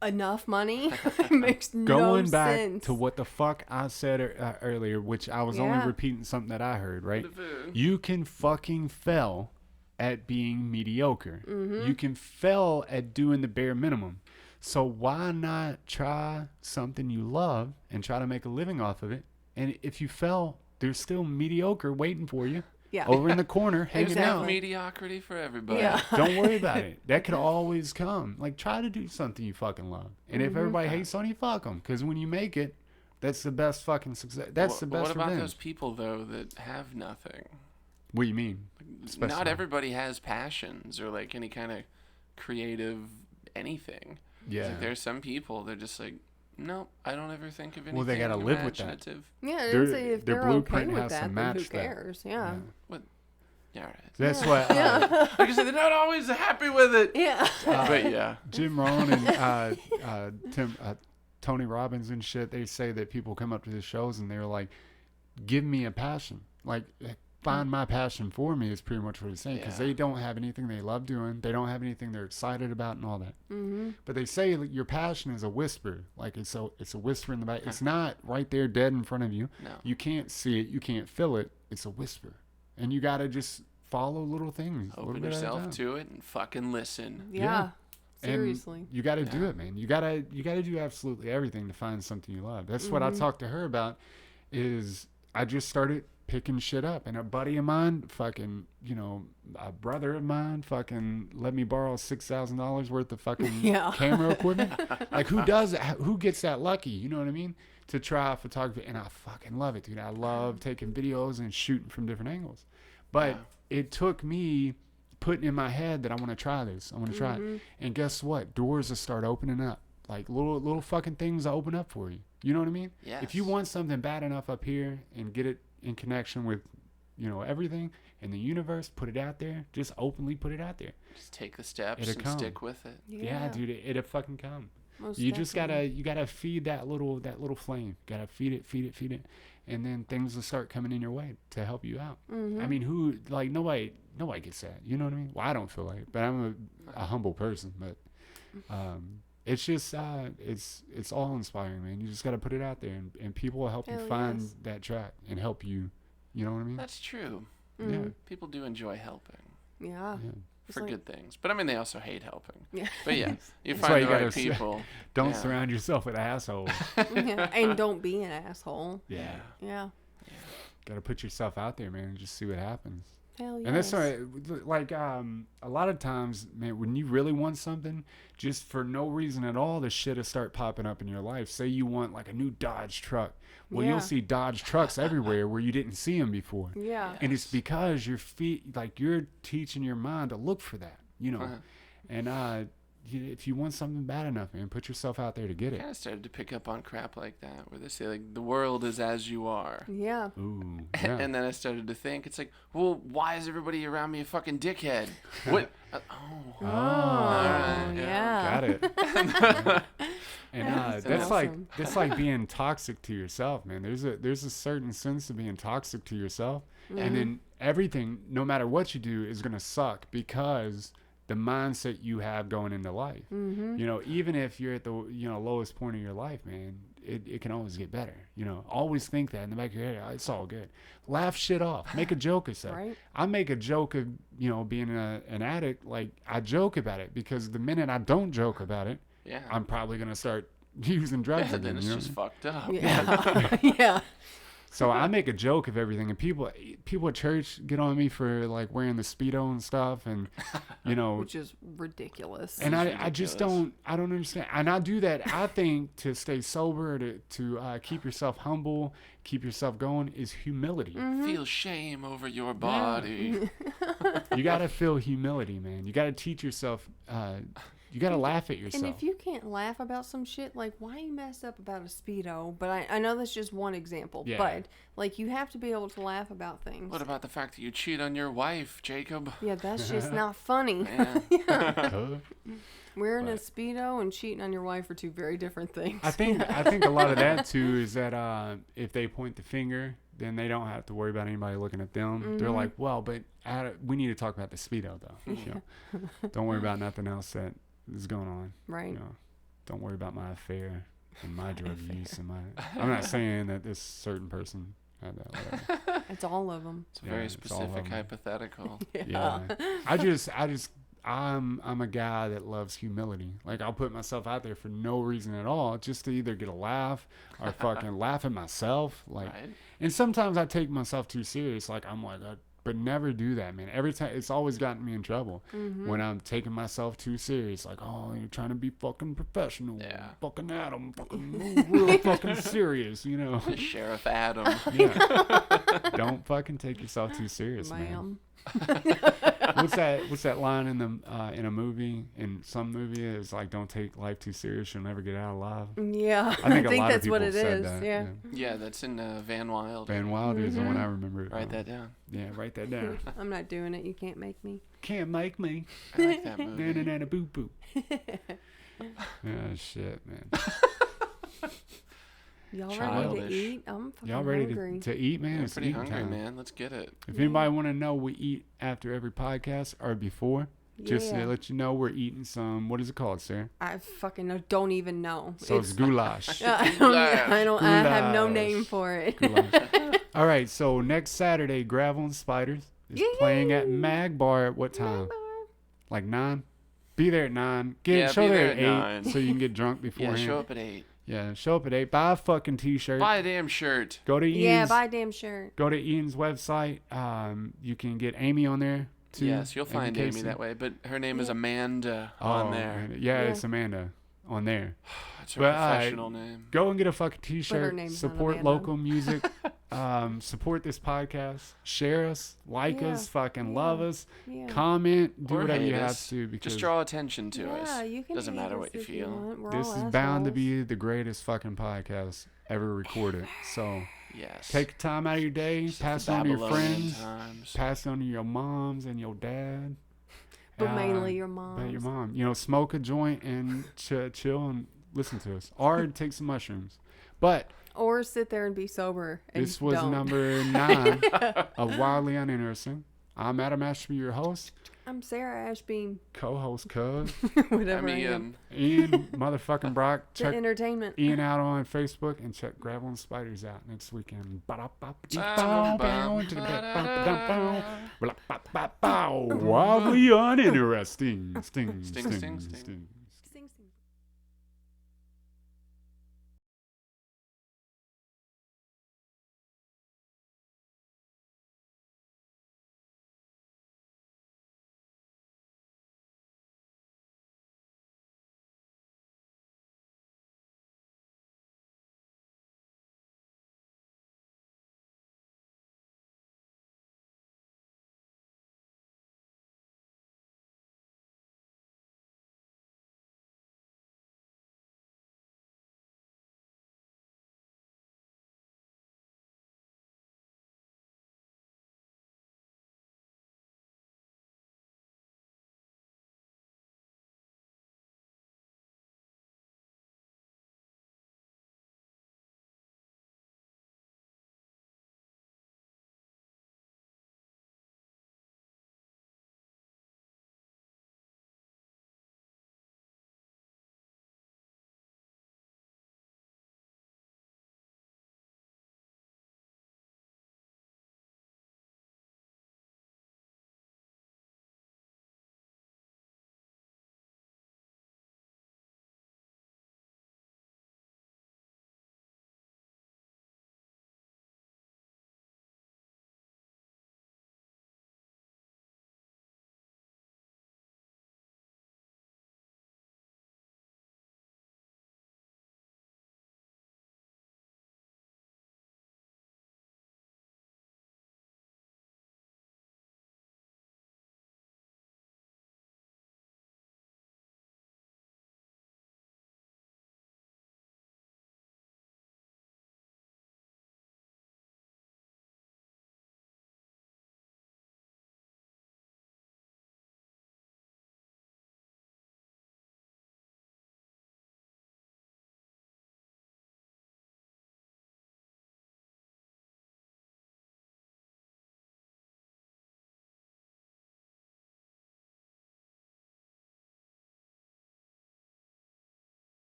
enough money. It makes Going no back sense. to what the fuck I said earlier, which I was only Yeah. repeating something that I heard, right? The- You can fucking fail at being mediocre. You can fail at doing the bare minimum. So why not try something you love and try to make a living off of it And if you fell, there's still mediocre waiting for you. Yeah. Over in the corner, hanging There's out. mediocrity for everybody. Yeah. Don't worry about it. That could always come. Like, try to do something you fucking love. And if everybody hates on you, fuck them. Because when you make it, that's the best fucking success. That's the best What about revenge. those people, though, that have nothing? What do you mean? Not Specify. everybody has passions or, like, any kind of creative anything. Yeah. Like, there's some people, they're just like, no, I don't ever think of anything Well, they gotta live with that. imaginative. Yeah, I didn't say if their they're okay blueprint with has to that, then match who that. cares? Yeah. Yeah, all right. That's why Like I said, they're not always happy with it. Yeah. But yeah. Jim Rohn and Tony Robbins and shit, they say that people come up to the shows and they're like, give me a passion. Like, find my passion for me is pretty much what he's saying. Because Yeah. they don't have anything they love doing. They don't have anything they're excited about and all that. Mm-hmm. But they say like, your passion is a whisper. Like, it's a whisper in the back. It's not right there dead in front of you. No. You can't see it. You can't feel it. It's a whisper. And you got to just follow little things. a little Open bit at a yourself time. to it and fucking listen. Yeah. And Seriously. you got to do Yeah. it, man. You got to do absolutely everything to find something you love. That's what I talked to her about is I just started picking shit up. And a buddy of mine, fucking, a brother of mine, fucking let me borrow $6,000 worth of fucking Yeah. camera equipment. Like, who does it? Who gets that lucky? You know what I mean? To try photography. And I fucking love it, dude. I love taking videos and shooting from different angles. But it took me putting in my head that I want to try this. I want to try it. And guess what? Doors will start opening up. Like little fucking things will open up for you. You know what I mean? Yes. If you want something bad enough up here and get it in connection with, everything in the universe, put it out there. Just openly put it out there. Just take the steps It'll and come. stick with it. Yeah, dude, it'll fucking come. Most You just definitely. gotta feed that little flame. Gotta feed it, and then things will start coming in your way to help you out. Mm-hmm. I mean, nobody gets that. You know what I mean? Well, I don't feel like it, but I'm a humble person. But it's just it's all inspiring, man. You just gotta put it out there, and people will help you Hell find yes. that track and help you. You know what I mean? That's true. Yeah, People do enjoy helping Yeah. yeah. It's for like- good things. But I mean, they also hate helping. Yeah. But yeah, you That's find why the you right gotta say- people. Don't Yeah. surround yourself with assholes. Yeah. And don't be an asshole. Yeah, Yeah. gotta put yourself out there, man, and just see what happens. Hell yes. And that's why, like, a lot of times, man, when you really want something, just for no reason at all, the shit will start popping up in your life. Say you want, like, a new Dodge truck. Well, Yeah. you'll see Dodge trucks everywhere where you didn't see them before. Yeah. And it's because your feet, like, you're teaching your mind to look for that, And if you want something bad enough, man, put yourself out there to get I it. kind of started to pick up on crap like that, where they say like the world is as you are. Yeah. Ooh, yeah. And then I started to think, it's like, well, why is everybody around me a fucking dickhead? What? Oh, Alright, yeah. Got it. And That's that's awesome. like being toxic to yourself, man. There's a certain sense of being toxic to yourself, and then everything, no matter what you do, is gonna suck because the mindset you have going into life. Even if you're at the lowest point of your life, man, it can always get better. Always think that in the back of your head. It's all good. Laugh shit off. Make a joke of stuff. Right. I make a joke of being an addict. Like, I joke about it because the minute I don't joke about it, Yeah. I'm probably gonna start using drugs Yeah, again. then it's you know? just fucked up. Yeah. Yeah. So I make a joke of everything, and people at church get on me for like wearing the Speedo and stuff, and Which is ridiculous. and It's I just ridiculous. I don't understand. And I do that, I think, to stay sober, to keep yourself humble, keep yourself going, is humility. Feel shame over your body. You gotta feel humility, man. You gotta teach yourself. You gotta laugh at yourself. And if you can't laugh about some shit, like, why you mess up about a Speedo? But I know that's just one example. Yeah. But, like, you have to be able to laugh about things. What about the fact that you cheat on your wife, Jacob? Yeah, that's just not funny. Yeah. Huh? Wearing a Speedo and cheating on your wife are two very different things. I think a lot of that too is that if they point the finger, then they don't have to worry about anybody looking at them. They're like, well, but we need to talk about the Speedo though. Don't worry about nothing else that is going on. Right. Don't worry about my affair and my drug use and my. I'm not saying that this certain person had that. Whatever. It's all of them. It's a very it's all of specific them. hypothetical. Yeah. I'm a guy that loves humility. Like, I'll put myself out there for no reason at all, just to either get a laugh or fucking laugh at myself. Like, Right. and sometimes I take myself too serious. Like, I'm like, but never do that, man. Every time, it's always gotten me in trouble when I'm taking myself too serious. Like, oh, you're trying to be fucking professional. Yeah. Fucking Adam. Fucking real fucking serious, you know. Sheriff Adam. Yeah. Don't fucking take yourself too serious, man. Ma'am. What's that line in a movie, in some movie? It's like, don't take life too serious, you'll never get out alive. Yeah, I think a lot of that's people what it said is. that. Yeah. Yeah, that's in Van Wilder. Van Wilder is the one I remember. Write that down. Yeah, write that down. I'm not doing it. You can't make me. Can't make me. I like that movie. Na-na-na-na, boo boo. Oh shit, man. Y'all ready Childish. to eat? I'm fucking Y'all ready hungry. to eat, man? I'm It's pretty eating hungry, time. man. Let's get it. If anybody want to know, we eat after every podcast or before. Just to Yeah. let you know, we're eating some. What is it called, Sarah? I fucking don't even know. So it's goulash. I have no Goulash. name for it. Goulash. All right, so next Saturday, Gravel and Spiders is playing at Mag Bar at what time? Like 9? Be there at 9. Show be there there at at 8 9. so you can get drunk Yeah, beforehand. show up at 8. Yeah, show up at 8. Buy a fucking t-shirt. Buy a damn shirt. Go to Ian's. Yeah, buy a damn shirt. Go to Ian's website. You can get Amy on there too. Yes, you'll find Amy Casey. that way. But her name is Amanda Oh, on there. Amanda. Yeah, Yeah. it's Amanda on there. That's her But, professional name. Go and get a fucking But her t-shirt. name's not Support Amanda. local music. Support this podcast. Share us. Like Yeah. us. Fucking love us. Yeah. Comment. Do Or whatever hate you have us. to because Just draw attention to Yeah, us. you can Doesn't hate matter us what you if feel. want. We're this all is bound to assholes. be the greatest fucking podcast ever recorded. So Yes. take time out of your day. Just Pass the it on to your Babylonian friends. times. Pass it on to your moms and your dad. But mainly your But your mom. mom. You know, smoke a joint and chill and listen to us. Or take some mushrooms. But Or sit there and be sober. And this was don't. number 9 of Wildly Uninteresting. I'm Adam Ashby, your host. I'm Sarah Ashbeam. Co-host Cuz. Whatever I'm I am. Ian. Ian motherfucking Brock. The Check entertainment. Ian out on Facebook and check Gravel and Spiders out next weekend. Wildly Uninteresting. Sting. Sting, sting, sting.